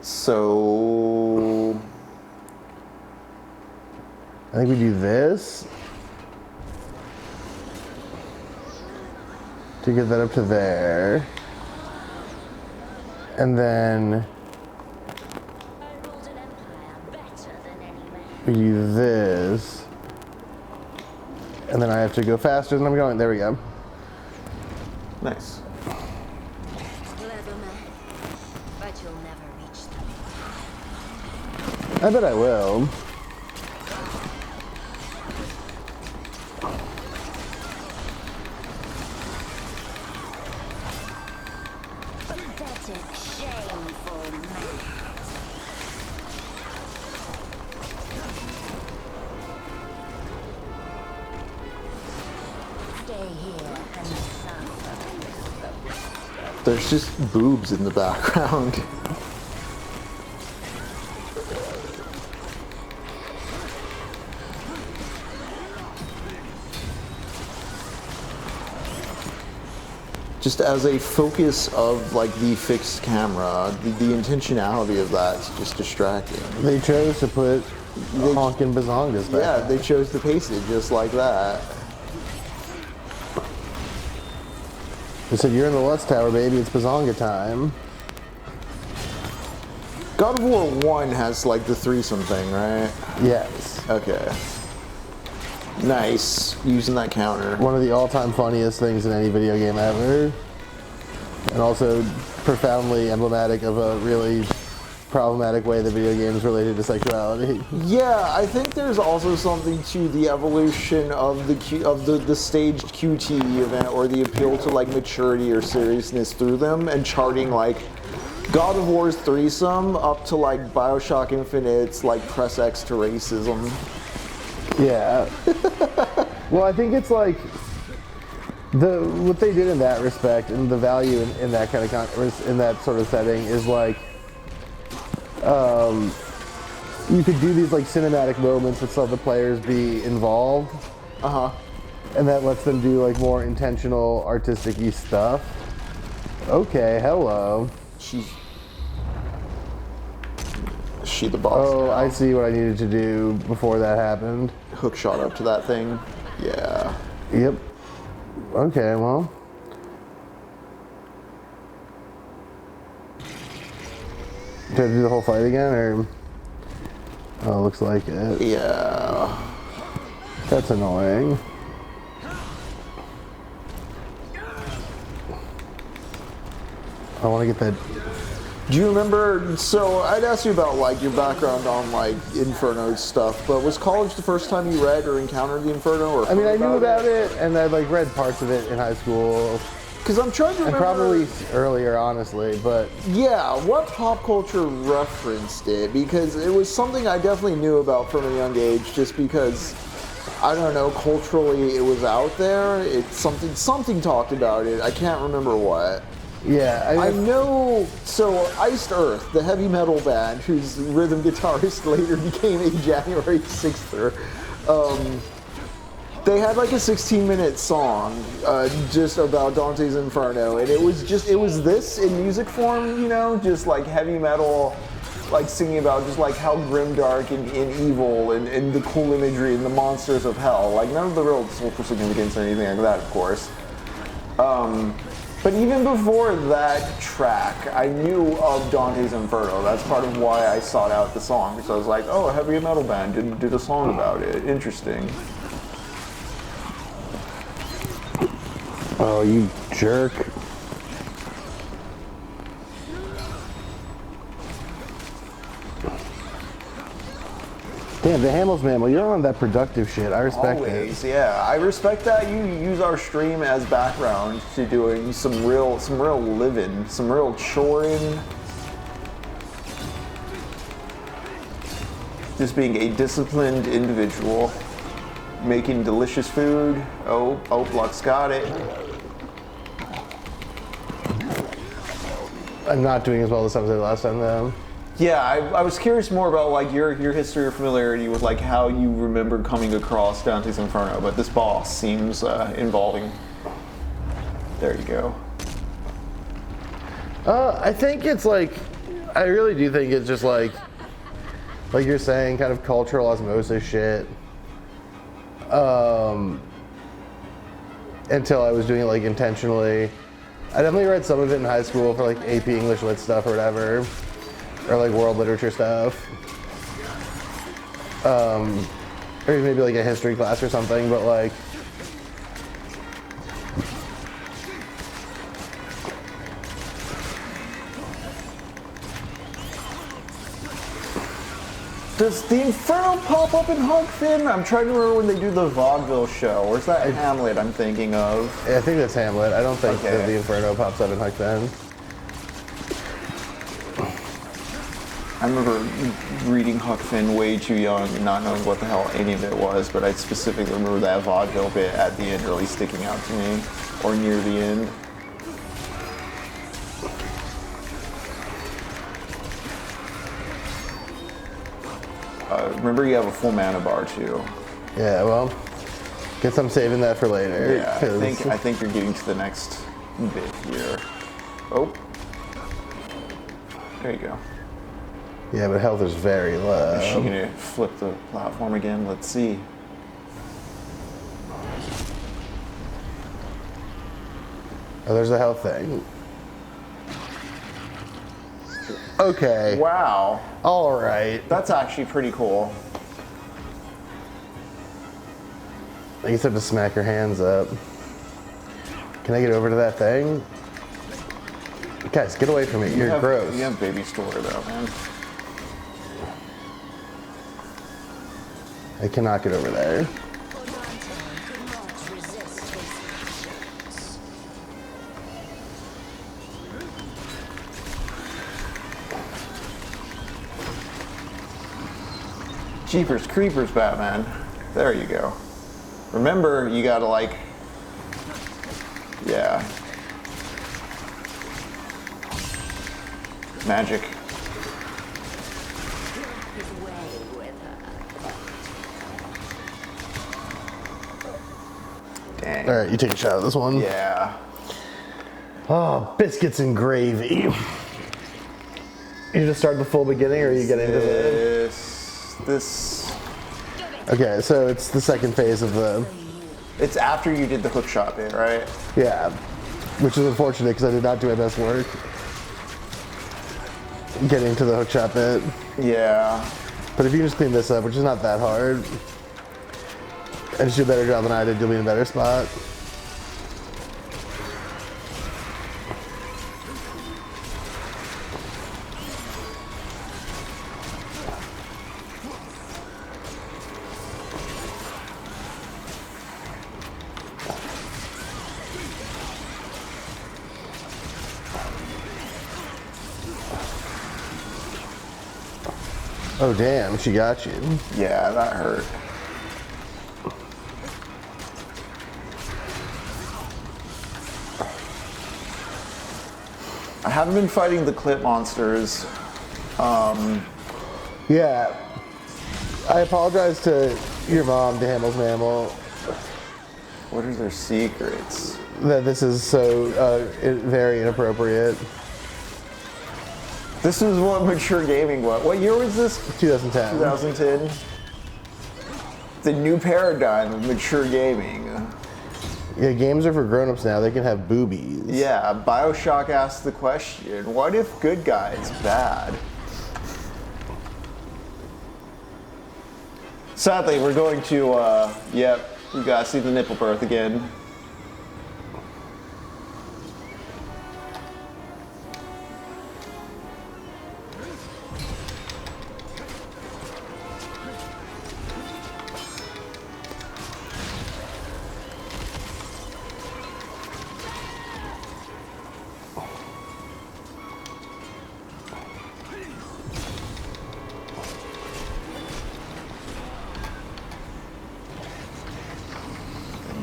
So I think we do this to get that up to there. And then I ruled an empire better than any man. we do this. And then I have to go faster than I'm going. There we go. nice. Clever man, but you'll never reach them. I bet I will. Pathetic, shameful man. Stay here and suffer. There's just boobs in the background. Just as a focus of like the fixed camera, the intentionality of that's just distracting. They chose to put honkin' bazongas back. Yeah, they chose to paste it just like that. They said, you're in the Lust Tower, baby. It's bazonga time. God of War 1 has like the threesome thing, right? Yes. Okay. Nice. Using that counter. One of the all-time funniest things in any video game ever. And also profoundly emblematic of a really problematic way the video game is related to sexuality. Yeah, I think there's also something to the evolution of the staged QT event, or the appeal to like maturity or seriousness through them, and charting like God of War's threesome up to like BioShock Infinite's like press X to racism. Yeah. Well, I think it's like what they did in that respect, and the value in that kind of in that sort of setting is like you could do these like cinematic moments with some of the players be involved. And that lets them do like more intentional artistic-y stuff. Okay, hello. She the boss. Oh, now. I see what I needed to do before that happened. Hook shot up to that thing. Yeah. Yep. Okay, well. Do I have to do the whole fight again, or? Oh, looks like it. Yeah. That's annoying. I want to get that. Do you remember, so I'd asked you about like your background on like Inferno stuff, but was college the first time you read or encountered the Inferno? Or I mean, I knew about it, and I'd like read parts of it in high school. Because I'm trying to And remember. probably earlier, honestly, but Yeah, what pop culture referenced it? Because it was something I definitely knew about from a young age, just because, I don't know, culturally it was out there. It's something talked about it. I can't remember what. yeah. I know, so Iced Earth, the heavy metal band whose rhythm guitarist later became a January 6th, they had like a 16-minute song just about Dante's Inferno, and it was this in music form, you know, just like heavy metal, like singing about just like how grimdark and evil and the cool imagery and the monsters of hell, like none of the real social significance or anything like that, of course. But even before that track, I knew of Dante's Inferno. That's part of why I sought out the song, because I was like, oh, a heavy metal band did a song about it. Interesting. Oh, you jerk. Damn, the Hamels mammal, you're on that productive shit. I respect Always, it. yeah. I respect that you use our stream as background to doing some real living, some real choring. Just being a disciplined individual. Making delicious food. Oh, Lux got it. I'm not doing as well this time as I did last time, though. Yeah, I was curious more about like your history or familiarity with like how you remember coming across Dante's Inferno, but this boss seems involving. There you go. I think it's like, I really do think it's just like you're saying, kind of cultural osmosis shit. Until I was doing it like intentionally. I definitely read some of it in high school for like AP English Lit stuff or whatever, or like world literature stuff, or maybe like a history class or something. But like, does the Inferno pop up in Huck Finn? I'm trying to remember when they do the vaudeville show, or is that Hamlet I'm thinking of? I think that's Hamlet. I don't think Okay. that the Inferno pops up in Huck Finn. I remember reading Huck Finn way too young and not knowing what the hell any of it was, but I specifically remember that vaudeville bit at the end really sticking out to me, or near the end. Remember you have a full mana bar too. Yeah, well, guess I'm saving that for later. Yeah, 'cause- I think you're getting to the next bit here. Oh. There you go. Yeah, but health is very low. Is she gonna flip the platform again? Let's see. Oh, there's the health thing. Okay. Wow. All right. That's actually pretty cool. I guess I have to smack your hands up. Can I get over to that thing? Guys, get away from me. You're gross. You have baby story though, man. I cannot get over there. Jeepers Creepers, Batman. There you go. Remember, you gotta like, yeah. Magic. Dang. All right, you take a shot of this one. Yeah. Oh, biscuits and gravy. You just start the full beginning, or are you getting into the... This. Okay, so it's the second phase of the... It's after you did the hook shot bit, right? Yeah, which is unfortunate because I did not do my best work getting to the hook shot bit. Yeah. But if you just clean this up, which is not that hard, and just do a better job than I did, you'll be in a better spot. Oh damn, she got you. Yeah, that hurt. I haven't been fighting the clip monsters. Yeah. I apologize to your mom, to Hamill's Mammal, What are their secrets? that this is so very inappropriate. This is what mature gaming was. What year was this? 2010. 2010. The new paradigm of mature gaming. Yeah, games are for grown-ups now. They can have boobies. Yeah, BioShock asked the question, what if good guys bad? Sadly, we're going to, yep, we gotta see the nipple birth again.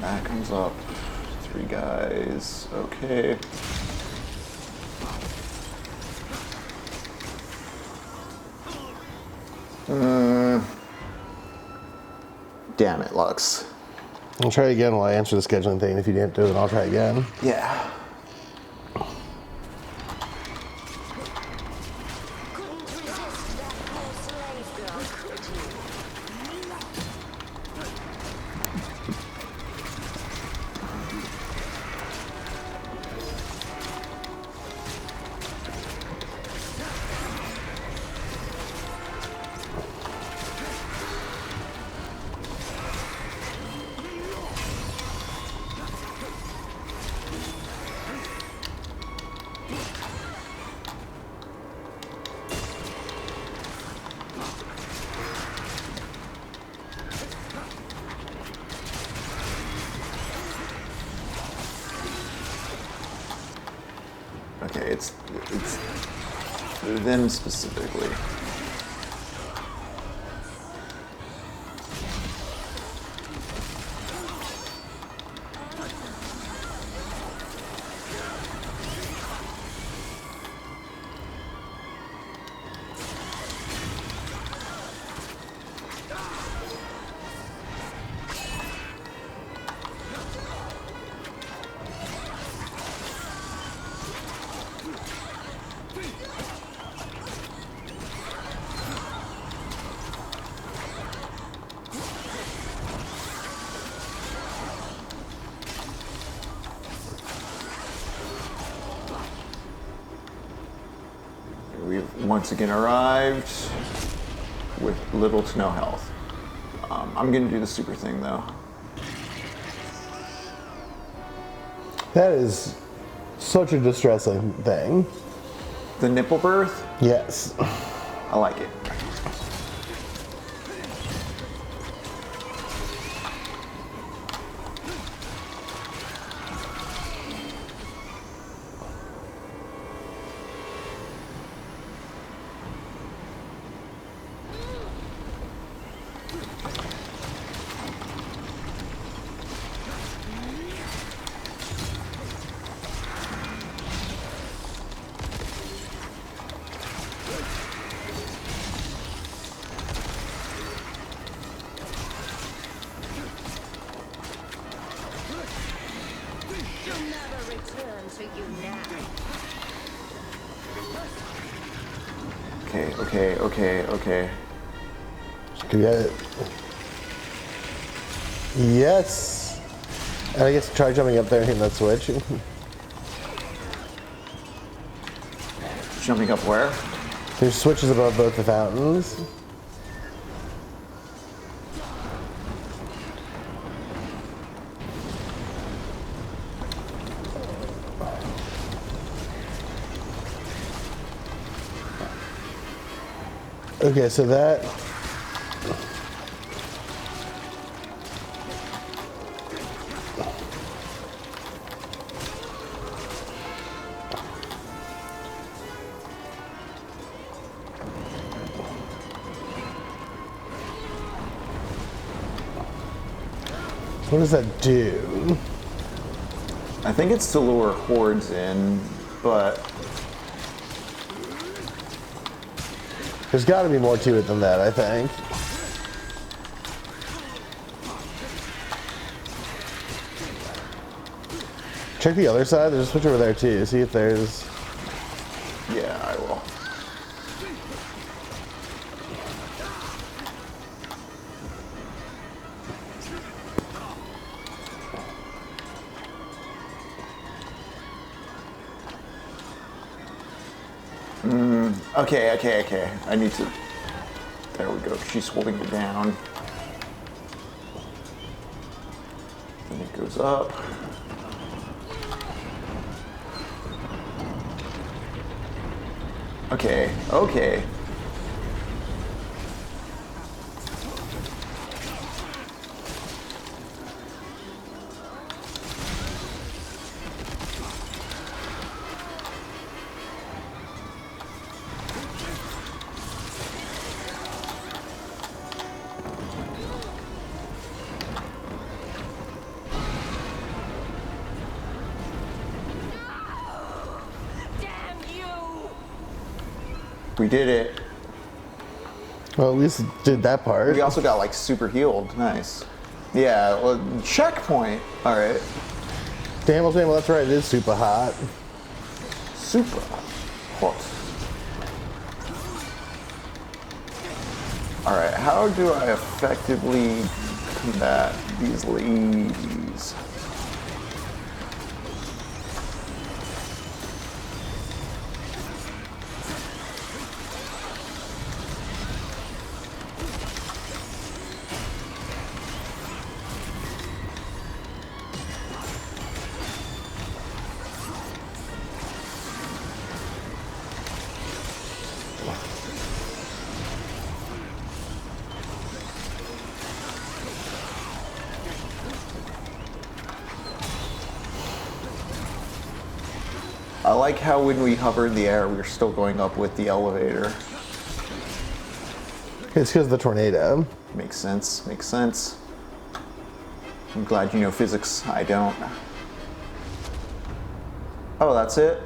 That comes up. 3 guys. Okay. Damn it, Lux. I'll try again while I answer the scheduling thing. If you didn't do it, I'll try again. Yeah. Couldn't resist that poor slave girl, could you? Okay, it's them specifically. We've once again arrived with little to no health. I'm gonna do the super thing though. That is such a distressing thing. The nipple birth? Yes. I like it. Okay. Do we get it? Yes! And I guess try jumping up there and hitting that switch. Jumping up where? There's switches above both the fountains. Okay, so that... What does that do? I think it's to lure hordes in, but There's got to be more to it than that, I think. Check the other side. There's a switch over there too. See if there's... yeah, I will. Okay. I need to... There we go. She's holding it down. Then it goes up. Okay. We did it. Well, at least did that part. We also got like super healed. Nice. Yeah, well, checkpoint. All right. Damn, well, that's right. It is super hot. Super hot. All right, how do I effectively combat these ladies? I like how when we hover in the air, we're still going up with the elevator. It's because of the tornado. Makes sense. I'm glad you know physics. I don't. Oh, that's it?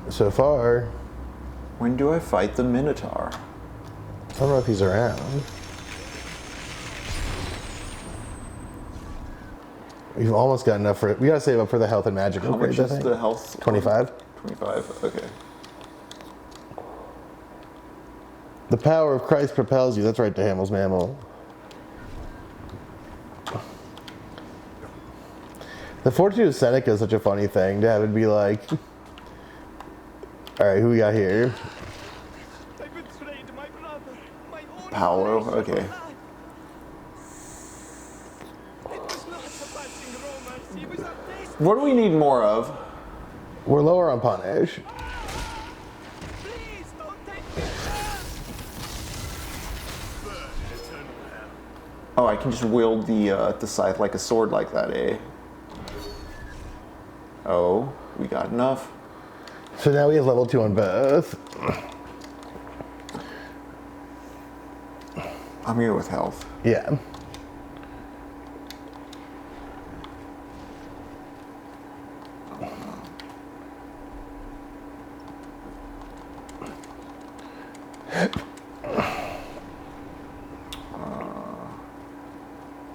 So far, When do I fight the Minotaur? I don't know if he's around. We've almost got enough for it. We gotta save up for the health and magic How much upgrades, I is think. the health? 25. 25, okay. The power of Christ propels you. That's right, to Hamill's mammal. The fortitude of Seneca is such a funny thing to have it be like, all right, who we got here? I betrayed my brother, my own Paolo, flesh okay. and blood. It was not a passing romance. He was a taste. What do we need more of? We're lower on punish. Please don't take me there. Oh, I can just wield the scythe like a sword like that, eh? Oh, we got enough. So now we have level 2 on both. I'm here with health. Yeah.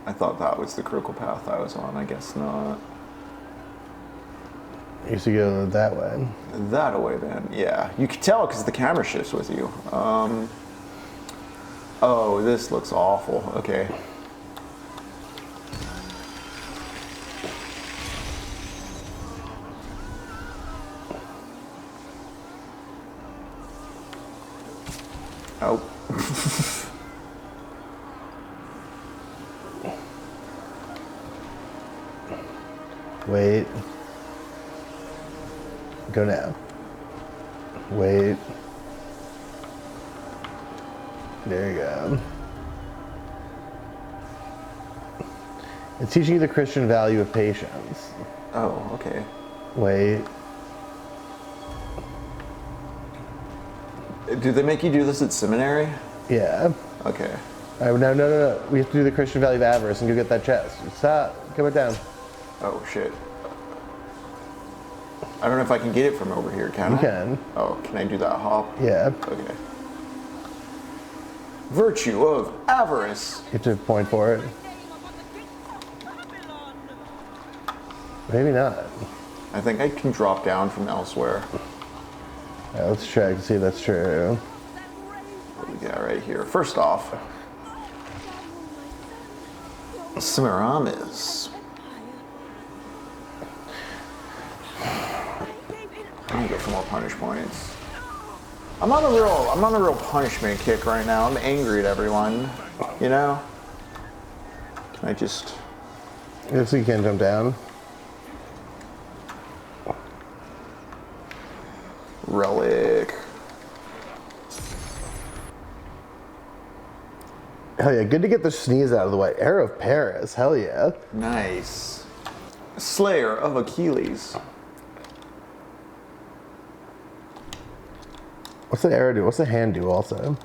I thought that was the critical path I was on. I guess not. used to go that way. That away, man. Yeah, you can tell because the camera shifts with you. Oh, this looks awful. Okay. Oh. Wait. Go now. Wait. There you go. It's teaching you the Christian value of patience. Oh, okay. Wait. Do they make you do this at seminary? Yeah. Okay. All right, no. We have to do the Christian value of avarice and go get that chest. Stop. Come it down. Oh, shit. I don't know if I can get it from over here, can I? You can. Oh, can I do that hop? Yeah. Okay. Virtue of avarice. You have to point for it. Maybe not. I think I can drop down from elsewhere. All right, let's check to see if that's true. What do we got right here? First off, Semiramis. I need to get some more punish points. I'm on a real punishment kick right now. I'm angry at everyone. You know? Can I just... So you can't jump down. Relic. Hell yeah, good to get the sneeze out of the way. Arrow of Paris, hell yeah. Nice. Slayer of Achilles. What's the arrow do? What's the hand do also?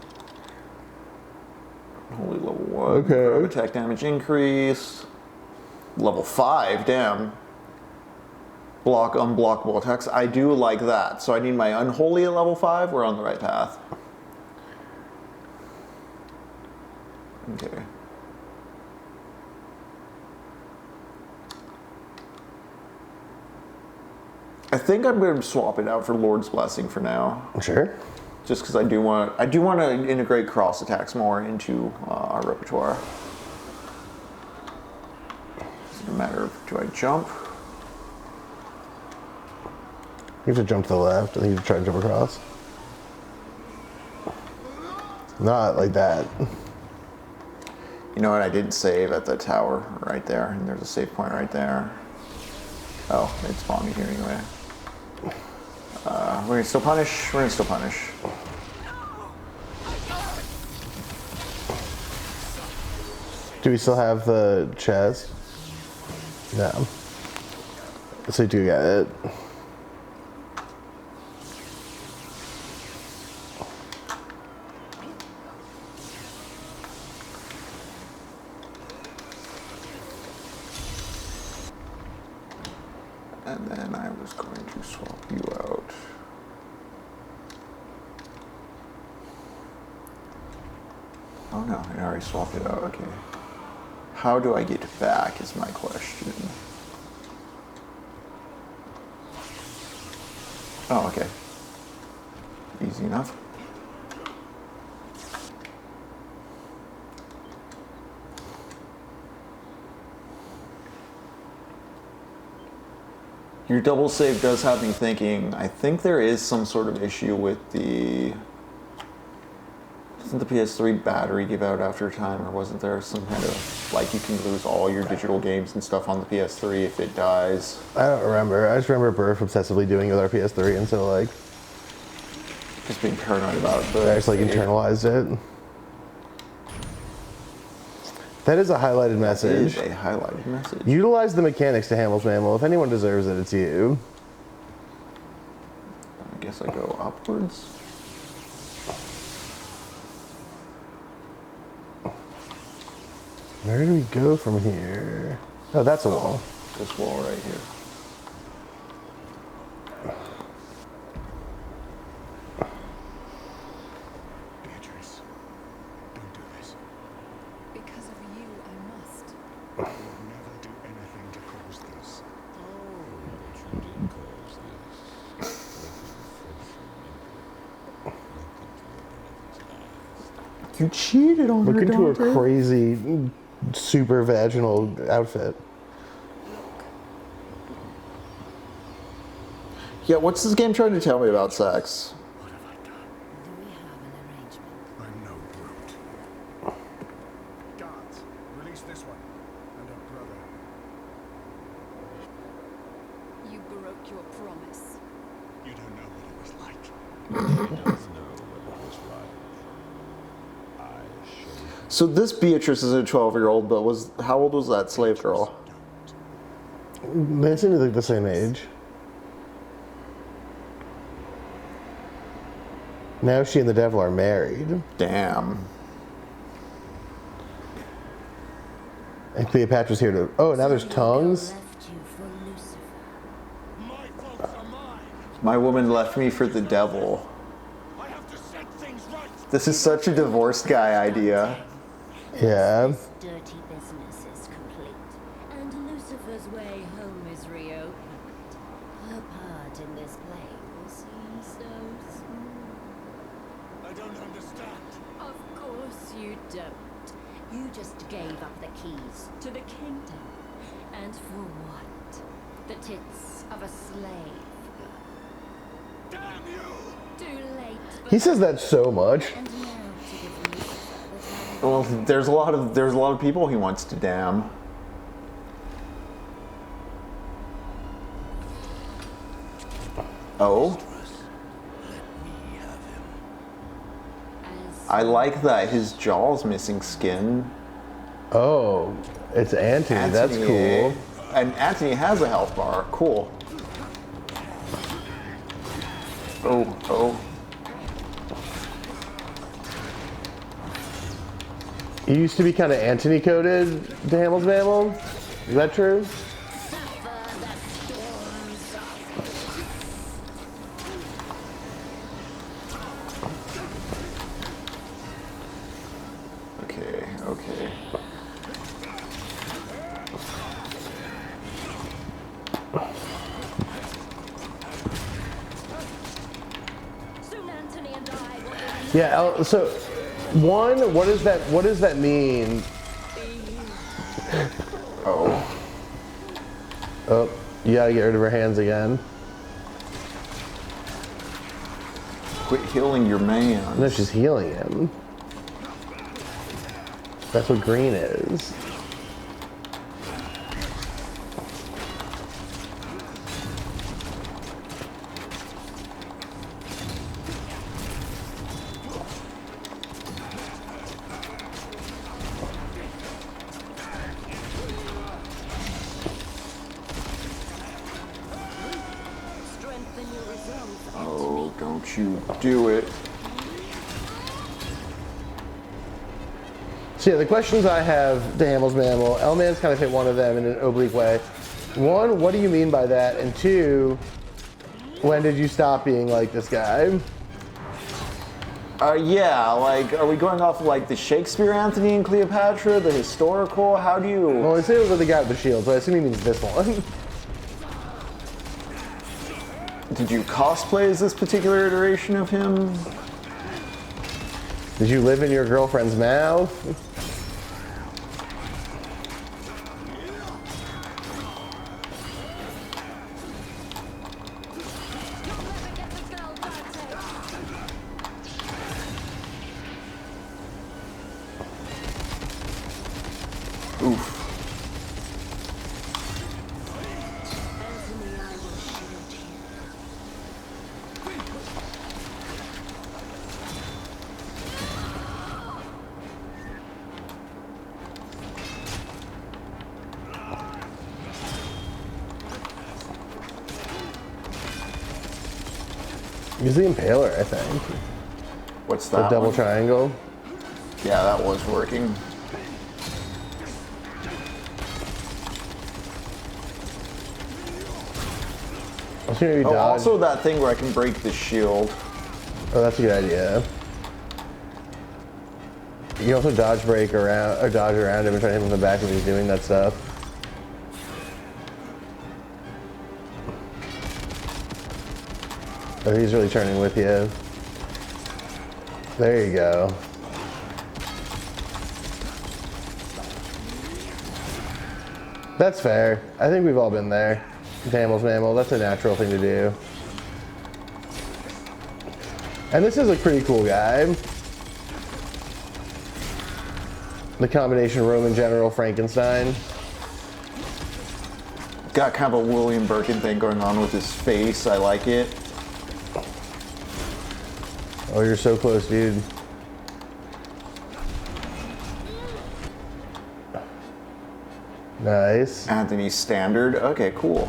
Holy level 1. Okay. Grab attack damage increase. Level 5, damn. Block unblockable attacks. I do like that. So I need my unholy at level 5. We're on the right path. Okay. I think I'm going to swap it out for Lord's Blessing for now. Sure. Just because I do want to integrate cross attacks more into our repertoire. It's a matter of, do I jump? You have to jump to the left, and then you have to try and jump across. Not like that. You know what? I didn't save at the tower right there, and there's a save point right there. Oh, it spawned me here anyway. We're gonna still punish. We're gonna still punish. Do we still have the chest? No. So you do get it. And then I was going to swap you out. Oh no, I already swapped it out, okay. How do I get back is my question. Oh, okay. Easy enough. Your double save does have me thinking, I think there is some sort of issue with the... Doesn't the PS3 battery give out after a time, or wasn't there some kind of, like, you can lose all your digital games and stuff on the PS3 if it dies? I don't remember. I just remember Burf obsessively doing it with our PS3, and so, like... Just being paranoid about it. I just, like, internalized it. That is a highlighted message. It is a highlighted message. Utilize the mechanics to Hamill's Mammal. If anyone deserves it, it's you. I guess I go upwards. Where do we go from here? Oh, that's a wall. This wall right here. Beatrice, don't do this. Because of you, I must. I would never do anything to cause this. Oh, but you did cause You cheated on Look her, into Dante. a crazy, super vaginal outfit. Yeah, what's this game trying to tell me about sex? What have I done? Do we have an arrangement? I'm no brute. Guards, release this one. And her brother. You broke your promise. You don't know what it was like. So this Beatrice is a 12-year-old, but how old was that slave girl? They seem to be the same age. Now she and the devil are married. Damn. And Cleopatra's here to... Oh, now there's tongues? Left you for Lucifer. My faults are mine. My woman left me for the devil. I have to set things right. This is such a divorced guy idea. Yeah. This dirty business is complete, and Lucifer's way home is reopened. Her part in this play will seem so small. I don't understand. Of course you don't. You just gave up the keys to the kingdom. And for what? The tits of a slave. Damn you! Too late. He says that so much. And now to give Lucifer the time. Well, there's a lot of people he wants to damn. Oh, As I like that his jaw's missing skin. Oh, it's Antony. That's Antony- cool. And Antony has a health bar. Cool. Oh. He used to be kind of Antony coded, the Hamill's Mammal. Is that true? Okay. soon Antony and I will Yeah. So, one, what does that mean? Oh. Oh, you gotta get rid of her hands again. Quit healing your man. No, she's healing him. That's what green is. strengthen your resolve. Oh, don't you do it. So yeah, the questions I have to Hamill's Mammal, L-Man's kind of hit one of them in an oblique way. One, what do you mean by that? And two, when did you stop being like this guy? Yeah, like, are we going off of, like, the Shakespeare Antony and Cleopatra, the historical? How do you... Well, I say it was with the guy with the shield, so I assume he means this one. Did you cosplay as this particular iteration of him? Did you live in your girlfriend's mouth? Oof. Antony, I will shield you. He's the Impaler, I think. What's The that double one? triangle. Yeah, that was working. I was gonna maybe Oh, dodge. also that thing where I can break the shield. Oh, that's a good idea. You can also dodge break around, or dodge around him and try to hit him in the back when he's doing that stuff. Oh, he's really turning with you. There you go. That's fair. I think we've all been there. Mammal's mammal, that's a natural thing to do. And this is a pretty cool guy. The combination Roman general Frankenstein. Got kind of a William Birkin thing going on with his face. I like it. Oh, you're so close, dude. Nice. Anthony Standard. Okay, cool.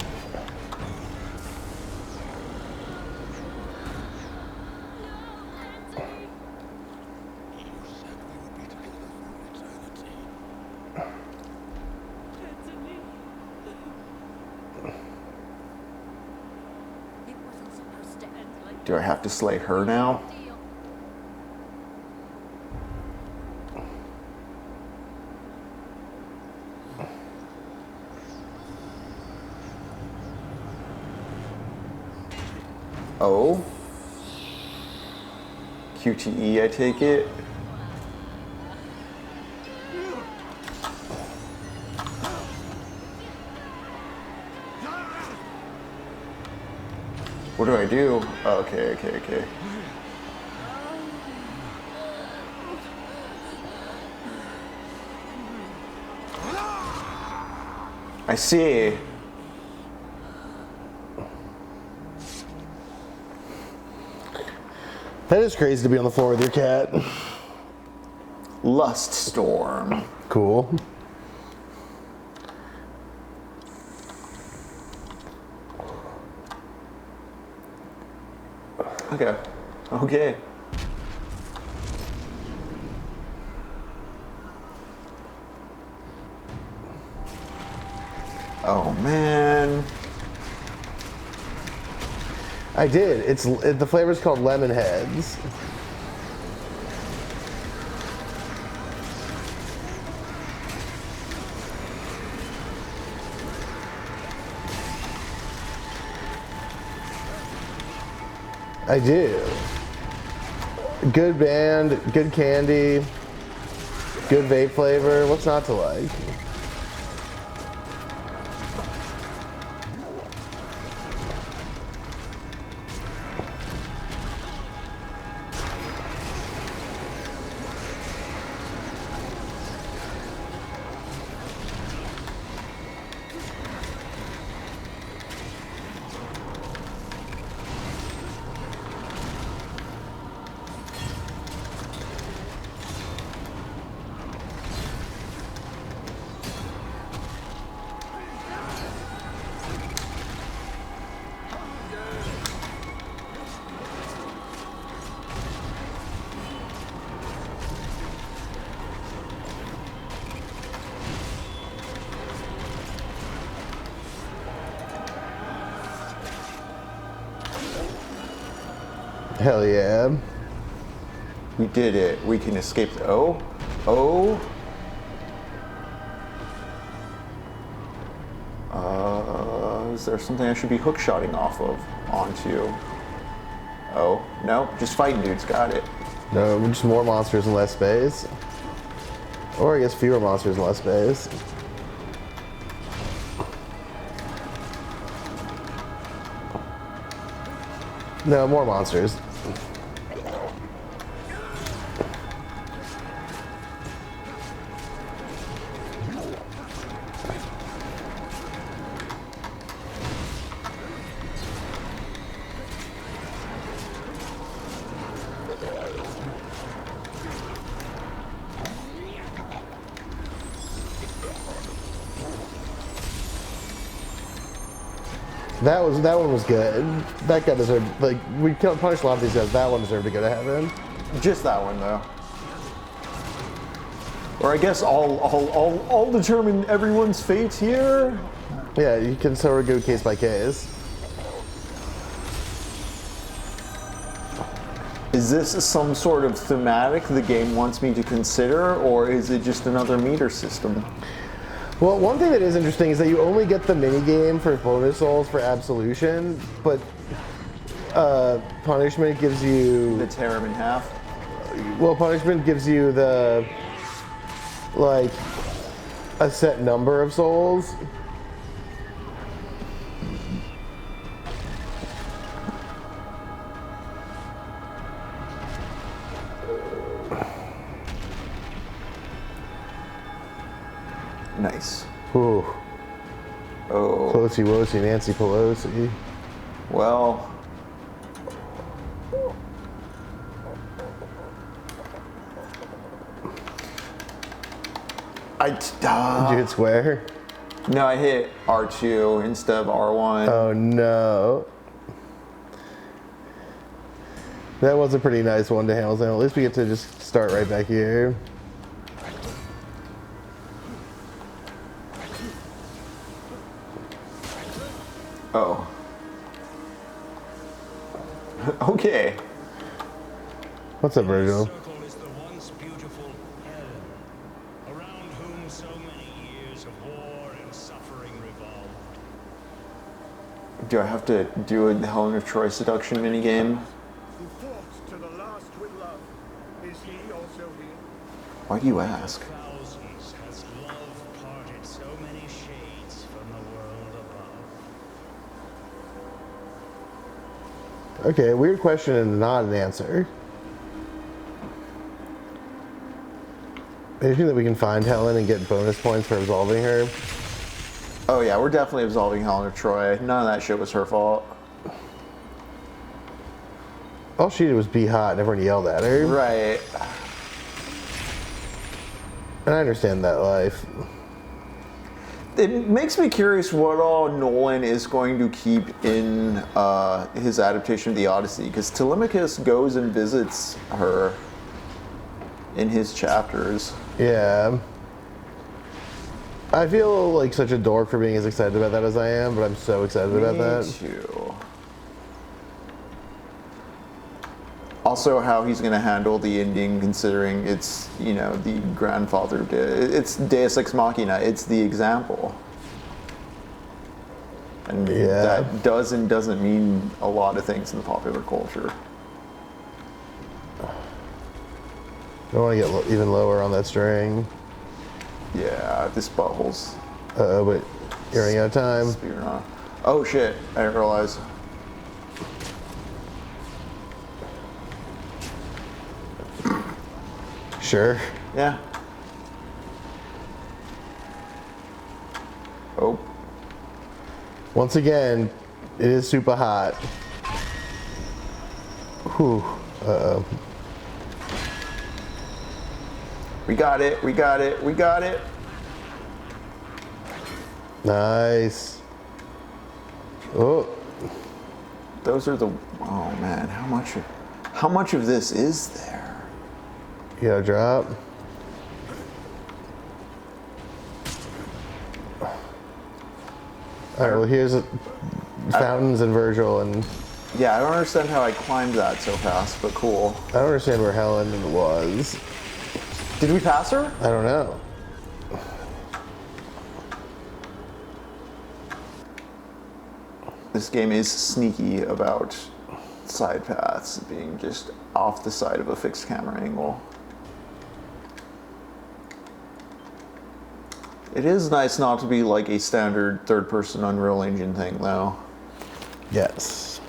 Do I have to slay her now? Oh. QTE, I take it. What do I do? Oh, okay. I see. That is crazy to be on the floor with your cat. Lust Storm. Cool. Okay. Oh man. I did. The flavor's called Lemon Heads. I do. Good band, good candy, good vape flavor. What's not to like? Hell yeah. We did it. We can escape the is there something I should be hookshotting onto? Oh, no, just fighting dudes, got it. No, just more monsters and less space. Or I guess fewer monsters and less space. No, more monsters. That one was good. That guy deserved, like, we punished a lot of these guys. That one deserved to go to heaven. Just that one, though. Or I guess I'll determine everyone's fate here. Yeah, you can sort of go case by case. Is this some sort of thematic the game wants me to consider, or is it just another meter system? Well, one thing that is interesting is that you only get the minigame for bonus souls for absolution, but punishment gives you... The tear him in half? Well, punishment gives you the, like, a set number of souls. Nice. Ooh. Oh. Closey Wosey, Nancy Pelosi. Well. Did you hit square? No, I hit R2 instead of R1. Oh no. That was a pretty nice one to handle. At least we get to just start right back here. Oh. Okay. What's up, Virgil? Circle is the once beautiful Helen, around whom so many years of war and suffering revolved. Do I have to do a Helen of Troy seduction minigame? Who fought to the last with love? Is he also here? Why do you ask? Thousands has love parted so many shades from the world above. Okay, weird question and not an answer. Anything that we can find Helen and get bonus points for absolving her? Oh yeah, we're definitely absolving Helen of Troy. None of that shit was her fault. All she did was be hot and everyone yelled at her. Right. And I understand that life. It makes me curious what all Nolan is going to keep in his adaptation of the Odyssey, because Telemachus goes and visits her in his chapters. Yeah. I feel like such a dork for being as excited about that as I am, but I'm so excited about that. Me too. Also, how he's going to handle the ending, considering it's, you know, the grandfather did. It's Deus Ex Machina. It's the example. And Yeah. that does and doesn't mean a lot of things in the popular culture. I don't want to get even lower on that string. Yeah, this butthole's Uh-oh, but you're running out of time. spearing off. Oh shit, I didn't realize. Sure. Yeah. Oh. Once again, it is super hot. Whew. Uh-oh. We got it, we got it, we got it. Nice. Oh. Those are the, oh man, how much of this is there? You gotta drop. Alright, well here's fountains and Virgil, and Yeah, I don't understand how I climbed that so fast, but cool. I don't understand where Helen was. Did we pass her? I don't know. This game is sneaky about side paths being just off the side of a fixed camera angle. It is nice not to be like a standard third-person Unreal Engine thing, though. Yes.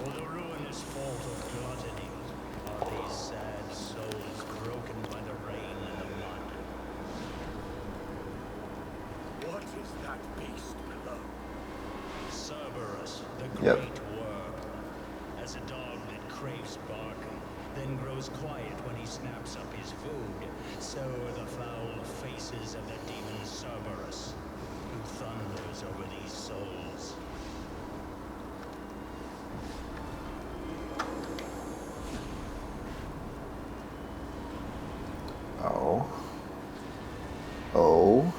For the ruinous fault of gluttony are these sad souls broken by the rain and the mud. What is that beast below? Cerberus, the Yep. great worm, as a dog that craves barking, then grows quiet when he snaps up his food, so are the foul faces of the demon Cerberus, who thunders over these souls. Oh. Oh.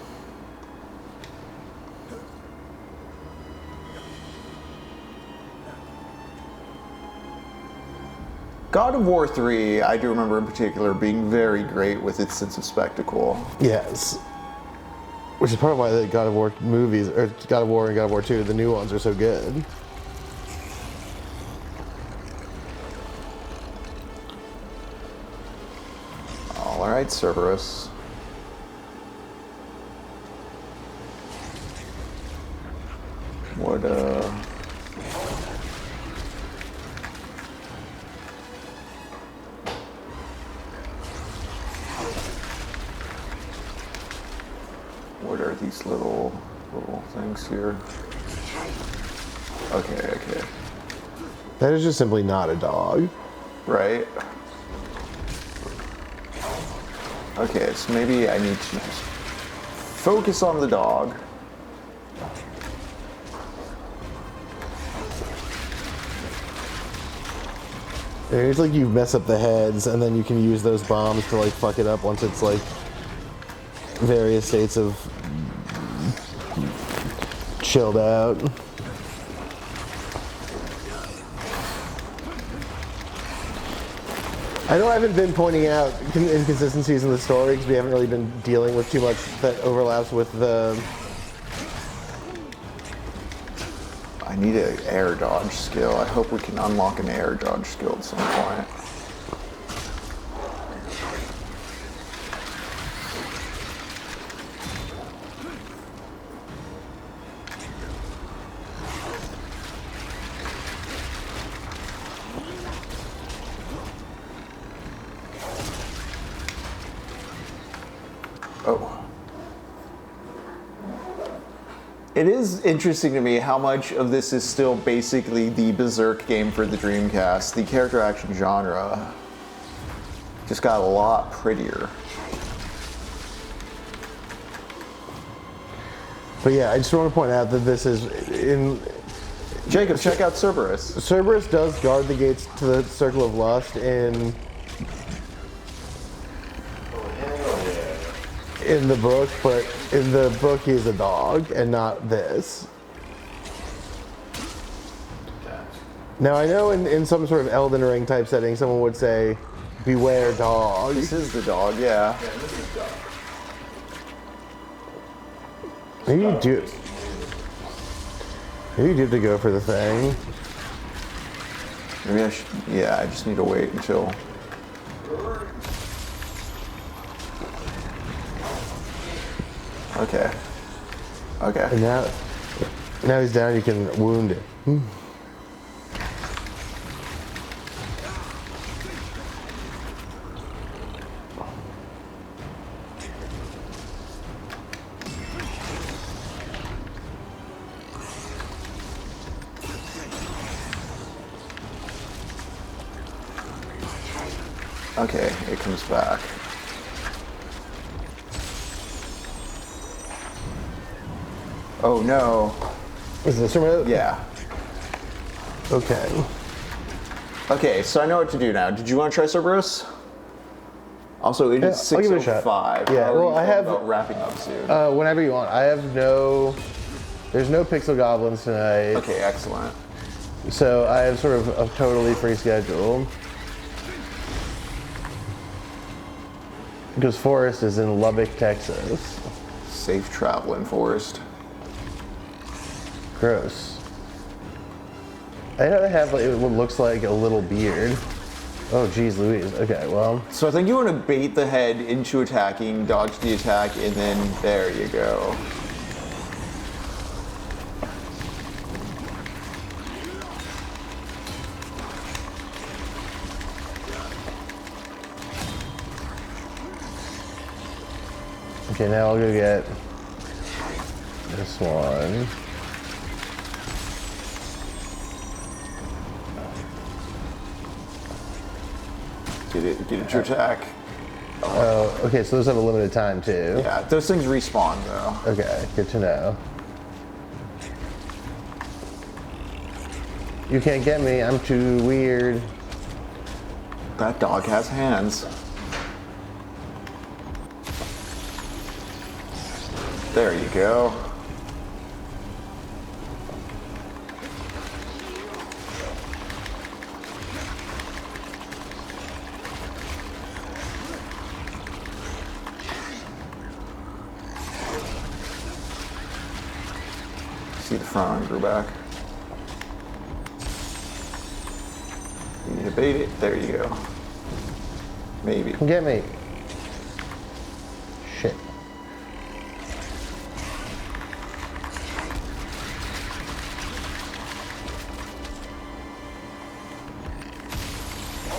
God of War 3, I do remember in particular being very great with its sense of spectacle. Yes. Which is part of why the God of War movies, or God of War and God of War 2, the new ones are so good. All right, Cerberus. What, What are these little things here? Okay. That is just simply not a dog. Right. Okay, so maybe I need to just focus on the dog. It's like you mess up the heads, and then you can use those bombs to like fuck it up once it's like various states of chilled out. I know I haven't been pointing out inconsistencies in the story because we haven't really been dealing with too much that overlaps with the... I need an air dodge skill. I hope we can unlock an air dodge skill at some point. Oh. It is interesting to me how much of this is still basically the Berserk game for the Dreamcast. The character action genre just got a lot prettier. But yeah, I just want to point out that this is in... Jacob, check out Cerberus. Cerberus does guard the gates to the Circle of Lust in the book, but in the book he's a dog and not this. Now I know in some sort of Elden Ring type setting someone would say, beware dog. This is the dog, yeah. Maybe you do. Maybe you do have to go for the thing. Maybe I should, yeah, I just need to wait until... Okay. And now he's down, you can wound it. Okay, it comes back. Oh no. Is this remote? Yeah. Okay. Okay, so I know what to do now. Did you want to try Cerberus? Also, it is I'll give it a shot. 6:05. Yeah, well, I have... about wrapping up soon. Whenever you want. I have no... There's no Pixel Goblins tonight. Okay, excellent. So I have sort of a totally free schedule. Because Forrest is in Lubbock, Texas. Safe traveling, Forrest. Gross. I know they have like what looks like a little beard. Oh geez Louise. Okay, well. So I think you want to bait the head into attacking, dodge the attack, and then there you go. Okay, now I'll go get this one. Get it to attack. Oh, okay, so those have a limited time too. Yeah, those things respawn though. Okay, good to know. You can't get me, I'm too weird. That dog has hands. There you go. See the front arm grew back. You need to bait it. There you go. Maybe. Come get me. Shit.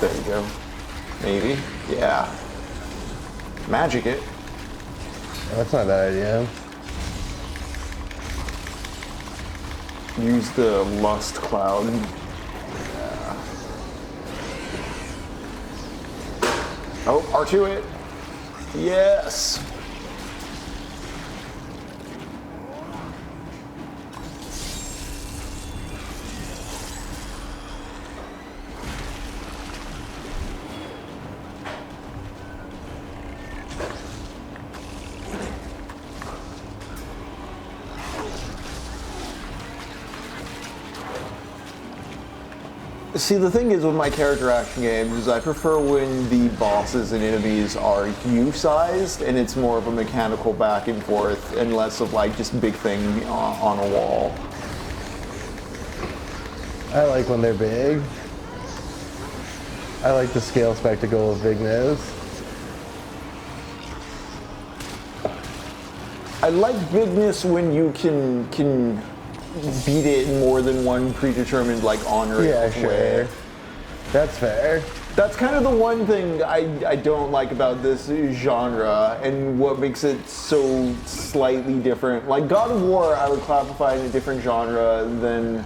There you go. Maybe. Yeah. Magic it. That's not a bad idea. Use the lust cloud. Oh, R2 it. Yes. See, the thing is with my character action games is I prefer when the bosses and enemies are you-sized and it's more of a mechanical back and forth and less of like just big thing on a wall. I like when they're big. I like the scale spectacle of bigness. I like bigness when you can beat it in more than one predetermined like on-rail Yeah, sure. way. That's fair. That's kind of the one thing I don't like about this genre and what makes it so slightly different. Like God of War, I would classify in a different genre than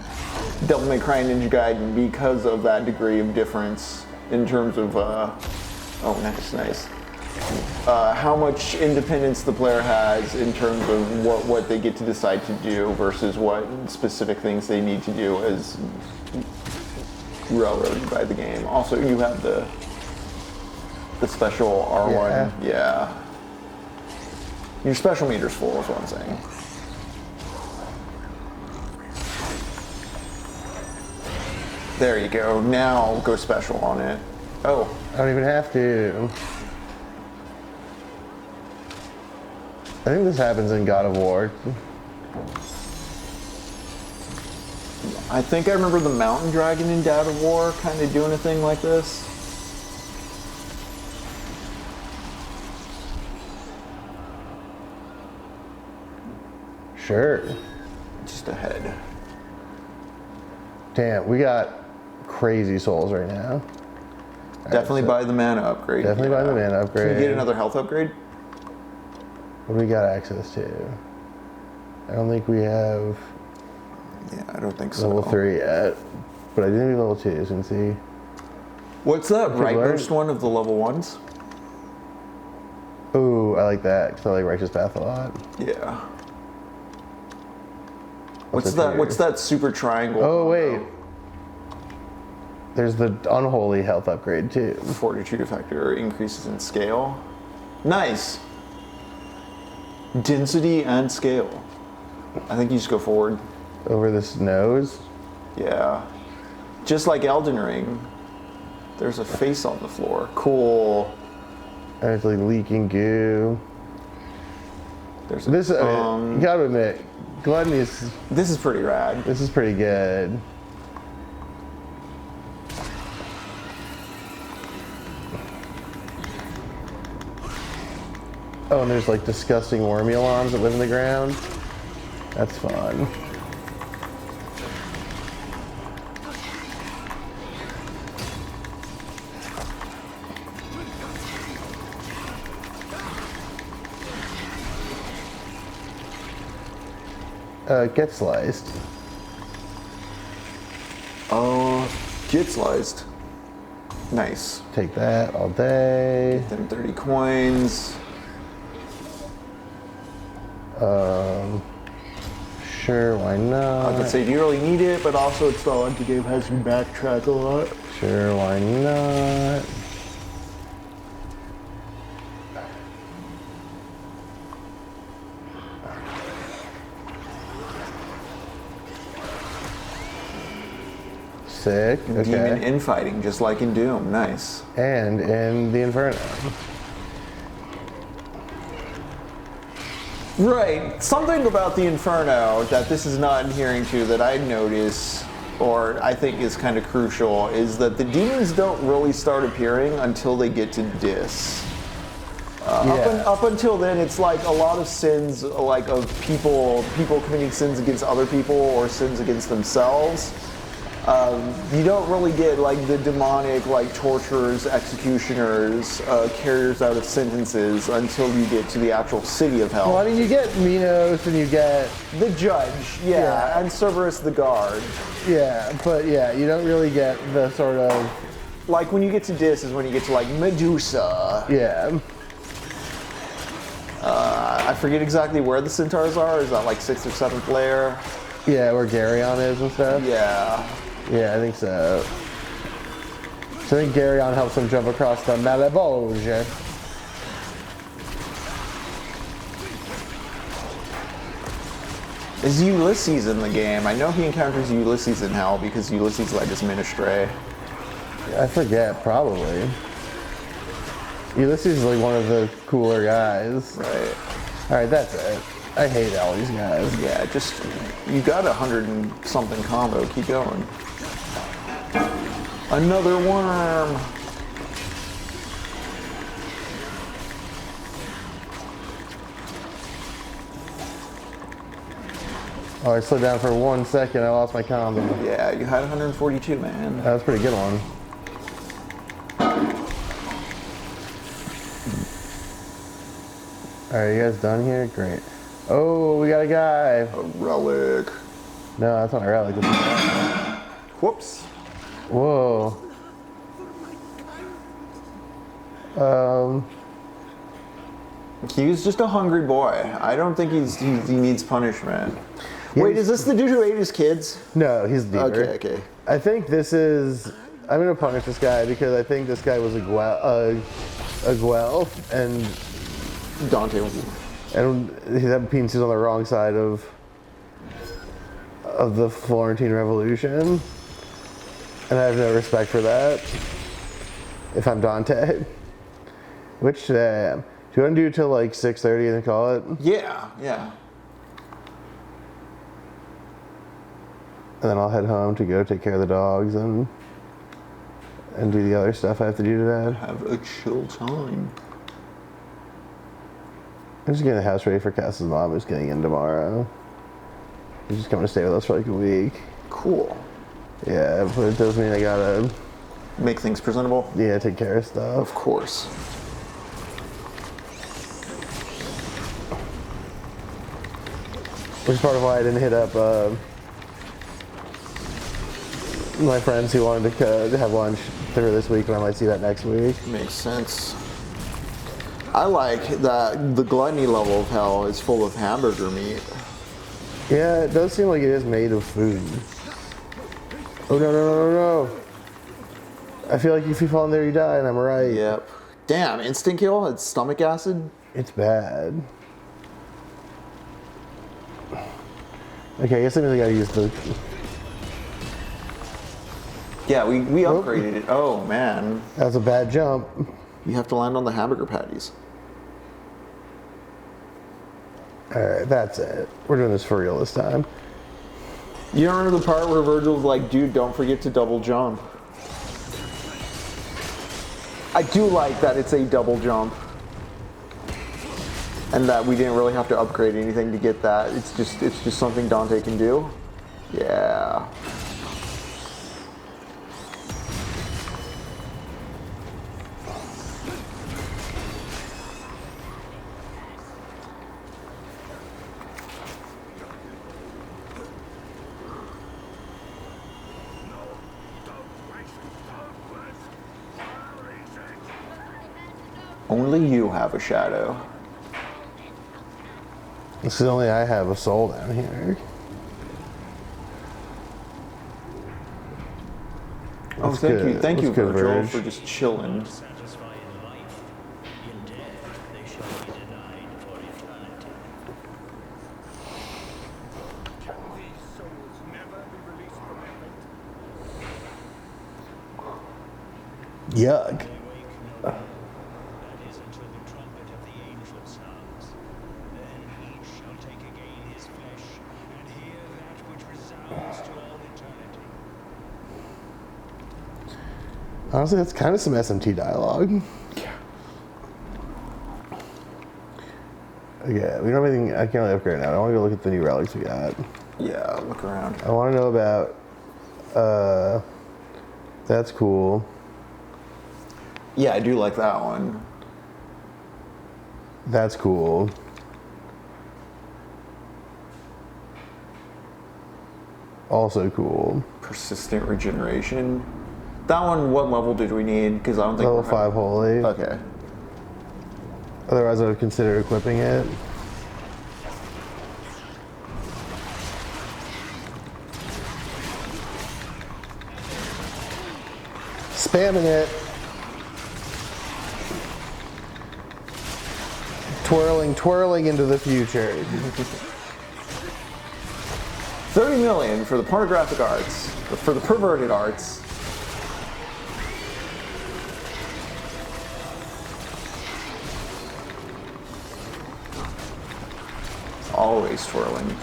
Devil May Cry and Ninja Gaiden because of that degree of difference in terms of, oh, nice. How much independence the player has in terms of what they get to decide to do versus what specific things they need to do as railroaded by the game. Also, you have the special R1. Yeah. Your special meter's full is what I'm saying. There you go. Now go special on it. Oh. I don't even have to. I think this happens in God of War. I think I remember the mountain dragon in God of War kind of doing a thing like this. Sure. Just ahead. Damn, we got crazy souls right now. Definitely buy the mana upgrade. Definitely buy the mana upgrade. Can we get another health upgrade? What do we got access to? I don't think we have Yeah, I don't think so. level 3 yet. But I do need level 2, so you can see. What's that Okay, rightmost one of the level 1s? Ooh, I like that, because I like Righteous Path a lot. Yeah. What's What's up that? here? What's that super triangle? Oh, combo? wait. There's the unholy health upgrade, too. Fortitude factor increases in scale. Nice. Density and scale. I think you just go forward. Over this nose. Yeah. Just like Elden Ring. There's a face on the floor. Cool. And it's like leaking goo. There's a This, you tongue. gotta admit, Gluttony is, This is pretty rad. this is pretty good. Oh, and there's like disgusting wormy alarms that live in the ground. That's fun. Get sliced. Oh, get sliced. Nice. Take that all day. Them 30 coins. Sure, why I not? could say, do you really need it? But also, it's not like the game has you backtrack a lot. Sure, why not? Sick. Okay. Demon infighting, just like in Doom. Nice. And in the Inferno. Right. Something about the Inferno that this is not adhering to that I notice, or I think is kind of crucial, is that the demons don't really start appearing until they get to Dis. Up until then, it's like a lot of sins, like of people committing sins against other people or sins against themselves. You don't really get like the demonic like torturers, executioners, carriers out of sentences until you get to the actual city of hell. Well, I mean, you get Minos and you get The judge, yeah, and Cerberus the guard. but you don't really get the sort of Like when you get to Dis is when you get to like Medusa. I forget exactly where the centaurs are. Is that like 6th or 7th layer? Yeah, where Garyon is and stuff. Yeah. Yeah, I think so. So I think Garyon helps him jump across the Malebolge. Is Ulysses in the game? I know he encounters Ulysses in hell because Ulysses led his men astray. I forget, probably. Ulysses is like one of the cooler guys. Right. Alright, that's it. I hate all these guys. Yeah, just, you got 100 and something combo. Keep going. Another worm. Oh, I slowed down for 1 second. I lost my combo. Yeah, you had 142, man. That was a pretty good one. Alright, you guys done here? Great. Oh, we got a guy. A relic. No, that's not a relic. That's Whoops. Whoa. He was just a hungry boy. I don't think he needs punishment. Yeah, Wait, is this the dude who ate his kids? No, he's the dealer. Okay. I think this is. I'm gonna punish this guy because I think this guy was a Guel, and Dante. that means he's on the wrong side of the Florentine Revolution, and I have no respect for that. If I'm Dante, which today I am. Do you want to do till like 6:30 and then call it? Yeah. And then I'll head home to go take care of the dogs and do the other stuff I have to do today. Have a chill time. I'm just getting the house ready for Cass's mom who's getting in tomorrow. She's just coming to stay with us for like a week. Cool. Yeah, but it does mean I gotta, Make things presentable? take care of stuff. Of course. Which is part of why I didn't hit up my friends who wanted to have lunch through this week, and I might see that next week. Makes sense. I like that the gluttony level of hell is full of hamburger meat. Yeah, it does seem like it is made of food. Oh, no. I feel like if you fall in there, you die, and I'm right. Yep. Damn, instant kill? It's stomach acid? It's bad. Okay, I guess I really gotta use the... Yeah, we upgraded it. Oh, man. That was a bad jump. You have to land on the hamburger patties. Alright, that's it. We're doing this for real this time. You don't remember the part where Virgil's like, dude, don't forget to double jump. I do like that it's a double jump. And that we didn't really have to upgrade anything to get that. It's just something Dante can do. Yeah. Only you have a shadow. This is only I have a soul down here. Oh, That's thank good. you. Thank you, That's good, Virgil, Virg. for just chilling. Satisfied in life, in death they shall be denied for eternity. Can these souls never be released from their fate? Yuck. They wake no more. That is until the trumpet of the angel sounds. Then each shall take again his flesh and hear that which resounds to all eternity. Honestly, that's kind of some SMT dialogue. Yeah. Okay, we don't have anything. I can't really upgrade now. I want to go look at the new relics we got. Yeah, look around. I want to know about That's cool. Yeah, I do like that one. That's cool. Also cool. Persistent regeneration. That one, what level did we need? Because I don't think Level we're 5 holy. Okay. Otherwise, I would consider equipping it. Spamming it. Twirling into the future. 30 million for the pornographic arts, for the perverted arts. Always twirling.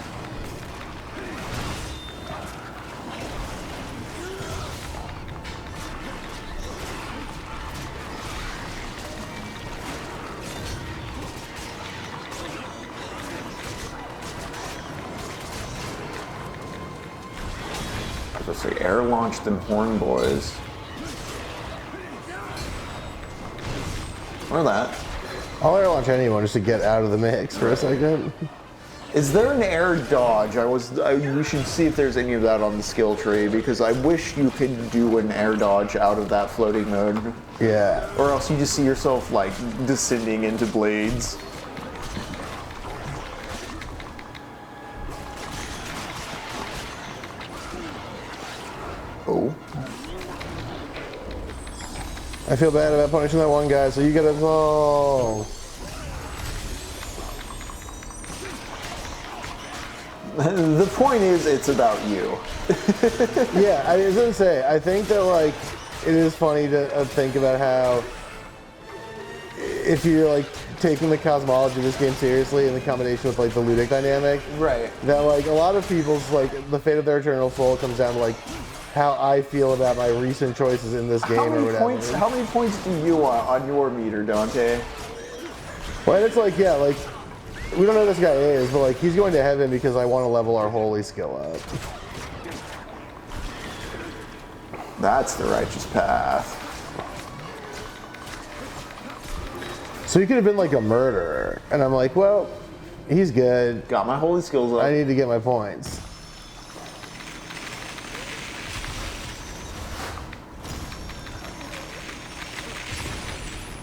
Let's say air launch them horn boys. Or that. I'll air launch anyone just to get out of the mix for a second. Is there an air dodge? We should see if there's any of that on the skill tree, because I wish you could do an air dodge out of that floating mode. Yeah. Or else you just see yourself like descending into blades. Oh. I feel bad about punishing that one guy, so you gotta go. The point is, it's about you. Yeah, I was gonna say, I think that like it is funny to think about how if you're like taking the cosmology of this game seriously in the combination with like the ludic dynamic, Right. that like a lot of people's like the fate of their eternal soul comes down to like how I feel about my recent choices in this game or whatever. How many points do you want on your meter, Dante? Well, it's like, yeah, like we don't know who this guy is, but like he's going to heaven because I want to level our holy skill up. That's the righteous path. So he could have been like a murderer, and I'm like, well, he's good. Got my holy skills up. I need to get my points.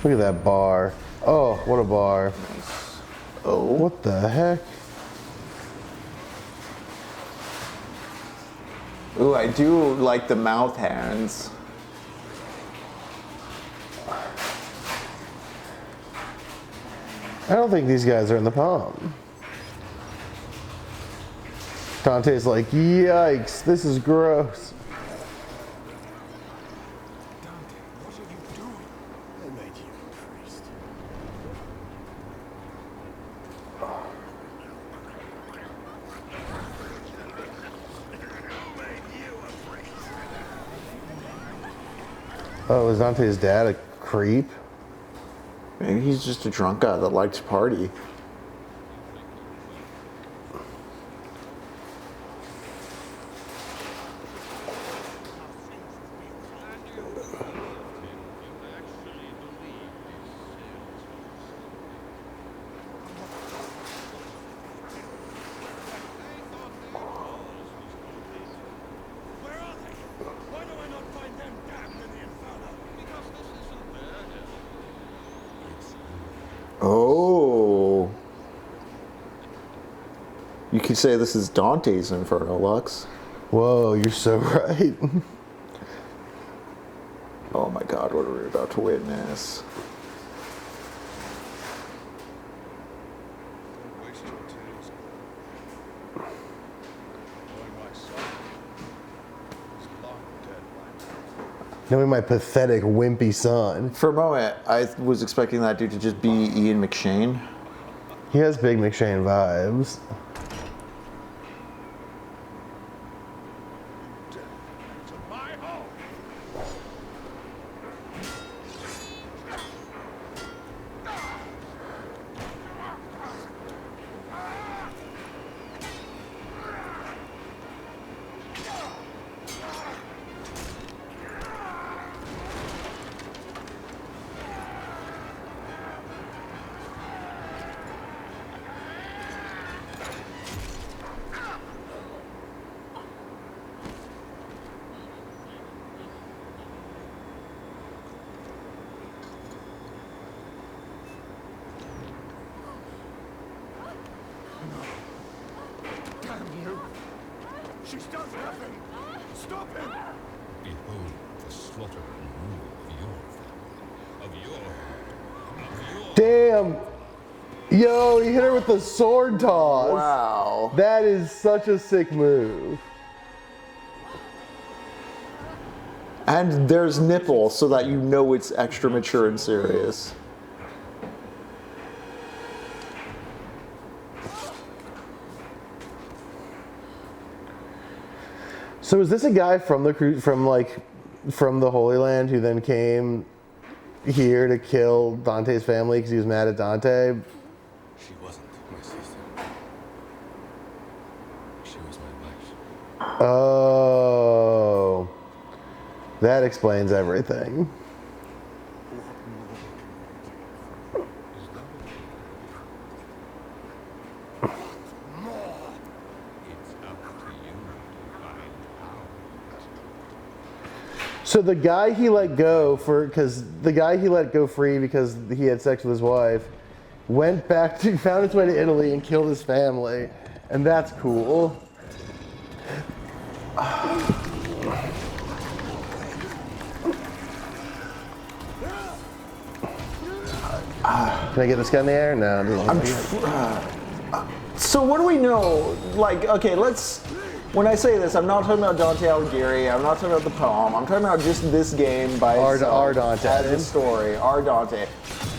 Look at that bar. Oh, what a bar. Oh. What the heck? Ooh, I do like the mouth hands. I don't think these guys are in the poem. Dante's like, yikes, this is gross. Dante, what are you doing? I made you a priest. Oh, is Dante's dad a creep? Maybe he's just a drunk guy that likes to party. Where are they? Why do I not find them damned in the Inferno? Because this isn't their Oh. You could say this is Dante's Inferno, Lux. Whoa, you're so right. Oh my god, what are we about to witness? Don't waste your tears. Knowing my son is long dead by now. Knowing my pathetic, wimpy son. For a moment, I was expecting that dude to just be Ian McShane. He has big McShane vibes. To my home! Damn you! She's done nothing! Stop him! Behold the slaughter and rule of your family, Damn! Yo, he hit her with the sword toss. Wow. That is such a sick move. And there's nipple so that you know it's extra mature and serious. So is this a guy from the from the Holy Land who then came here to kill Dante's family because he was mad at Dante? She wasn't my sister. She was my wife. Oh, that explains everything. It's up to you to find out. So the guy he let go free because he had sex with his wife, went back to found his way to Italy and killed his family, and that's cool. Can I get this guy in the air? No. So what do we know? Like, okay, when I say this, I'm not talking about Dante Alighieri, I'm not talking about the poem, I'm talking about just this game by itself. Our Dante. As a story, our Dante.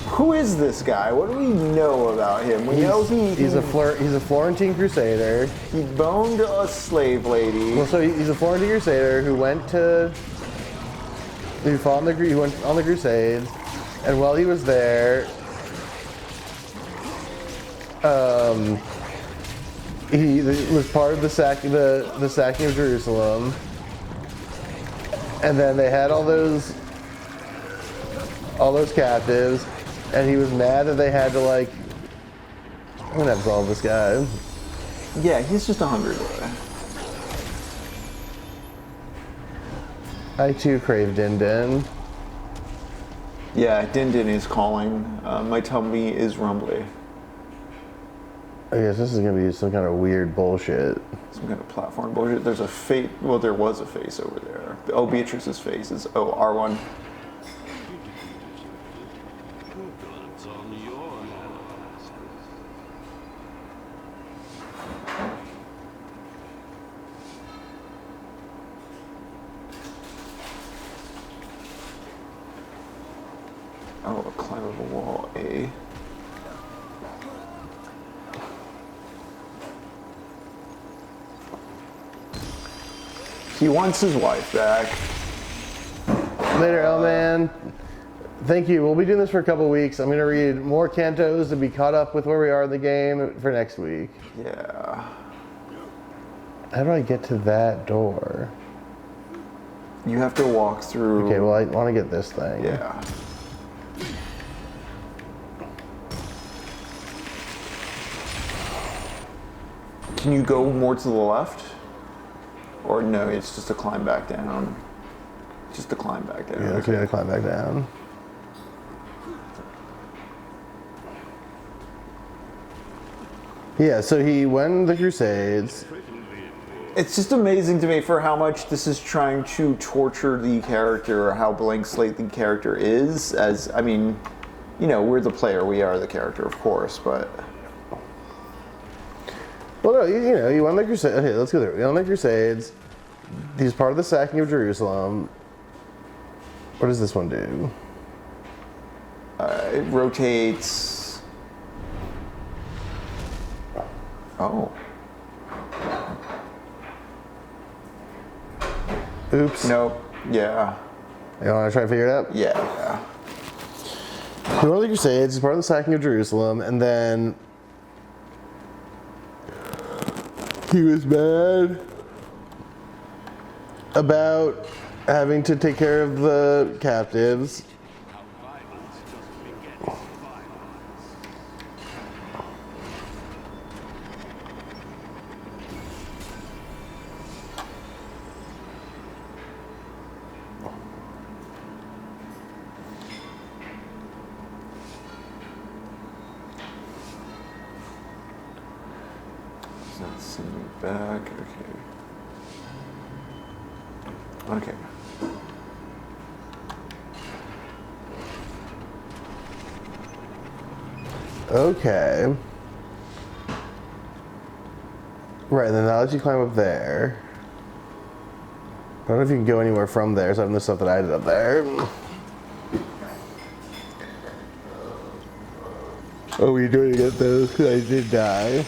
Who is this guy? What do we know about him? We know he's a Florentine crusader. He boned a slave lady. Well, so he's a Florentine crusader who went on the Crusades, and while he was there, he was part of the sacking of Jerusalem, and then they had all those captives, and he was mad that they had to I'm gonna absolve this guy. Yeah, he's just a hungry boy. I too crave Din Din. Yeah, Din Din is calling. My tummy is rumbly. I guess this is gonna be some kind of weird bullshit. Some kind of platform bullshit. There's a face. Well, there was a face over there. Oh, Beatrice's face is. Oh, R1. God's on your hands. Oh, a climb of a wall. A. He wants his wife back. Later, L-Man. Thank you. We'll be doing this for a couple weeks. I'm going to read more cantos to be caught up with where we are in the game for next week. Yeah. How do I get to that door? You have to walk through. Okay, well, I want to get this thing. Yeah. Can you go more to the left? Or no, it's just a climb back down. Just a climb back down. Yeah, okay, I gotta climb back down. Yeah, so he went in the Crusades. It's just amazing to me for how much this is trying to torture the character, or how blank slate the character is. As, I mean, you know, we're the player, we are the character, of course, but... Well, no, you know, he won the Crusades. Okay, let's go there. He won the Crusades. He's part of the sacking of Jerusalem. What does this one do? It rotates. Oh. Oops. Nope. Yeah. You want to try and figure it out? Yeah. He won the Crusades. He's part of the sacking of Jerusalem, and then he was mad about having to take care of the captives. How violence just begets violence. Let's send me back. Okay. Okay. Right, and then now that you climb up there. I don't know if you can go anywhere from there, so I know stuff that I did up there. Oh, we're doing to get those because I did die.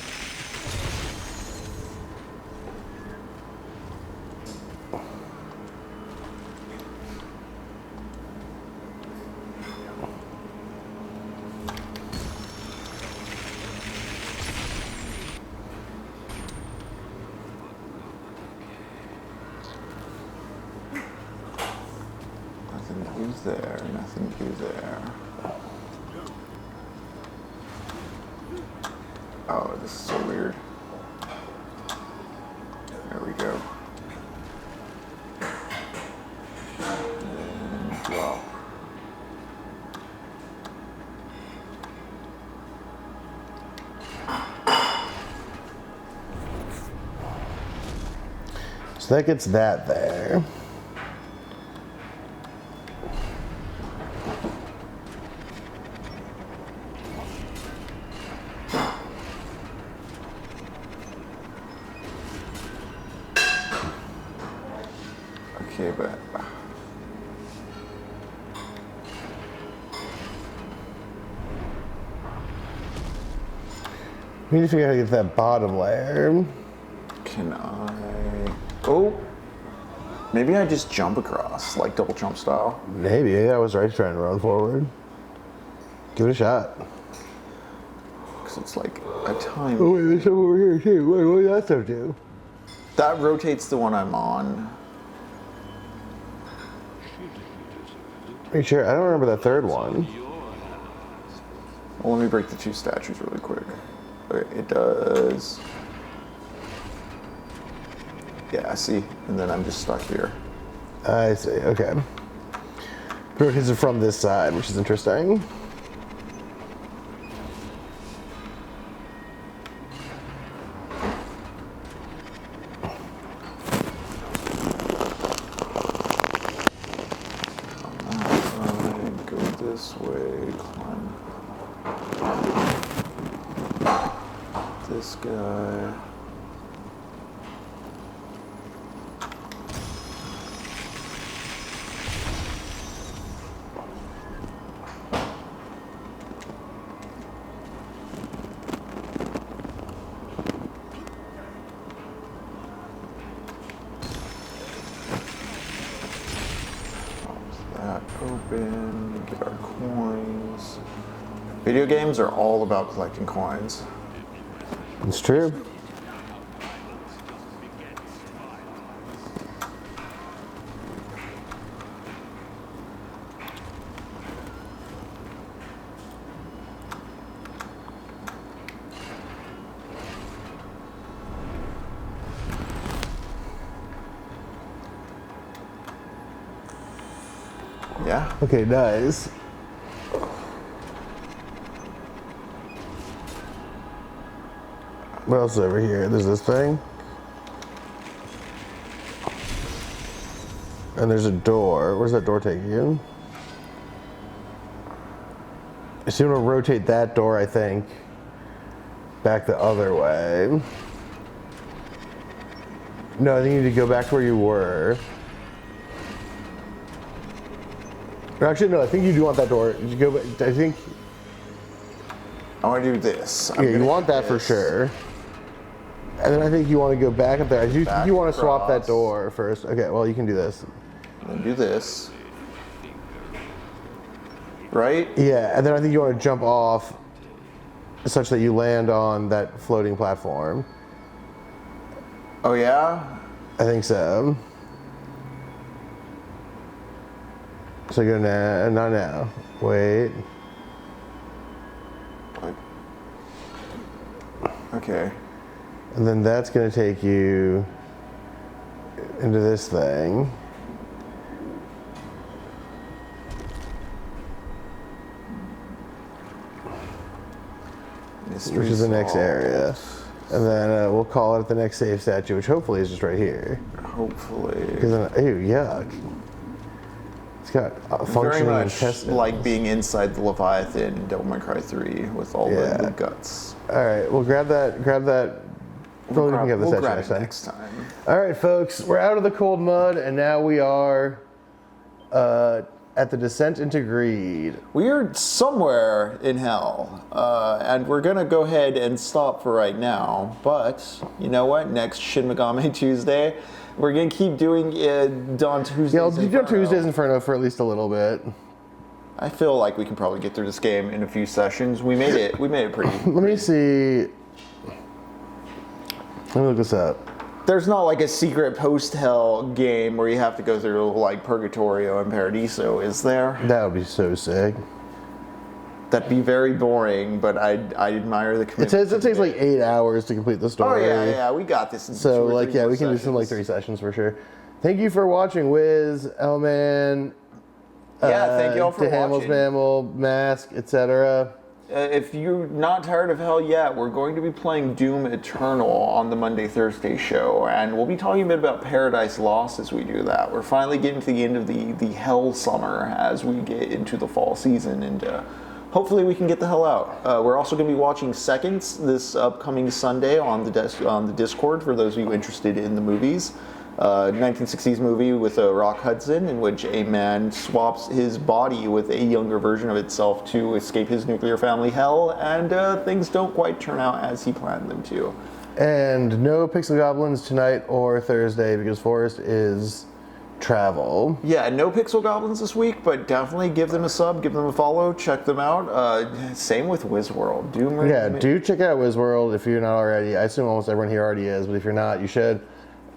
Nothing to do there. Oh, this is so weird. There we go. And drop. So that gets that there. Okay, but we need to figure out how to get to that bottom layer. can I? Oh, maybe I just jump across, like double jump style. Maybe. I was right trying to run forward. Give it a shot. Because it's like a time. Oh wait, there's some over here too. Wait, what does that stuff do? That rotates the one I'm on. Are you sure? I don't remember that third one. Well, let me break the two statues really quick. Okay, it does. Yeah, see? And then I'm just stuck here. I see, okay. Rotates it from this side, which is interesting. This way, climb this guy. That open, get our coins. Video games are all about collecting coins. It's true. Yeah. Okay, nice. What else is over here? There's this thing. And there's a door. Where's that door take you? So you want to rotate that door, I think, back the other way. No, I think you need to go back to where you were. Or actually, no, I think you do want that door. You go back, I think. I want to do this. Yeah, you want that for sure. And then I think you want to go back up there. You want to swap that door first. Okay, well, you can do this. Then do this. Right? Yeah, and then I think you want to jump off such that you land on that floating platform. Oh, yeah? I think so. So go now, not now. Wait. Okay. And then that's going to take you into this thing. Mystery which is the next solved. area. And then we'll call it at the next save statue, which hopefully is just right here. Hopefully. Because ew, yuck. It's got Very functioning much intestines. like being inside the Leviathan in Devil May Cry 3 with all the guts. All right, we'll grab that. We'll grab it next time. All right, folks, we're out of the cold mud, and now we are at the descent into greed. We are somewhere in hell, and we're gonna go ahead and stop for right now. But you know what? Next Shin Megami Tuesday, we're gonna keep doing Tuesday's Inferno. Yeah, I'll do Tuesday's Inferno for at least a little bit. I feel like we can probably get through this game in a few sessions. We made it. We made it pretty. Let me see. Let me look this up. There's not like a secret post-hell game where you have to go through like Purgatorio and Paradiso, is there? That would be so sick. That'd be very boring, but I admire the commitment. It takes like 8 hours to complete the story. Oh yeah, we got this. In so 2 or 3 we can do some like 3 sessions for sure. Thank you for watching, Wiz, Elman. Yeah, thank you all for watching. Mammal, Mask, etc. If you're not tired of hell yet, we're going to be playing Doom Eternal on the Monday-Thursday show, and we'll be talking a bit about Paradise Lost as we do that. We're finally getting to the end of the hell summer as we get into the fall season, and hopefully we can get the hell out. We're also going to be watching Seconds this upcoming Sunday on the Discord for those of you interested in the movies. 1960s movie with Rock Hudson, in which a man swaps his body with a younger version of itself to escape his nuclear family hell, and things don't quite turn out as he planned them to. And no Pixel Goblins tonight or Thursday because Forrest is travel. Yeah, no Pixel Goblins this week, but definitely give them a sub, give them a follow, check them out. Same with Wizworld. Do check out Wizworld if you're not already. I assume almost everyone here already is, but if you're not, you should.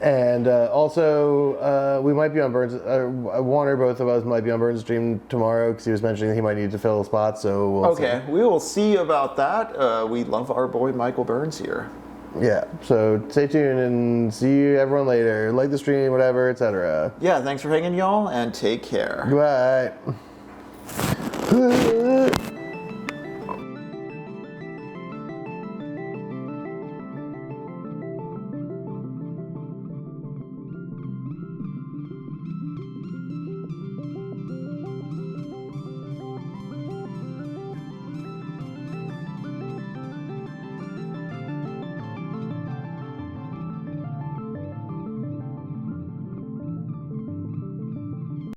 And also, we might be on Burns. One or both of us might be on Burns' stream tomorrow because he was mentioning he might need to fill a spot. So we'll see. We will see about that. We love our boy Michael Burns here. Yeah. So stay tuned and see you everyone later. Like the stream, whatever, etc. Yeah. Thanks for hanging, y'all, and take care. Bye.